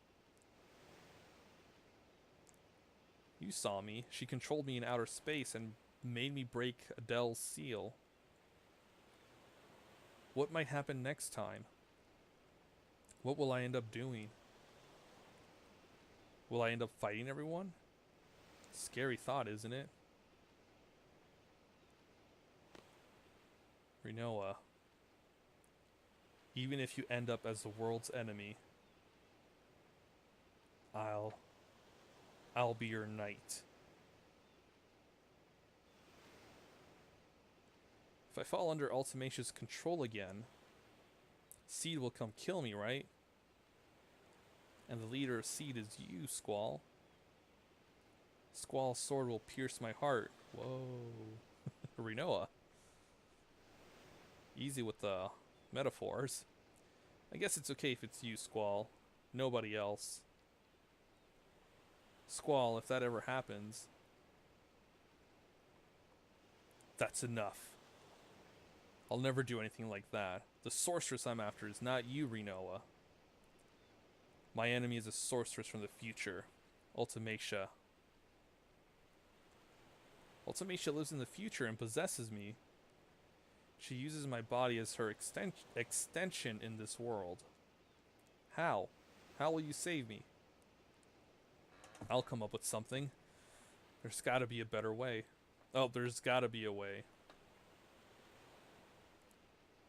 You saw me. She controlled me in outer space and made me break Adele's seal. What might happen next time? What will I end up doing? Will I end up fighting everyone? Scary thought, isn't it? Renoa. Even if you end up as the world's enemy, I'll be your knight. If I fall under Ultimation's control again, Seed will come kill me, right? And the leader of Seed is you, Squall. Squall's sword will pierce my heart. Whoa. Renoa. Easy with the metaphors. I guess it's okay if it's you, Squall. Nobody else. Squall, if that ever happens... That's enough. I'll never do anything like that. The sorceress I'm after is not you, Renoa. My enemy is a sorceress from the future, Ultimatia. Ultimatia lives in the future and possesses me. She uses my body as her extension in this world. How? How will you save me? I'll come up with something. There's gotta be a better way. Oh, there's gotta be a way.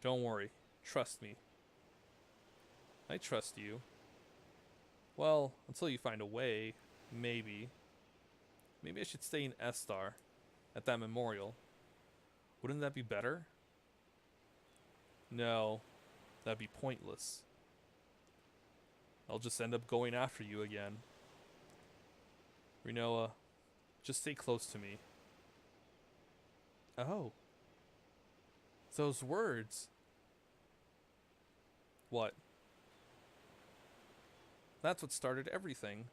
Don't worry. Trust me. I trust you. Well, until you find a way, maybe. Maybe I should stay in Estar, at that memorial. Wouldn't that be better? No, that'd be pointless. I'll just end up going after you again. Rinoa, just stay close to me. Oh. Those words. What? That's what started everything.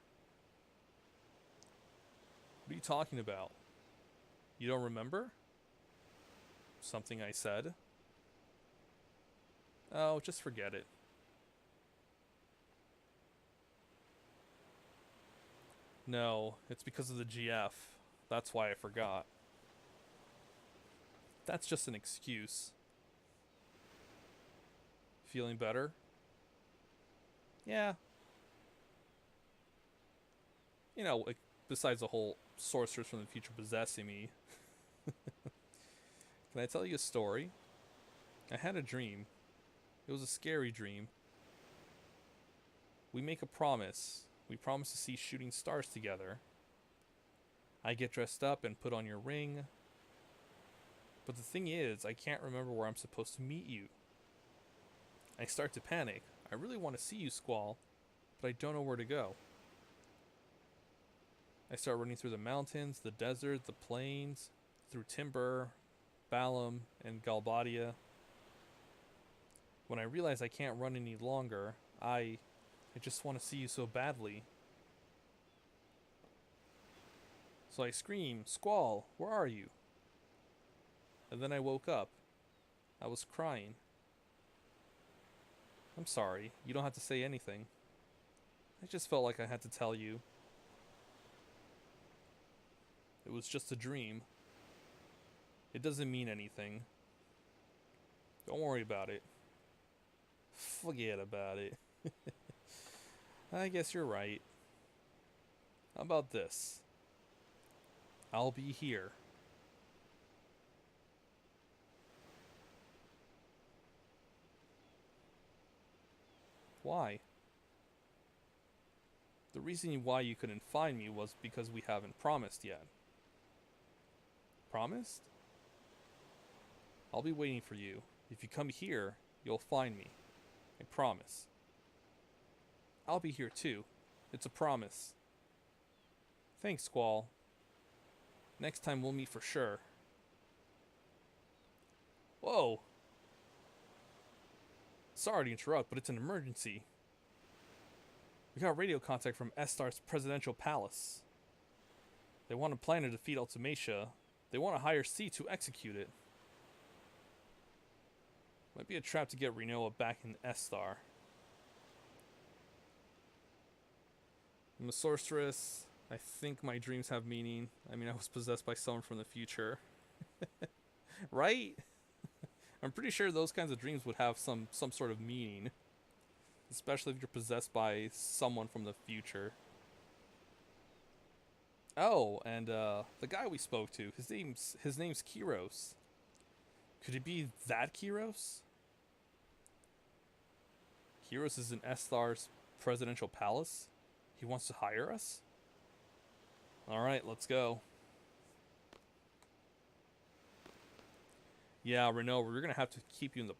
What are you talking about? You don't remember? Something I said? Oh, just forget it. No, it's because of the GF. That's why I forgot. That's just an excuse. Feeling better? Yeah. You know, like, besides the whole sorceress from the future possessing me. Can I tell you a story? I had a dream. It was a scary dream. We make a promise. We promise to see shooting stars together. I get dressed up and put on your ring. But the thing is, I can't remember where I'm supposed to meet you. I start to panic. I really want to see you, Squall, but I don't know where to go. I start running through the mountains, the desert, the plains, through Timber, Balam, and Galbadia. When I realize I can't run any longer, I just want to see you so badly. So I scream, Squall, where are you? And then I woke up. I was crying. I'm sorry, you don't have to say anything. I just felt like I had to tell you. It was just a dream. It doesn't mean anything. Don't worry about it. Forget about it. I guess you're right. How about this? I'll be here. Why? The reason why you couldn't find me was because we haven't promised yet. Promised? I'll be waiting for you. If you come here, you'll find me. I promise. I'll be here too. It's a promise. Thanks, Squall. Next time we'll meet for sure. Whoa! Sorry to interrupt, but it's an emergency. We got radio contact from Estar's presidential palace. They want a plan to defeat Ultimatia. They want to hire C to execute it. Might be a trap to get Rinoa back in Estar. I'm a sorceress. I think my dreams have meaning. I mean, I was possessed by someone from the future. Right? I'm pretty sure those kinds of dreams would have some sort of meaning. Especially if you're possessed by someone from the future. Oh, and the guy we spoke to, his name's Kiros. Could it be that Kiros? Kiros is in Estar's presidential palace? He wants to hire us? Alright, let's go. Yeah, Renault, we're gonna have to keep you in the...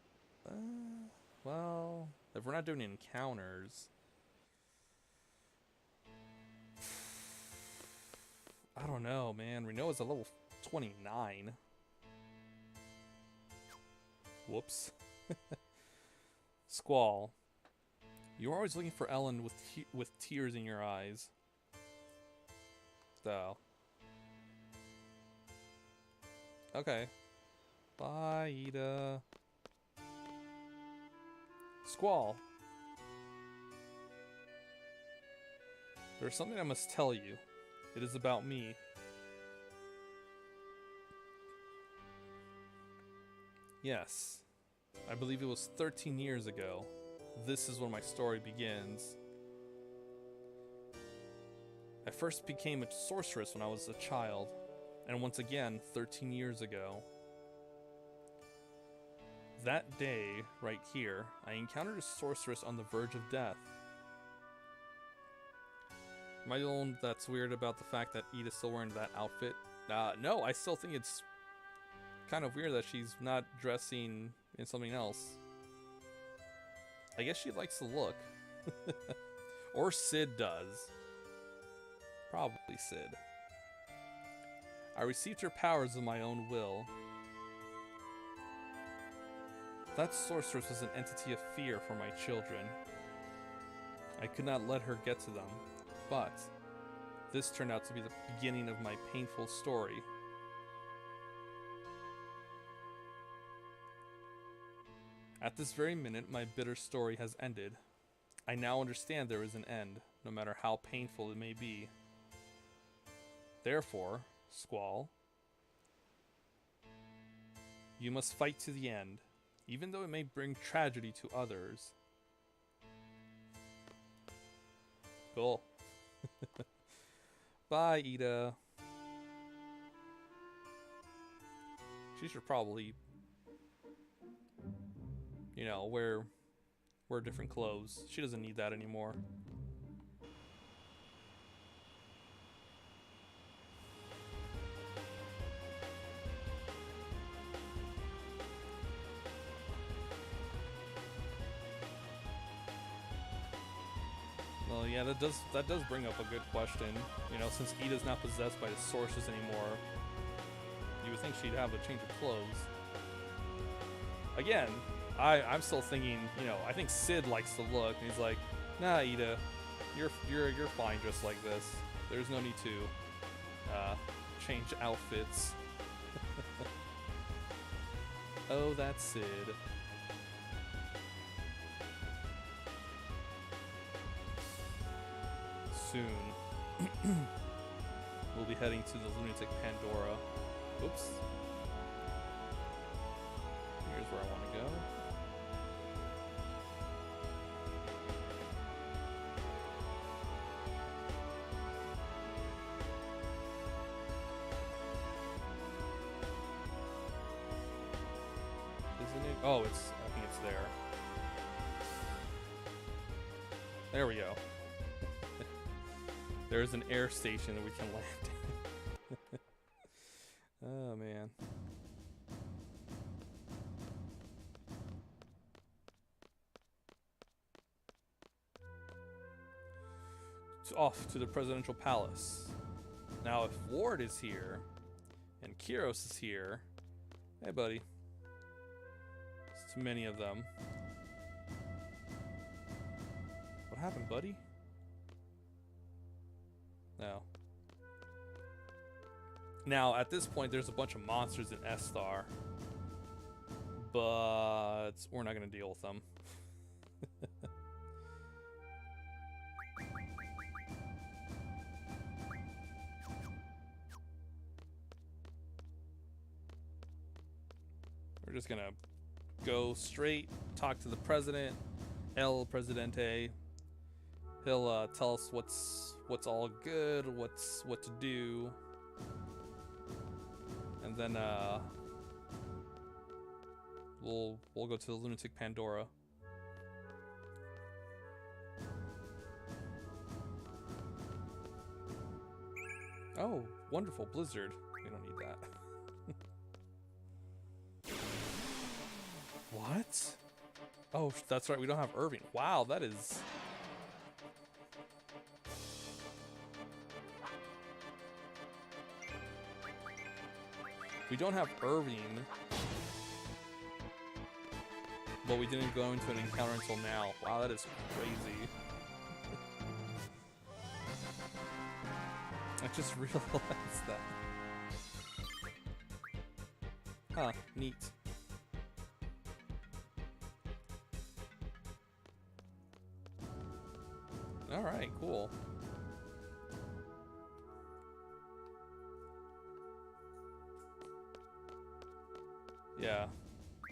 well, if we're not doing encounters... I don't know, man. Renault is a level 29. Whoops. Squall. You're always looking for Ellen with tears in your eyes. So. Okay. Bye, Ida. Squall. There's something I must tell you. It is about me. Yes. I believe it was 13 years ago. This is when my story begins. I first became a sorceress when I was a child, and once again, 13 years ago. That day, right here, I encountered a sorceress on the verge of death. Am I the one that's weird about the fact that Ida's still wearing that outfit? No, I still think it's kind of weird that she's not dressing in something else. I guess she likes the look. Or Sid does. Probably Sid. I received her powers of my own will. That sorceress was an entity of fear for my children. I could not let her get to them, but this turned out to be the beginning of my painful story. At this very minute, my bitter story has ended. I now understand there is an end, no matter how painful it may be. Therefore, Squall, you must fight to the end, even though it may bring tragedy to others. Cool. Bye, Ida. She should probably, you know, wear different clothes. She doesn't need that anymore. Well, yeah, that does bring up a good question. You know, since Ida's not possessed by the sorceress anymore, you would think she'd have a change of clothes. Again, I'm still thinking, you know, I think Sid likes the look, and he's like, nah, Ida, you're fine just like this. There's no need to change outfits. Oh, that's Sid. Soon, we'll be heading to the lunatic Pandora. Oops. Here's where I want to go. Isn't it? Oh, I think it's there. There we go. There's an air station that we can land. Oh, man. Off to the presidential palace. Now, if Ward is here, and Kiros is here... Hey, buddy. There's too many of them. What happened, buddy? No. Now, at this point, there's a bunch of monsters in S-Star. But we're not going to deal with them. We're just going to go straight, talk to the president, El Presidente. He'll tell us what's all good, what to do, and then we'll go to the lunatic Pandora. Oh, wonderful blizzard. We don't need that. What? Oh, that's right. We don't have Irving. Wow, that is. We don't have Irving, but we didn't go into an encounter until now. Wow, that is crazy. I just realized that. Huh, neat. Alright, cool. Yeah.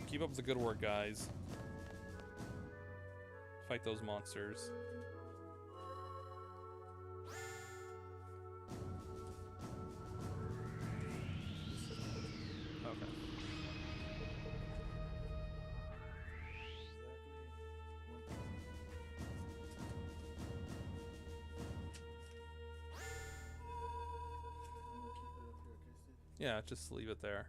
Keep up the good work, guys. Fight those monsters. Okay. Yeah, just leave it there.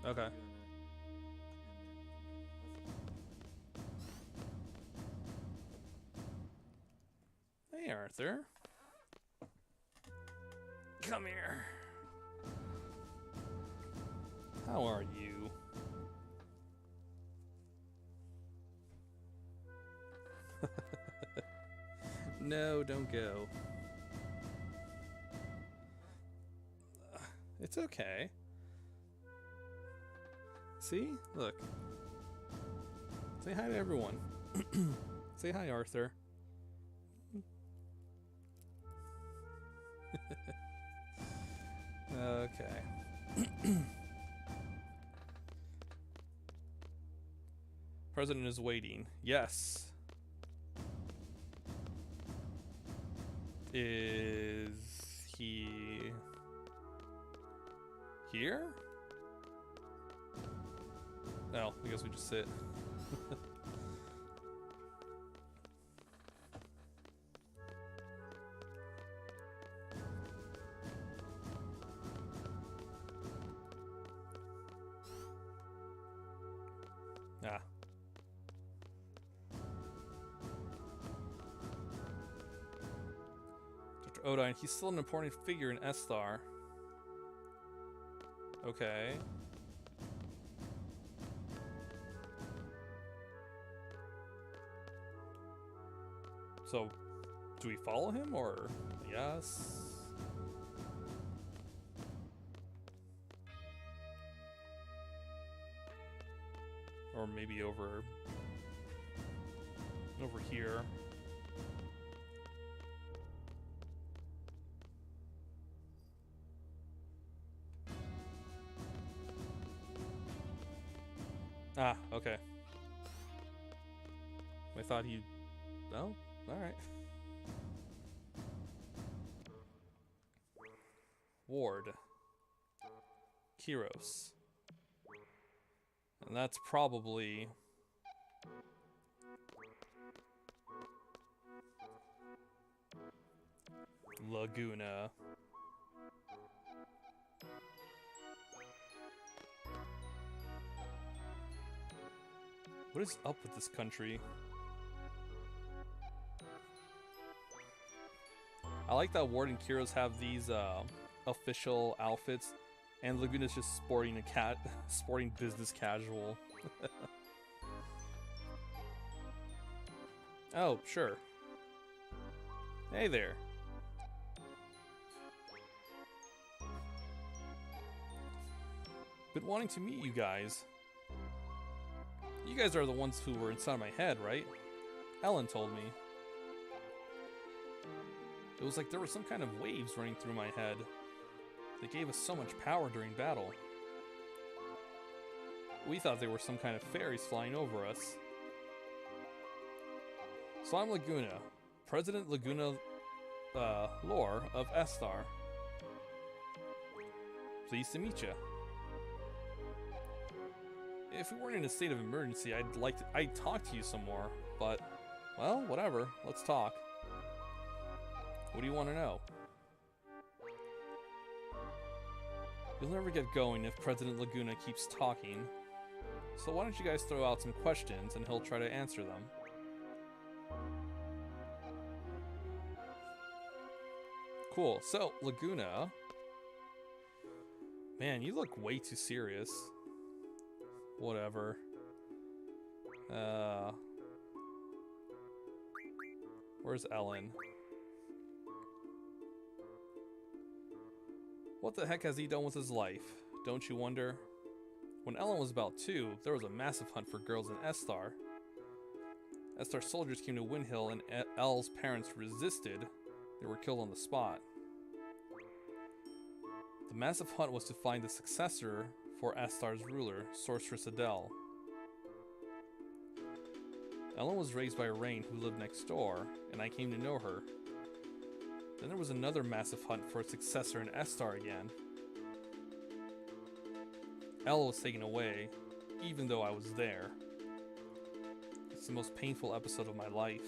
Okay. Hey, Arthur. Come here. How are you? No, don't go. It's okay. See? Look. Say hi to everyone. Say hi, Arthur. Okay. President is waiting. Yes. Is he here? Oh, I guess we just sit. Ah. Dr. Odine, he's still an important figure in Esthar. Okay. So, do we follow him, or yes? Or maybe over here. Ah, okay. I thought he... Oh, alright. Ward. Kiros. And that's probably... Laguna. What is up with this country? I like that Ward and Kiros have these official outfits, and Laguna's just sporting sporting business casual. Oh, sure. Hey there. Been wanting to meet you guys. You guys are the ones who were inside my head, right? Ellen told me. It was like there were some kind of waves running through my head. They gave us so much power during battle. We thought they were some kind of fairies flying over us. So I'm Laguna, President Laguna Lore of Esthar. Pleased to meet you. If we weren't in a state of emergency, I'd talk to you some more, but, well, whatever, let's talk. What do you want to know? You'll never get going if President Laguna keeps talking, so why don't you guys throw out some questions and he'll try to answer them. Cool, so, Laguna... Man, you look way too serious. Whatever. Where's Ellen? What the heck has he done with his life? Don't you wonder? When Ellen was about 2, there was a massive hunt for girls in Esthar. Esthar soldiers came to Windhill and Elle's parents resisted, They were killed on the spot. The massive hunt was to find the successor for Astar's ruler, Sorceress Adele. Ellen was raised by Rain, who lived next door, and I came to know her. Then there was another massive hunt for a successor in Astar again. Ella was taken away, even though I was there. It's the most painful episode of my life.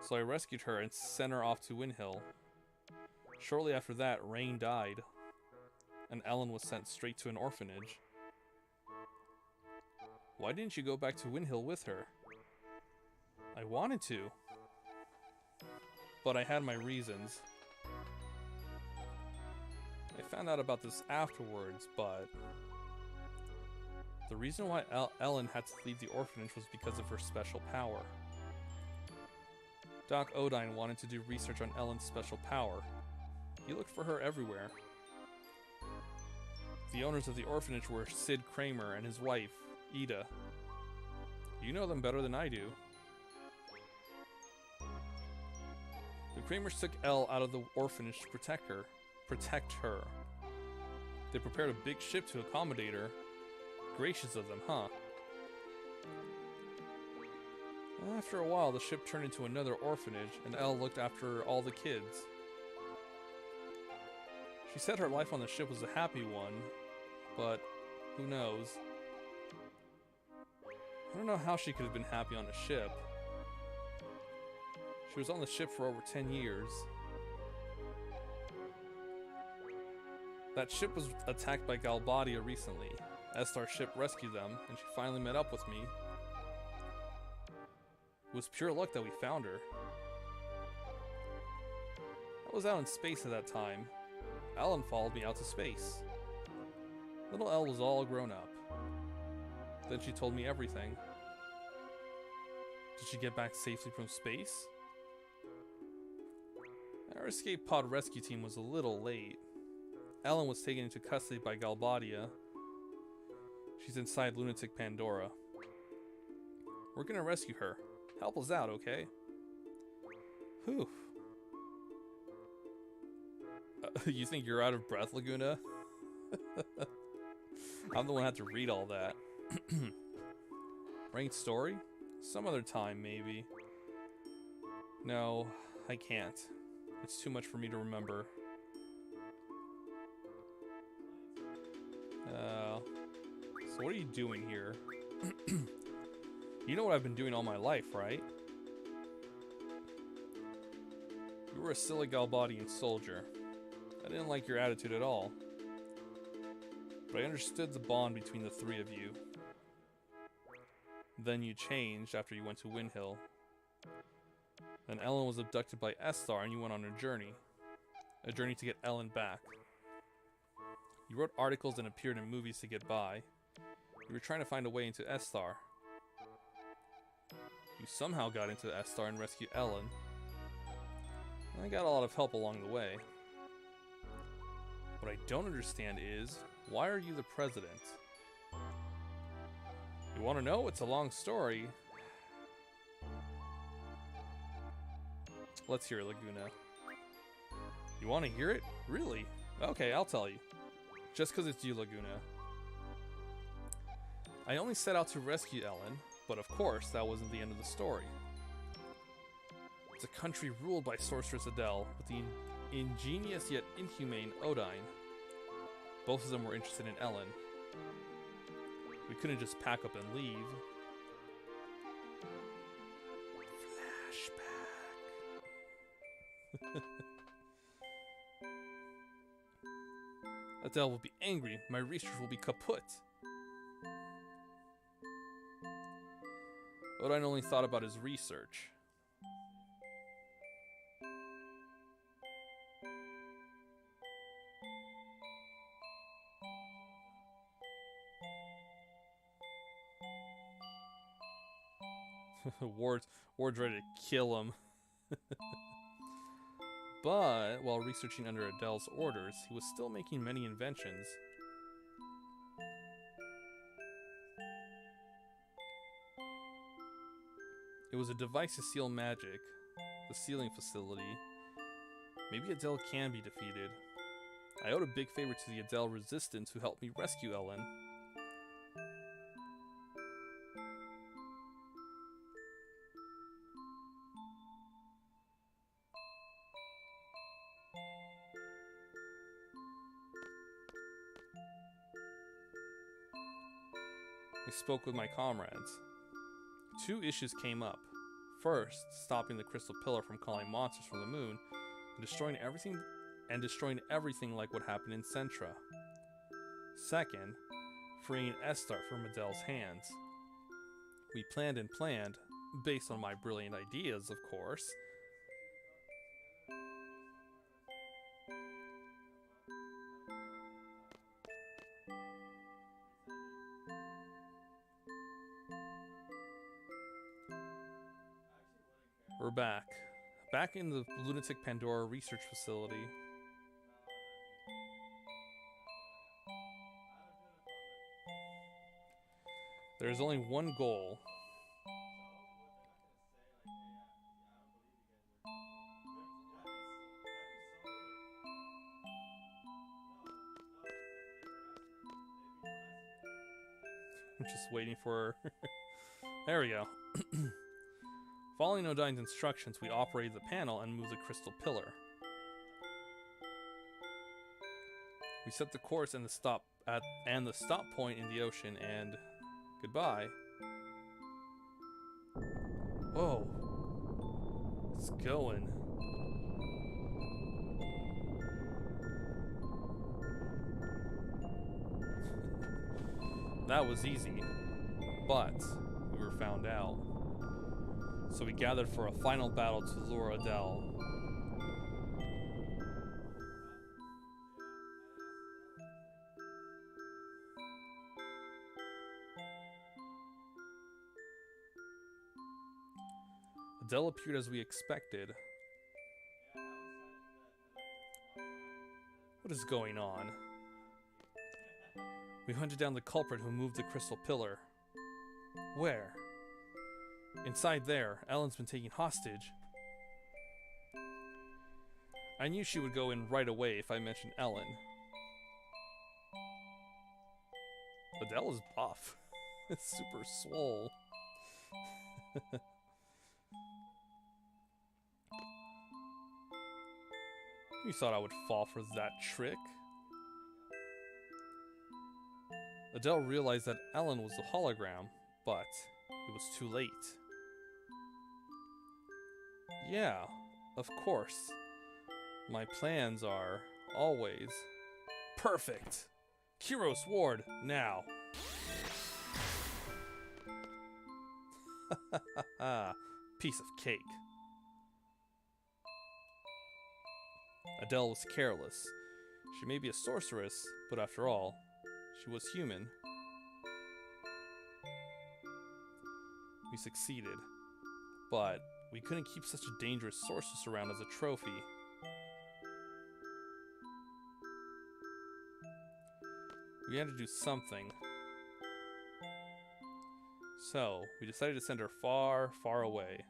So I rescued her and sent her off to Windhill. Shortly after that, Rain died, and Ellen was sent straight to an orphanage. Why didn't you go back to Windhill with her? I wanted to, but I had my reasons. I found out about this afterwards, but the reason why Ellen had to leave the orphanage was because of her special power. Doc Odine wanted to do research on Ellen's special power. He looked for her everywhere. The owners of the orphanage were Sid Kramer and his wife, Ida. You know them better than I do. The Kramers took Elle out of the orphanage to protect her. They prepared a big ship to accommodate her. Gracious of them, huh? After a while, the ship turned into another orphanage, and Elle looked after all the kids. She said her life on the ship was a happy one, but who knows? I don't know how she could have been happy on a ship. She was on the ship for over 10 years. That ship was attacked by Galbadia recently. Estar's ship rescued them, and she finally met up with me. It was pure luck that we found her. I was out in space at that time. Ellen followed me out to space. Little Elle was all grown up. Then she told me everything. Did she get back safely from space? Our escape pod rescue team was a little late. Ellen was taken into custody by Galbadia. She's inside Lunatic Pandora. We're gonna rescue her. Help us out, okay? Whew. You think you're out of breath, Laguna? I'm the one who had to read all that. Ranked story? Some other time, maybe. No, I can't. It's too much for me to remember. So what are you doing here? You know what I've been doing all my life, right? You were a silly Galbadian soldier. I didn't like your attitude at all. But I understood the bond between the three of you. Then you changed after you went to Windhill. Then Ellen was abducted by Estar and you went on a journey. A journey to get Ellen back. You wrote articles and appeared in movies to get by. You were trying to find a way into Estar. You somehow got into Estar and rescued Ellen. And I got a lot of help along the way. What I don't understand is, why are you the president? You want to know? It's a long story. Let's hear it, Laguna. You want to hear it? Really? Okay, I'll tell you. Just because it's you, Laguna. I only set out to rescue Ellen, but of course, that wasn't the end of the story. It's a country ruled by Sorceress Adele, with the ingenious yet inhumane Odine. Both of them were interested in Ellen. We couldn't just pack up and leave. Flashback. Adele will be angry. My research will be kaput. Odine only thought about his research. Ward's ready to kill him. But, while researching under Adele's orders, he was still making many inventions. It was a device to seal magic. the sealing facility. Maybe Adele can be defeated. I owed a big favor to the Adele Resistance who helped me rescue Ellen. I spoke with my comrades. Two issues came up. First, stopping the crystal pillar from calling monsters from the moon and destroying everything like what happened in Centra. Second, freeing Estar from Adele's hands. We planned and planned, based on my brilliant ideas, of course. We're back. Back in the Lunatic Pandora research facility. There is only one goal. I'm just waiting for her. There we go. Following Odine's instructions, we operated the panel and moved the crystal pillar. We set the course and the stop point in the ocean, and goodbye. Whoa. It's going. That was easy, but we were found out. So we gathered for a final battle to lure Adele. Adele appeared as we expected. What is going on? We hunted down the culprit who moved the crystal pillar. Where? Inside there, Ellen's been taken hostage. I knew she would go in right away if I mentioned Ellen. Adele is buff. It's super swole. You thought I would fall for that trick? Adele realized that Ellen was a hologram, but it was too late. Yeah, of course. My plans are always perfect. Kiros Ward, now. Piece of cake. Adele was careless. She may be a sorceress, but after all, she was human. We succeeded, but we couldn't keep such a dangerous sorceress around as a trophy. We had to do something. So, we decided to send her far, far away.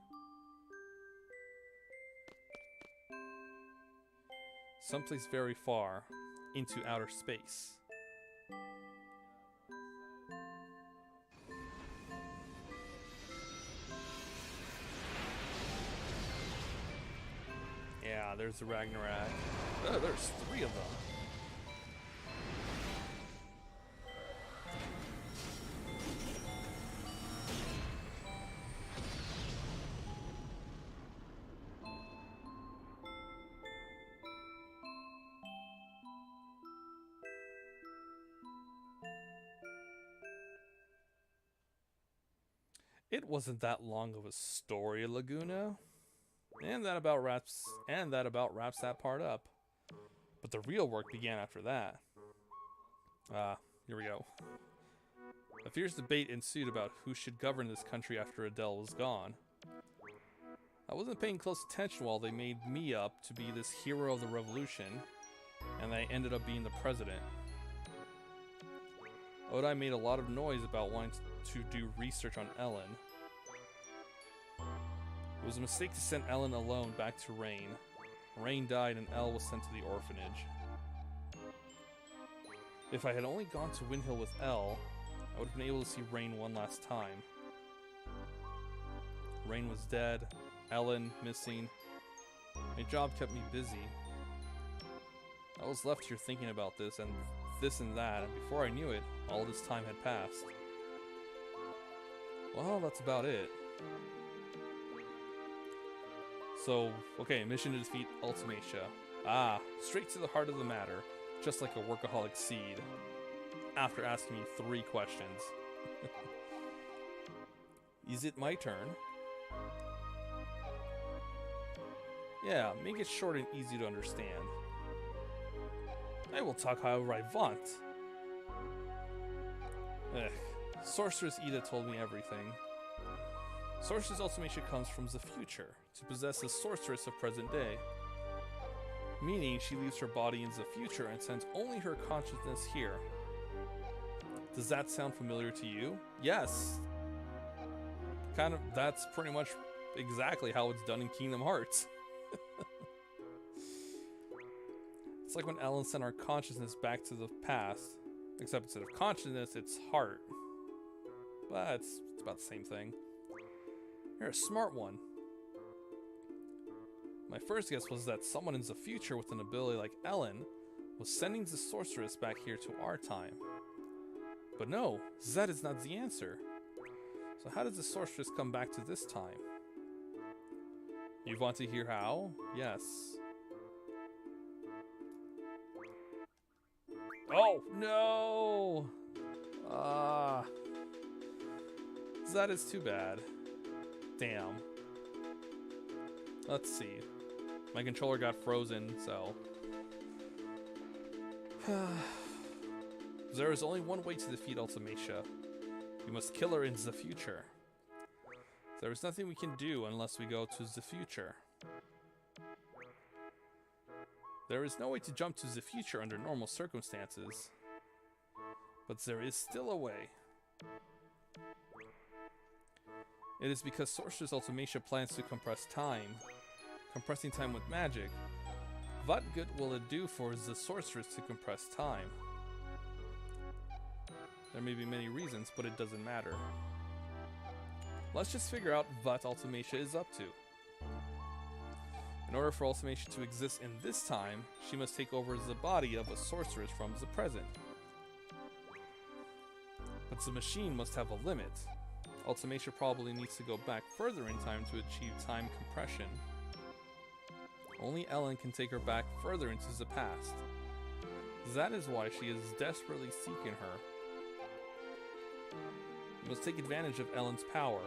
Someplace very far, into outer space. Yeah, there's the Ragnarok. Oh, there's 3 of them. It wasn't that long of a story, Laguna. And that about wraps that part up. But the real work began after that. Here we go. A fierce debate ensued about who should govern this country after Adele was gone. I wasn't paying close attention while they made me up to be this hero of the revolution, and I ended up being the president. Odai made a lot of noise about wanting to do research on Ellen. It was a mistake to send Ellen alone back to Rain. Rain died and Elle was sent to the orphanage. If I had only gone to Windhill with Elle, I would have been able to see Rain one last time. Rain was dead, Ellen missing. My job kept me busy. I was left here thinking about this and that, and before I knew it, all this time had passed. Well, that's about it. So, okay, mission to defeat Ultimacia. Ah, straight to the heart of the matter, just like a workaholic seed. After asking me 3 questions. Is it my turn? Yeah, make it short and easy to understand. I will talk however I want. Ugh. Sorceress Ida told me everything. Sorceress Ultimacia comes from the future, to possess the sorceress of present day. Meaning she leaves her body in the future and sends only her consciousness here. Does that sound familiar to you? Yes! That's pretty much exactly how it's done in Kingdom Hearts. It's like when Ellen sent our consciousness back to the past, except instead of consciousness, it's heart. But it's about the same thing. You're a smart one. My first guess was that someone in the future with an ability like Ellen was sending the sorceress back here to our time. But no, that is not the answer. So how does the sorceress come back to this time? You want to hear how? Yes. Oh, no! That is too bad. Damn. Let's see. My controller got frozen, so... There is only one way to defeat Ultimacia. We must kill her in the future. There is nothing we can do unless we go to the future. There is no way to jump to the future under normal circumstances. But there is still a way. It is because Sorceress Ultimacia plans to compress time. Compressing time with magic. What good will it do for the sorceress to compress time? There may be many reasons, but it doesn't matter. Let's just figure out what Ultimacia is up to. In order for Ultimacia to exist in this time, she must take over the body of a sorceress from the present. But the machine must have a limit. Ultimacia probably needs to go back further in time to achieve time compression. Only Ellen can take her back further into the past. That is why she is desperately seeking her. We must take advantage of Ellen's power.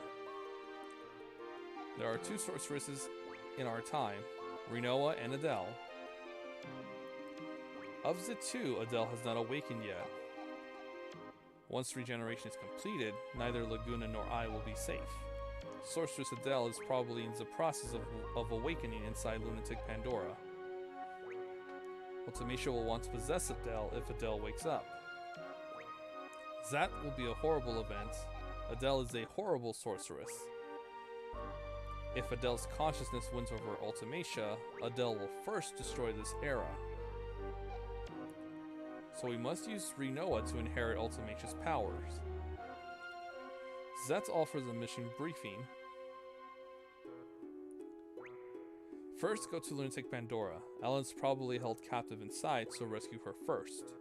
There are 2 sorceresses in our time, Rinoa and Adele. Of the 2, Adele has not awakened yet. Once regeneration is completed, neither Laguna nor I will be safe. Sorceress Adele is probably in the process of awakening inside Lunatic Pandora. Ultimacia will want to possess Adele if Adele wakes up. That will be a horrible event. Adele is a horrible sorceress. If Adele's consciousness wins over Ultimacia, Adele will first destroy this era. So we must use Rinoa to inherit Ultimacia's powers. That's all for the mission briefing. First, go to Lunatic Pandora. Ellen's probably held captive inside, so rescue her first.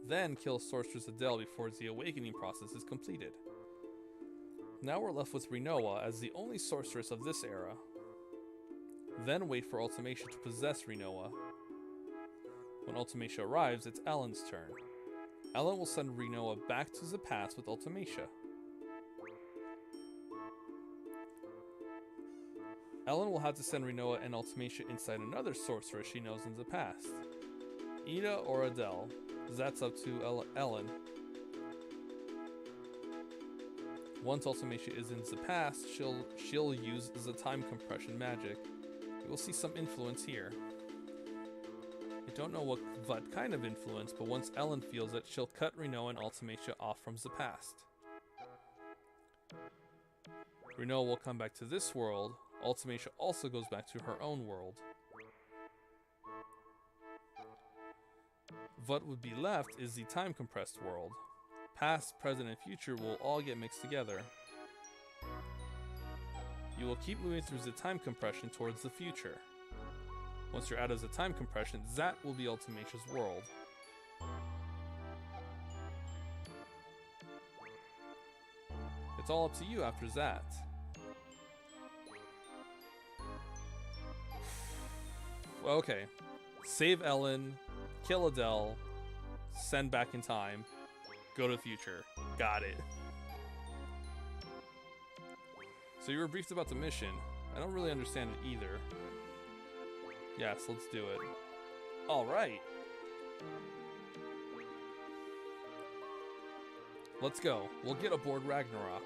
Then kill Sorceress Adele before the awakening process is completed. Now we're left with Rinoa as the only sorceress of this era. Then wait for Ultimacia to possess Rinoa. When Ultimacia arrives, it's Ellen's turn. Ellen will send Rinoa back to the past with Ultimacia. Ellen will have to send Rinoa and Ultimacia inside another sorceress she knows in the past. Ida or Adele, that's up to Ellen. Once Ultimacia is in the past, she'll use the time compression magic. We will see some influence here. I don't know what kind of influence, but once Ellen feels it, she'll cut Rinoa and Ultimacia off from the past. Rinoa will come back to this world. Ultimacia also goes back to her own world. What would be left is the time-compressed world. Past, present, and future will all get mixed together. You will keep moving through the time compression towards the future. Once you're out of the time compression, that will be Ultimacia's world. It's all up to you after that. Okay. Save Ellen, kill Adele, send back in time, go to the future. Got it. So you were briefed about the mission. I don't really understand it either. Yes, let's do it. Alright. Let's go. We'll get aboard Ragnarok.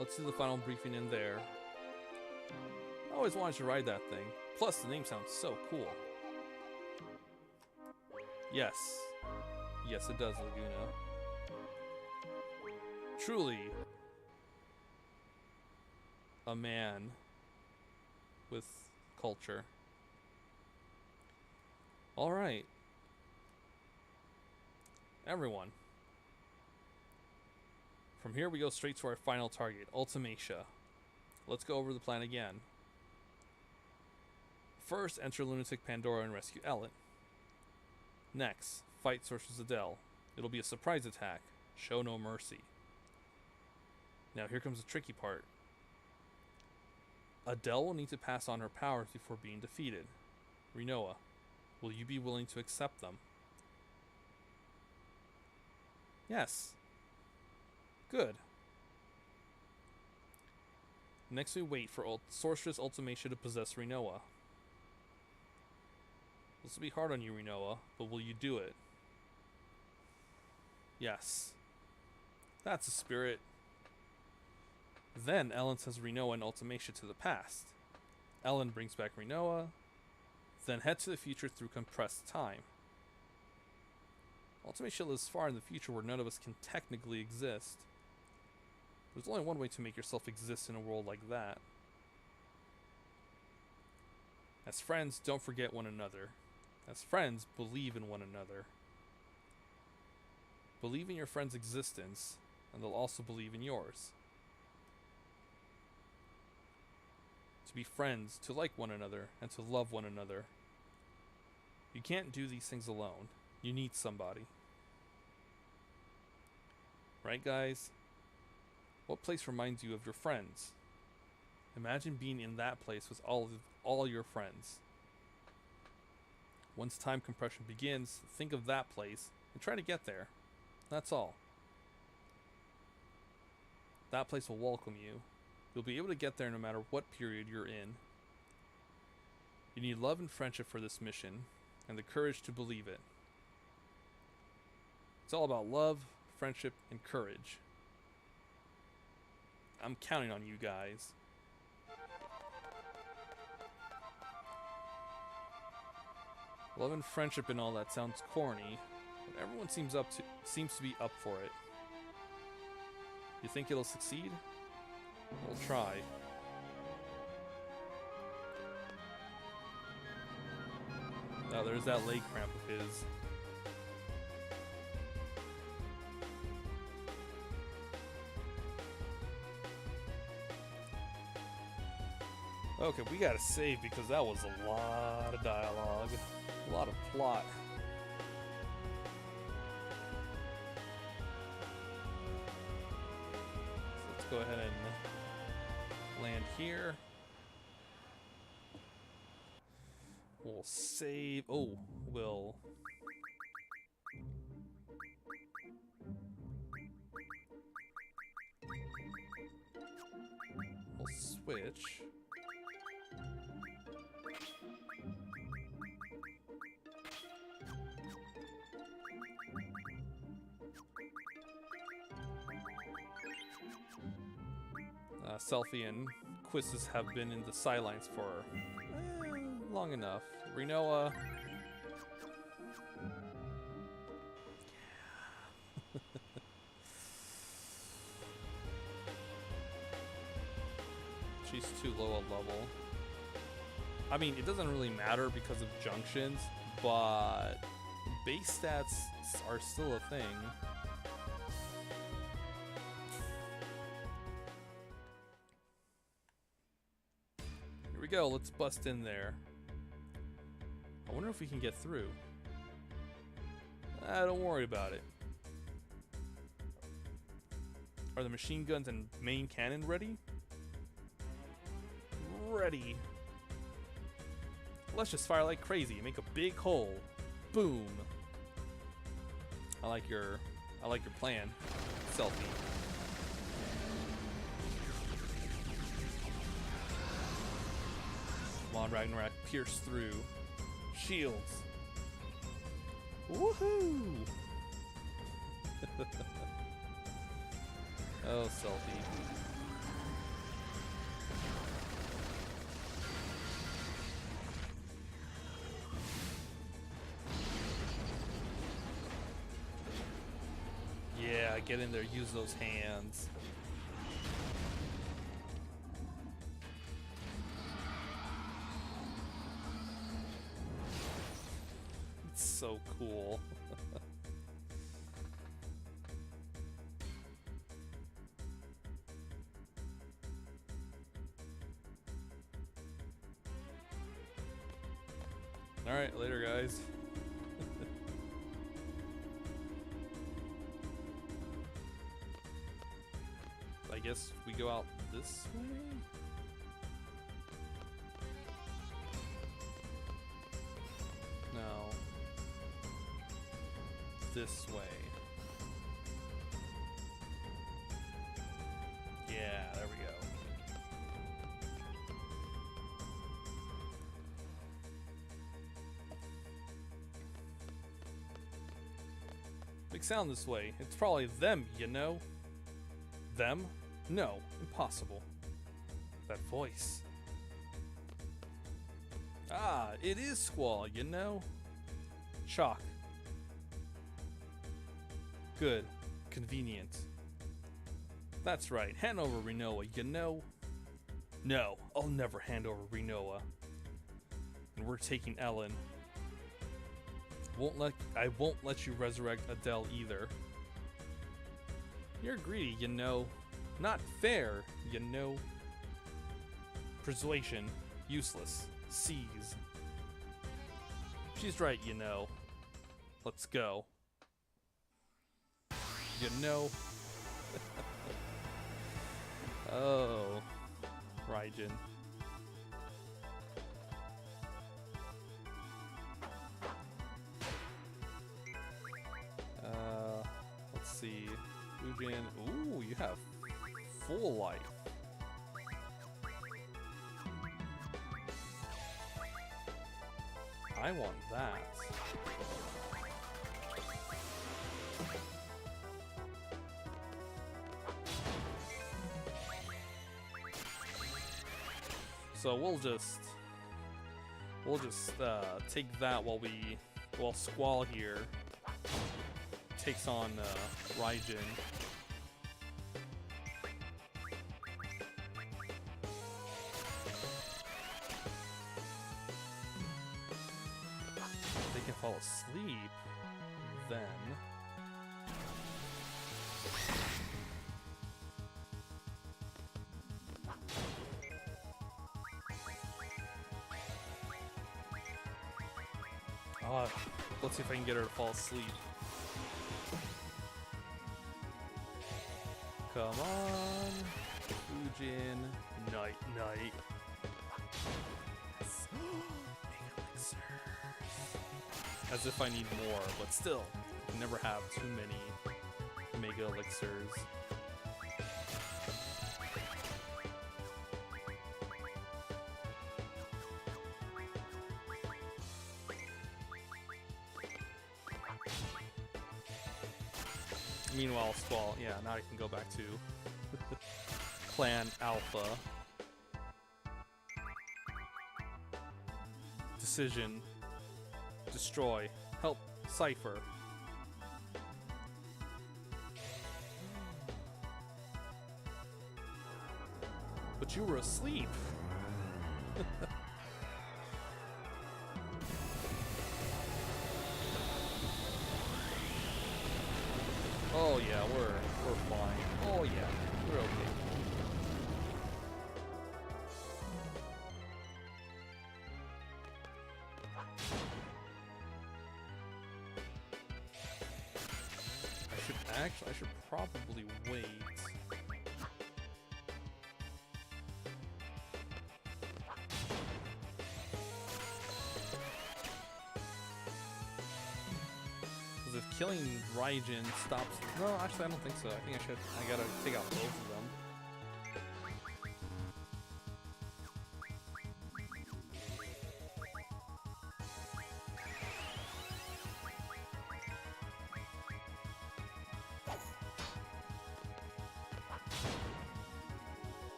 Let's do the final briefing in there. I always wanted to ride that thing. Plus, the name sounds so cool. Yes. Yes, it does, Laguna. Truly a man with culture. Alright. Everyone. From here we go straight to our final target, Ultimacia. Let's go over the plan again. First, enter Lunatic Pandora and rescue Ellen. Next, fight Sorceress Adele. It'll be a surprise attack. Show no mercy. Now here comes the tricky part. Adele will need to pass on her powers before being defeated. Rinoa, will you be willing to accept them? Yes. Good. Next we wait for Sorceress Ultimacia to possess Rinoa. This will be hard on you, Rinoa, but will you do it? Yes. That's the spirit. Then Ellen sends Rinoa and Ultimacia to the past. Ellen brings back Rinoa, then head to the future through compressed time. Ultimacia lives far in the future where none of us can technically exist. There's only one way to make yourself exist in a world like that. As friends, don't forget one another. As friends, believe in one another. Believe in your friend's existence, and they'll also believe in yours. To be friends, to like one another, and to love one another. You can't do these things alone. You need somebody. Right, guys? What place reminds you of your friends? Imagine being in that place with all your friends. Once time compression begins, think of that place and try to get there. That's all. That place will welcome you. You'll be able to get there no matter what period you're in. You need love and friendship for this mission, and the courage to believe it. It's all about love, friendship, and courage. I'm counting on you guys. Love and friendship and all that sounds corny, but everyone seems to be up for it. You think it'll succeed? We'll try. Oh, there's that leg cramp of his. Okay, we gotta save because that was a lot of dialogue, a lot of plot. So let's go ahead and land here. We'll save. Oh, we'll switch. Selfie and Quizzes have been in the sidelines for long enough. Rinoa. She's too low a level. I mean, it doesn't really matter because of junctions, but base stats are still a thing. Here we go, let's bust in there. I wonder if we can get through. Don't worry about it. Are the machine guns and main cannon ready? Ready. Let's just fire like crazy and make a big hole. Boom. I like your plan, Selfie. Come on, Ragnarok, pierce through. Shields. Woohoo! Oh, Selfie. Yeah, get in there, use those hands. It's so cool. Alright, later guys. I guess we go out this way? No. This way. Yeah, there we go. Big sound this way. It's probably them, you know? Them? No, impossible. That voice. Ah, it is Squall, you know? Chalk. Good. Convenient. That's right, hand over Rinoa, you know? No, I'll never hand over Rinoa. And we're taking Ellen. I won't let you resurrect Adele either. You're greedy, you know. Not fair, you know. Persuasion, useless. Seize. She's right, you know. Let's go. You know. Oh, Raijin. Let's see. Ujin. Ooh, you have full life. I want that. So we'll just take that while Squall here takes on Raijin. They can fall asleep, then. Let's see if I can get her to fall asleep. Come on, Ujin, night, night. Yes. As if I need more, but still, you can never have too many mega elixirs. Meanwhile, Squall, yeah, now I can go back to Clan Alpha. Decision. Destroy. Help Cypher. But you were asleep. Oh yeah, we're fine. Oh yeah, we're okay. I should probably wait. Because if killing Raijin stops... No, actually I don't think so. I think I gotta take out both of them.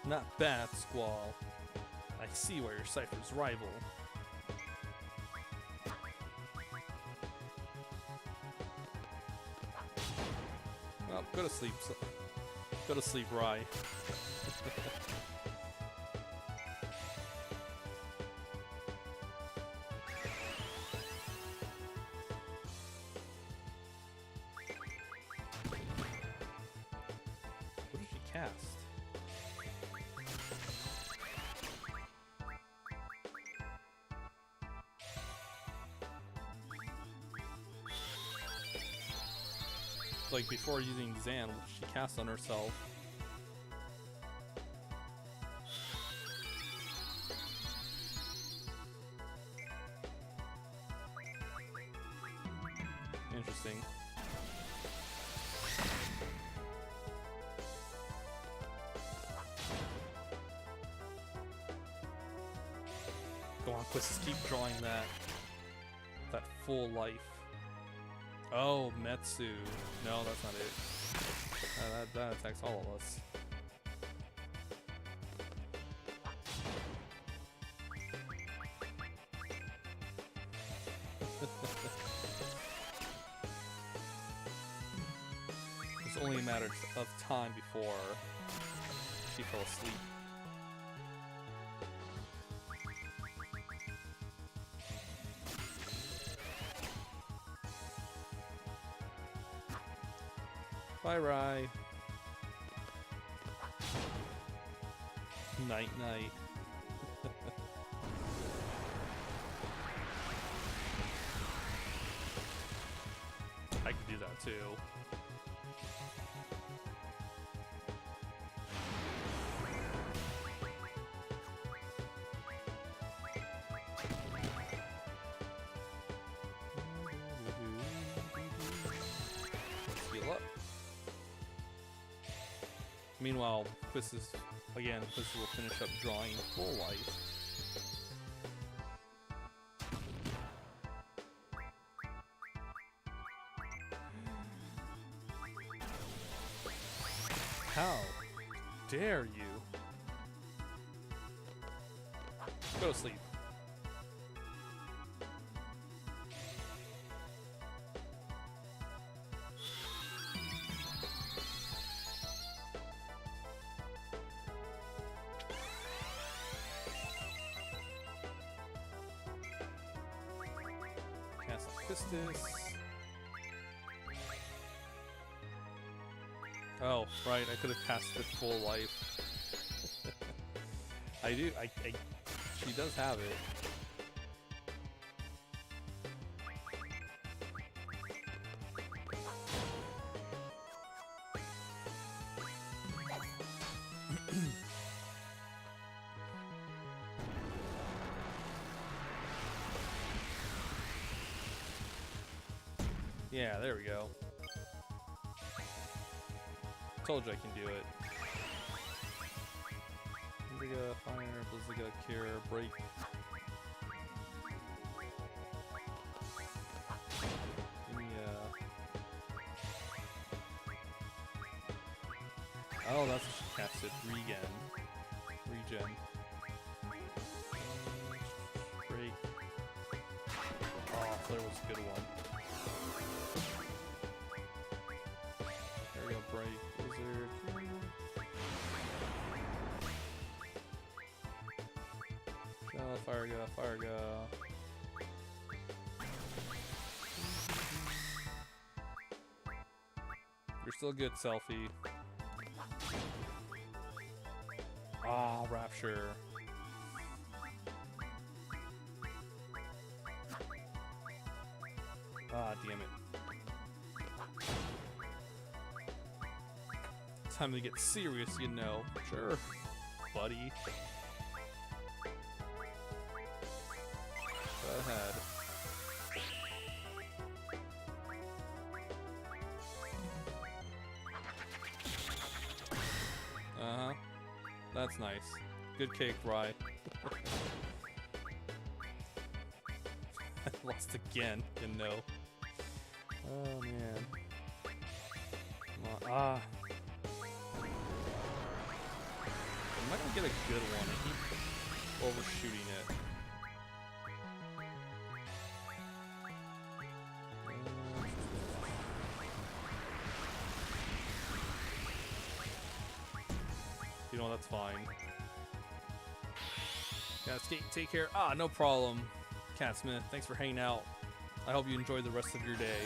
Not bad, Squall. I see where your Cypher's rival. Well, go to sleep. Go to sleep, Rai. What did she cast? Like before using Zan, she casts on herself. Interesting. Go on, Quistis, keep drawing that full life. Oh, Metsu. No, that's not it. That attacks all of us. It's only a matter of time before she fell asleep. Bye, Rai. Night, night. I can do that too. Heal up. Meanwhile, Quistis will finish up drawing full life. How dare you? Go to sleep. Cast Quistis. Oh, right, I could have cast it full life. She does have it. Yeah, there we go. Told you I can do it. Blizziga, Fire, Blizziga, Cure, Break. Oh, that's what she casted. Regen. Break. Oh, there was a good one. There we go, Break. Wizard. Fire go, fire go. You're still good, Selfie. Ah, Rapture. Ah, damn it. Time to get serious, you know. Sure, buddy. Go ahead. Uh-huh. That's nice. Good cake, Rye. I lost again, you know. Oh, man. Come on. Ah. Am I gonna get a good one? I keep overshooting it. You know, that's fine. Yeah, take care. Ah, no problem. Cat Smith, thanks for hanging out. I hope you enjoy the rest of your day.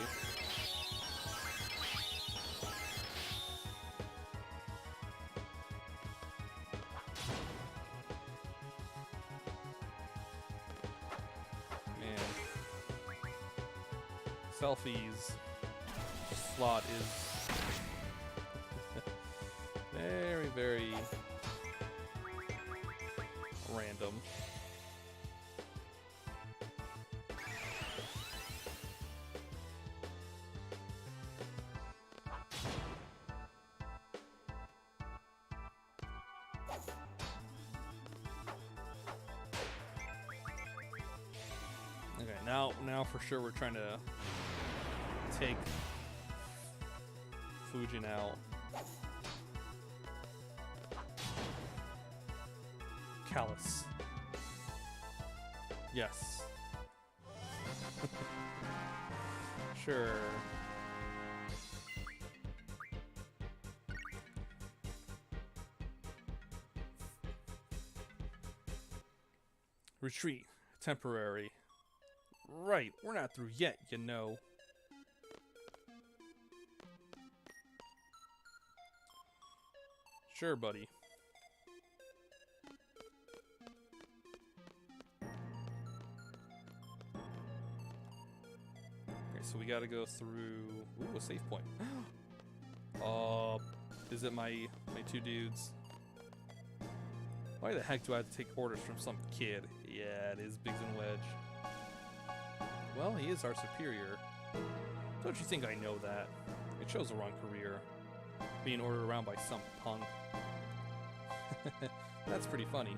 Man. Selfies. Slot is very, very random. Okay, now for sure we're trying to take Fujin out. Callus. Yes. Sure. Retreat. Temporary. Right, we're not through yet, you know. Sure, buddy. Okay, so we gotta go through... Ooh, a save point. Is it my two dudes? Why the heck do I have to take orders from some kid? Yeah, it is Biggs and Wedge. Well, he is our superior. Don't you think I know that? It shows the wrong career. Being ordered around by some punk. That's pretty funny.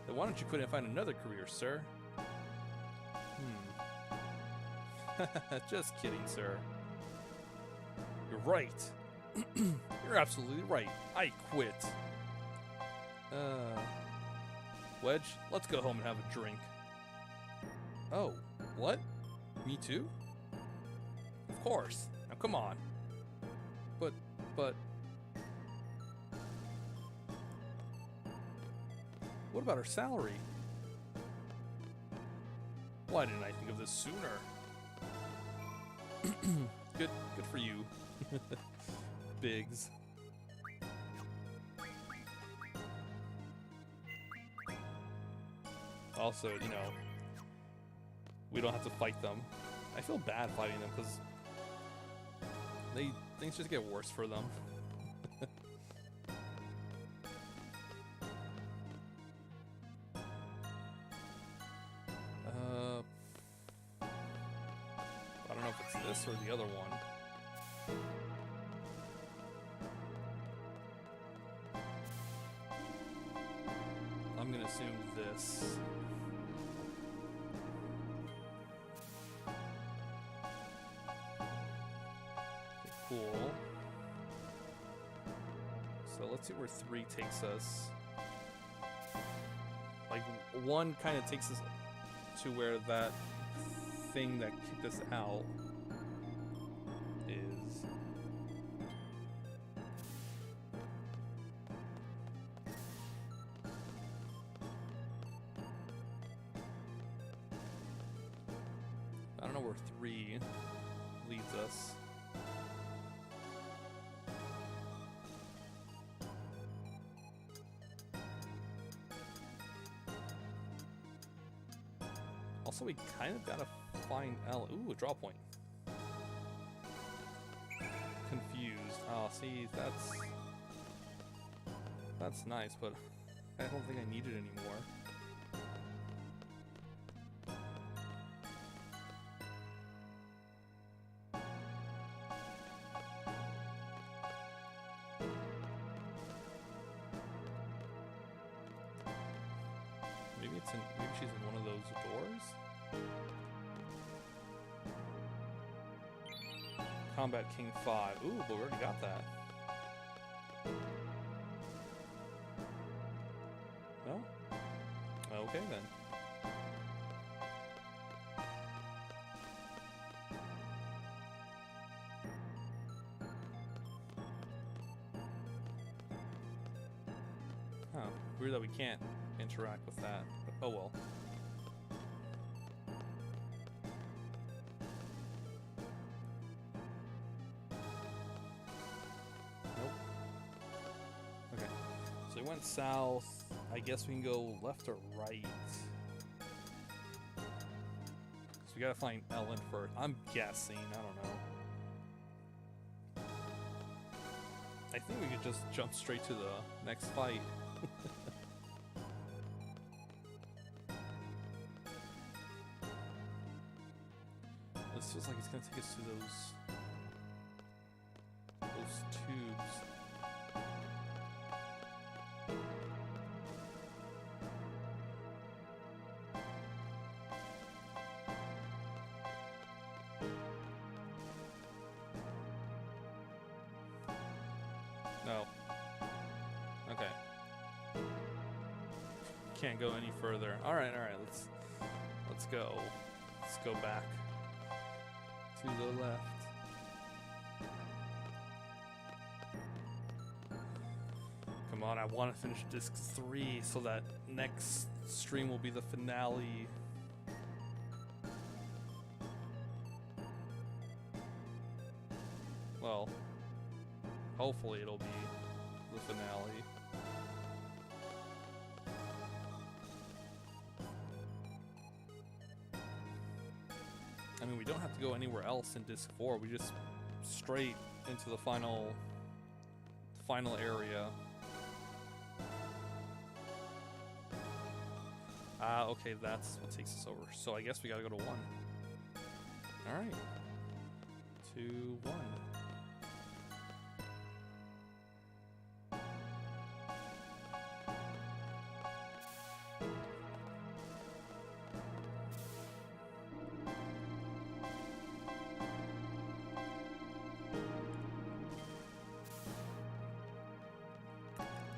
Then why don't you quit and find another career, sir? Just kidding, sir. You're right. You're absolutely right. I quit. Wedge, let's go home and have a drink. Oh, what? Me too? Of course. Now come on. But... What about her salary? Why didn't I think of this sooner? Good for you, Biggs. Also, you know, we don't have to fight them. I feel bad fighting them because things just get worse for them. I don't know if it's this or the other one. I'm gonna assume this. Okay, cool. So let's see where 3 takes us. Like, 1 kind of takes us to where that thing that kicked us out is. or 3 leads us. Also, we kind of gotta find L. Ooh, a draw point. Confused. Oh, see, that's nice, but I don't think I need it anymore. Maybe she's in one of those doors? Combat King 5. Ooh, but we already got that. No? Okay then. Oh, weird that we can't interact with that. But oh well. Nope. Okay. So we went south. I guess we can go left or right. So we gotta find Ellen first. I'm guessing. I don't know. I think we could just jump straight to the next fight. This feels like it's gonna take us to those tubes. No. Okay. Can't go any further. All right. Let's go. Let's go back to the left. Come on, I want to finish disc 3 so that next stream will be the finale. Well, hopefully it'll be the finale. I mean, we don't have to go anywhere else in disc 4. We just straight into the final area. Ah, okay, that's what takes us over. So I guess we gotta go to 1. All right. 2, 1.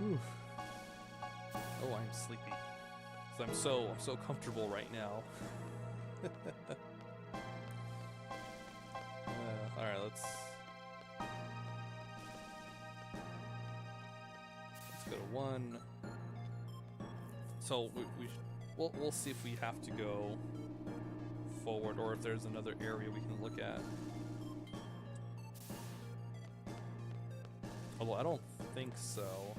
Oof. Oh, I'm sleepy. 'Cause I'm so comfortable right now. All right, let's go to 1. So we'll see if we have to go forward or if there's another area we can look at. Although I don't think so.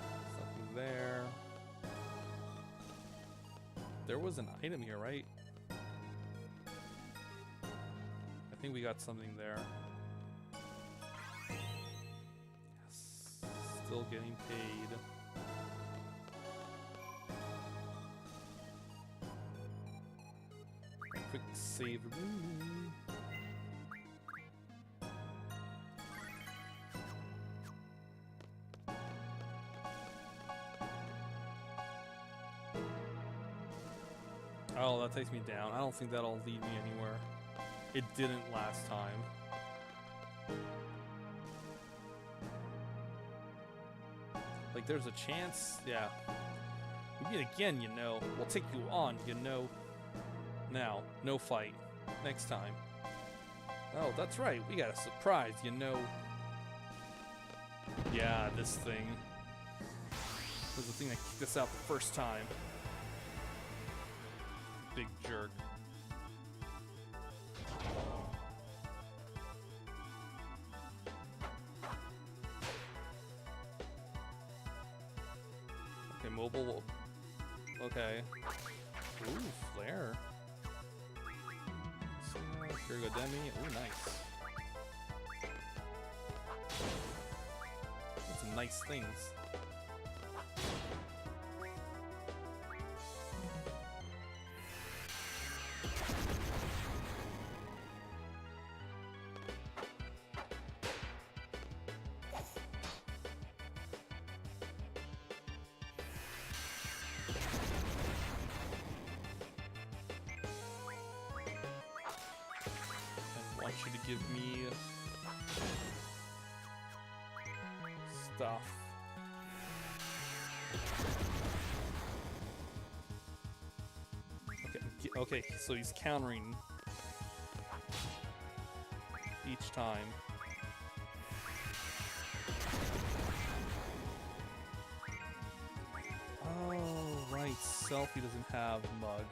Something there. There was an item here, right? I think we got something there. Yes. Still getting paid. Quick save. Oh, that takes me down. I don't think that'll lead me anywhere. It didn't last time. Like, there's a chance. Yeah. We meet again, you know. We'll take you on, you know. Now, no fight. Next time. Oh, that's right. We got a surprise, you know. Yeah, this thing. This was the thing that kicked us out the first time. Big jerk. Okay, mobile. Okay. Ooh, flare. Demi. Ooh, nice. That's some nice things. I want you to give me stuff. Okay, so he's countering each time. Oh, right. Selfie doesn't have mug.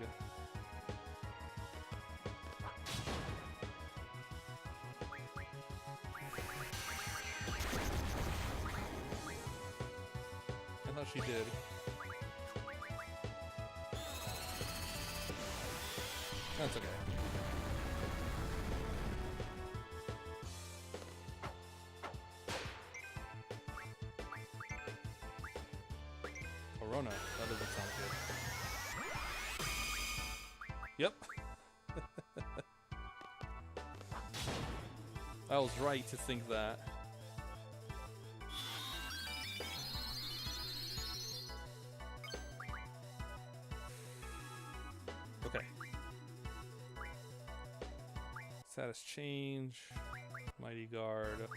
I thought she did. That's okay. Corona. That doesn't sound good. Yep. I was right to think that. Okay. Status change. Mighty Guard.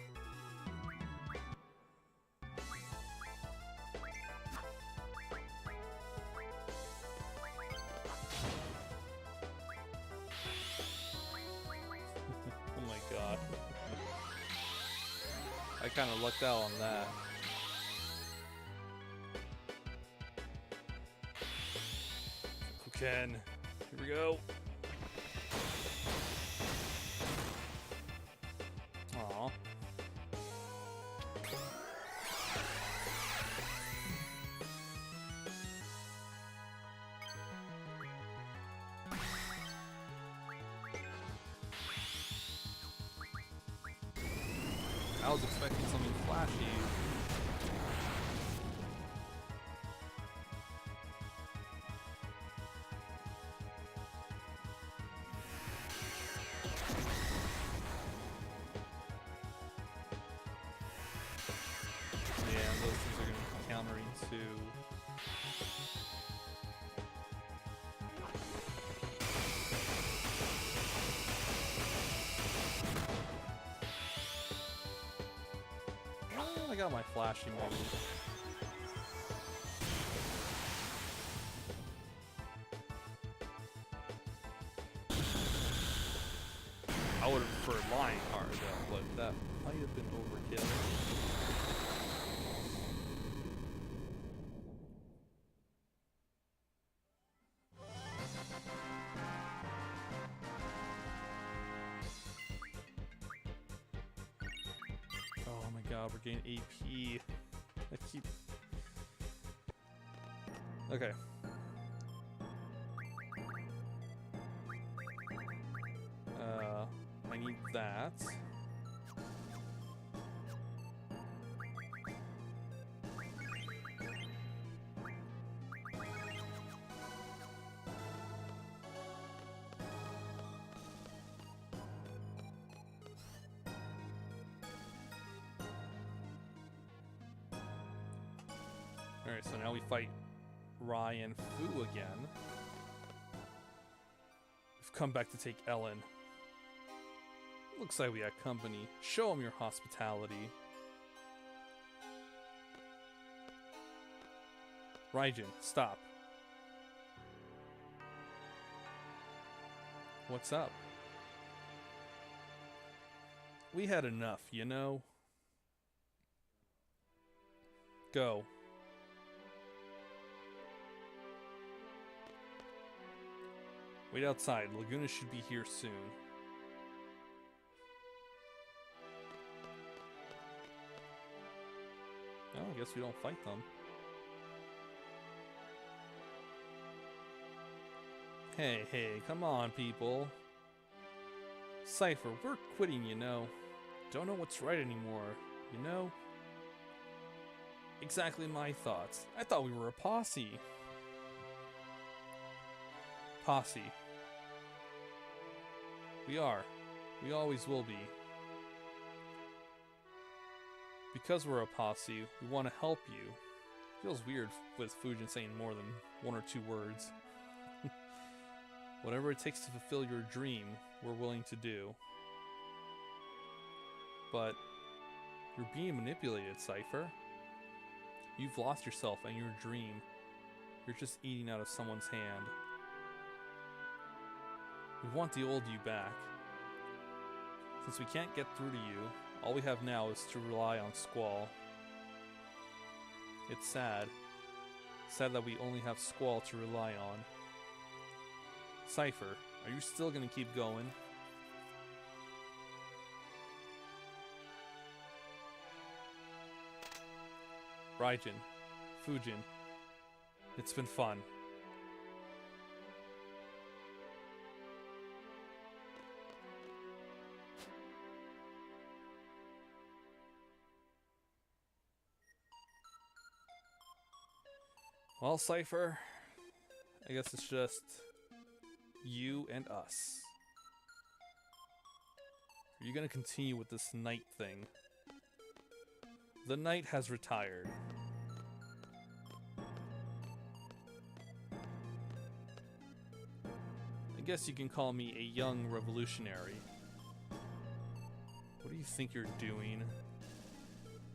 Oh my god. I kind of lucked out on that. Kuken. Here we go. Aww. I was expecting something flashy. Yeah, those things are going to be countering too. I got my flashy move. I would have preferred Lion Card though, but that might have been overkill. Oh my god, we're getting AP. I keep... Okay. I need that. Alright, so now we fight Rai and Fu again. We've come back to take Ellen. Looks like we got company. Show them your hospitality. Raijin, stop. What's up? We had enough, you know? Go. Wait outside. Laguna should be here soon. Well, I guess we don't fight them. Hey, come on, people. Cypher, we're quitting, you know. Don't know what's right anymore, you know? Exactly my thoughts. I thought we were a posse. Posse. We are. We always will be. Because we're a posse, we want to help you. Feels weird with Fujin saying more than one or two words. Whatever it takes to fulfill your dream, we're willing to do. But you're being manipulated, Cypher. You've lost yourself and your dream. You're just eating out of someone's hand. We want the old you back. Since we can't get through to you, all we have now is to rely on Squall. It's sad. Sad that we only have Squall to rely on. Cypher, are you still gonna keep going? Raijin, Fujin, it's been fun. Well, Cypher, I guess it's just you and us. Are you gonna continue with this knight thing? The knight has retired. I guess you can call me a young revolutionary. What do you think you're doing?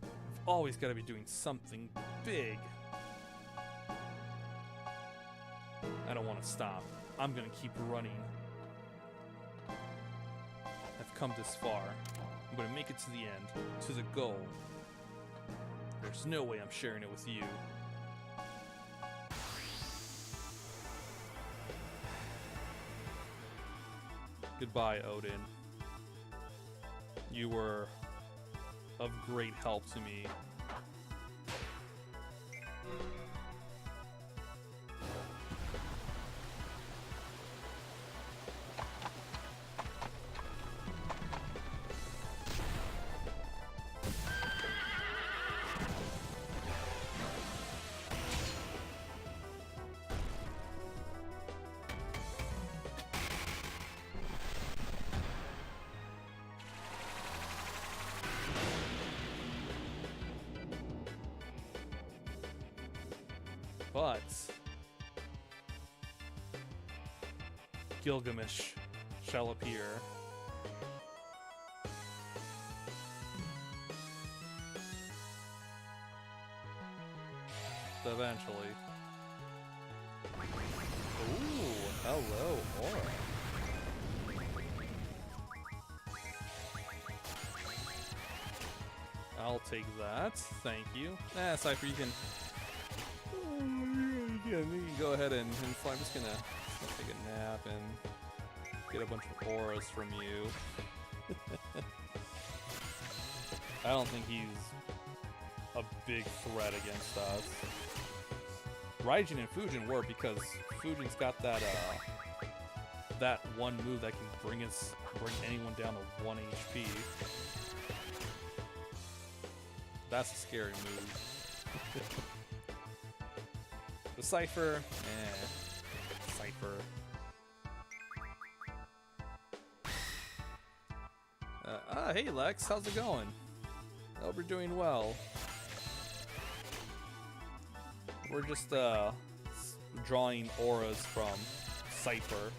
You've always got to be doing something big. I don't want to stop. I'm gonna keep running. I've come this far. I'm gonna make it to the end, to the goal. There's no way I'm sharing it with you. Goodbye, Odin. You were of great help to me. But Gilgamesh shall appear. Eventually. Ooh, hello, Aura. I'll take that. Thank you. Cypher, you can go ahead and fly. I'm just gonna take a nap and get a bunch of auras from you. I don't think he's a big threat against us. Raijin and Fujin were, because Fujin's got that that one move that can bring anyone down to 1 HP. That's a scary move. The Cypher, Cypher. Hey Lex, how's it going? I hope you're doing well. We're just drawing auras from Cypher.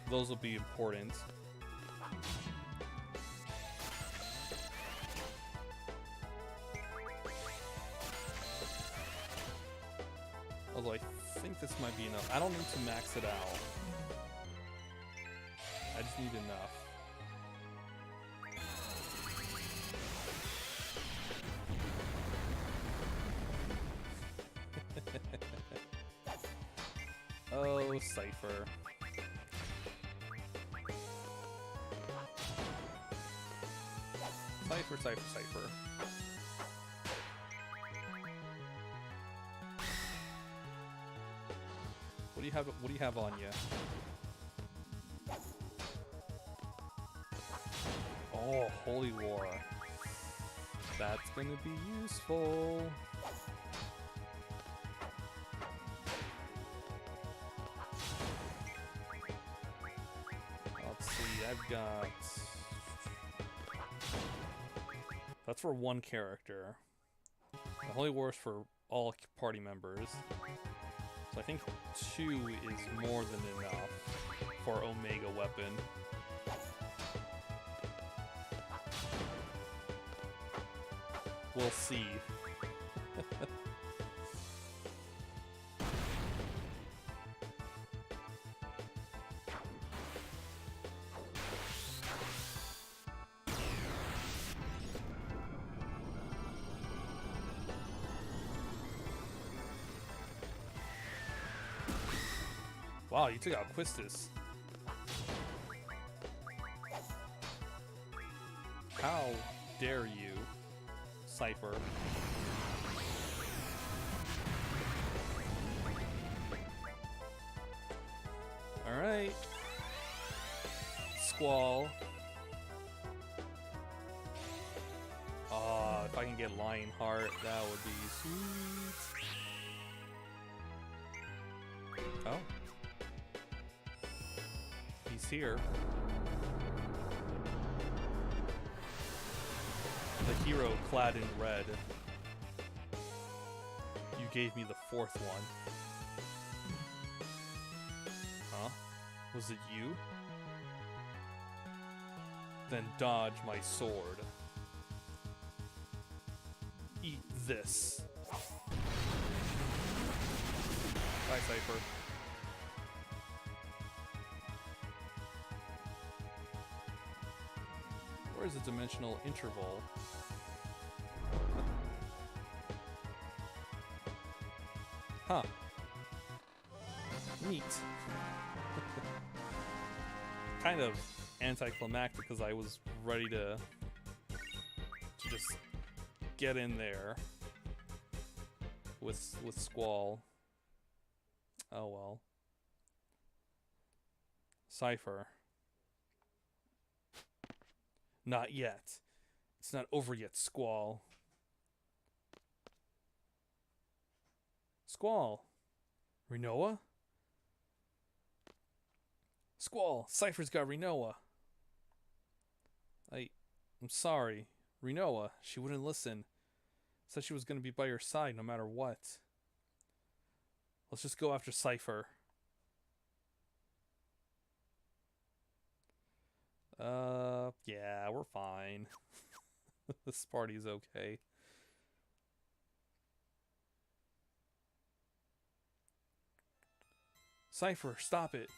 Those will be important. Although I think this might be enough. I don't need to max it out. I just need enough. Oh, Cypher. Cypher, Cypher, Cypher. What do you have? What do you have on you? Oh, Holy War. That's gonna be useful. Let's see. I've got. That's for one character. The Holy War is for all party members. So I think 2 is more than enough for Omega Weapon. We'll see. Wow, you took out Quistis. How dare you, Cypher? Alright. Squall. Oh, if I can get Lionheart, that would be sweet. Oh. He's here. The hero clad in red. You gave me the 4th one. Huh? Was it you? Then dodge my sword. Eat this. Bye, Cypher. Where is the dimensional interval? Huh. Neat. Kind of anticlimactic because I was ready to just get in there with Squall. Oh well. Cypher. Not yet. It's not over yet, Squall. Squall. Rinoa? Squall, Cypher's got Rinoa. I'm sorry. Rinoa, she wouldn't listen. Said she was going to be by your side no matter what. Let's just go after Cypher. Yeah, we're fine. This party's okay. Cypher, stop it.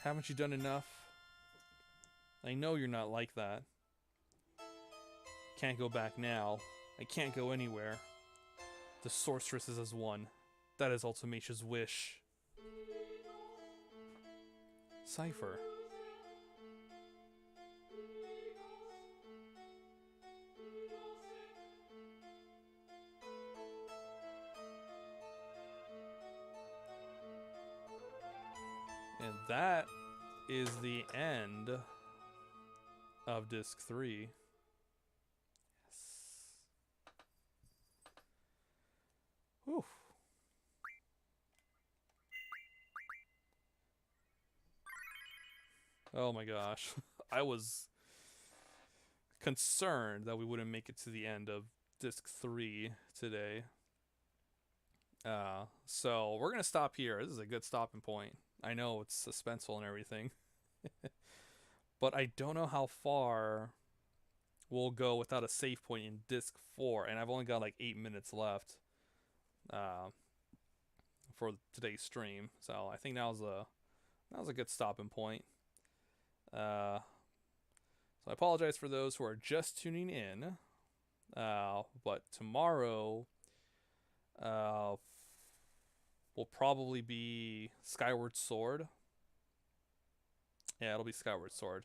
Haven't you done enough? I know you're not like that. Can't go back now. I can't go anywhere. The sorceress is as one. That is Ultimatia's wish. Cypher. And that is the end of Disc 3. Yes. Whew. Oh my gosh. I was concerned that we wouldn't make it to the end of Disc 3 today. So we're going to stop here. This is a good stopping point. I know it's suspenseful and everything. But I don't know how far we'll go without a save point in Disc 4. And I've only got like 8 minutes left for today's stream. So I think that was a good stopping point. So I apologize for those who are just tuning in. But tomorrow, will probably be Skyward Sword. Yeah, it'll be Skyward Sword.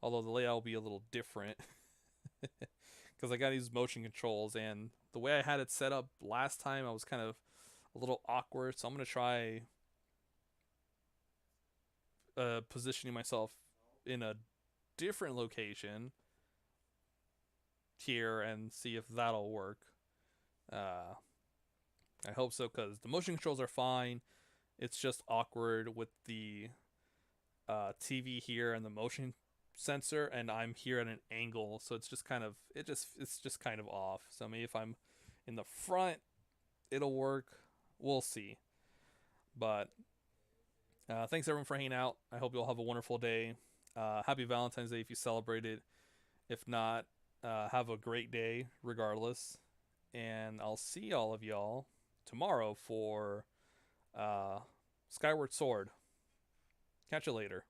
Although the layout will be a little different because I got to use motion controls, and the way I had it set up last time, I was kind of a little awkward. So I'm gonna try positioning myself in a different location here and see if that'll work. Uh, I hope so because the motion controls are fine. It's just awkward with the TV here and the motion sensor, and I'm here at an angle, so it's just kind of off. So maybe if I'm in the front, it'll work. We'll see. But thanks everyone for hanging out. I hope you all have a wonderful day. Happy Valentine's Day if you celebrate it. If not, have a great day regardless. And I'll see all of y'all tomorrow for uh, Skyward Sword. Catch you later.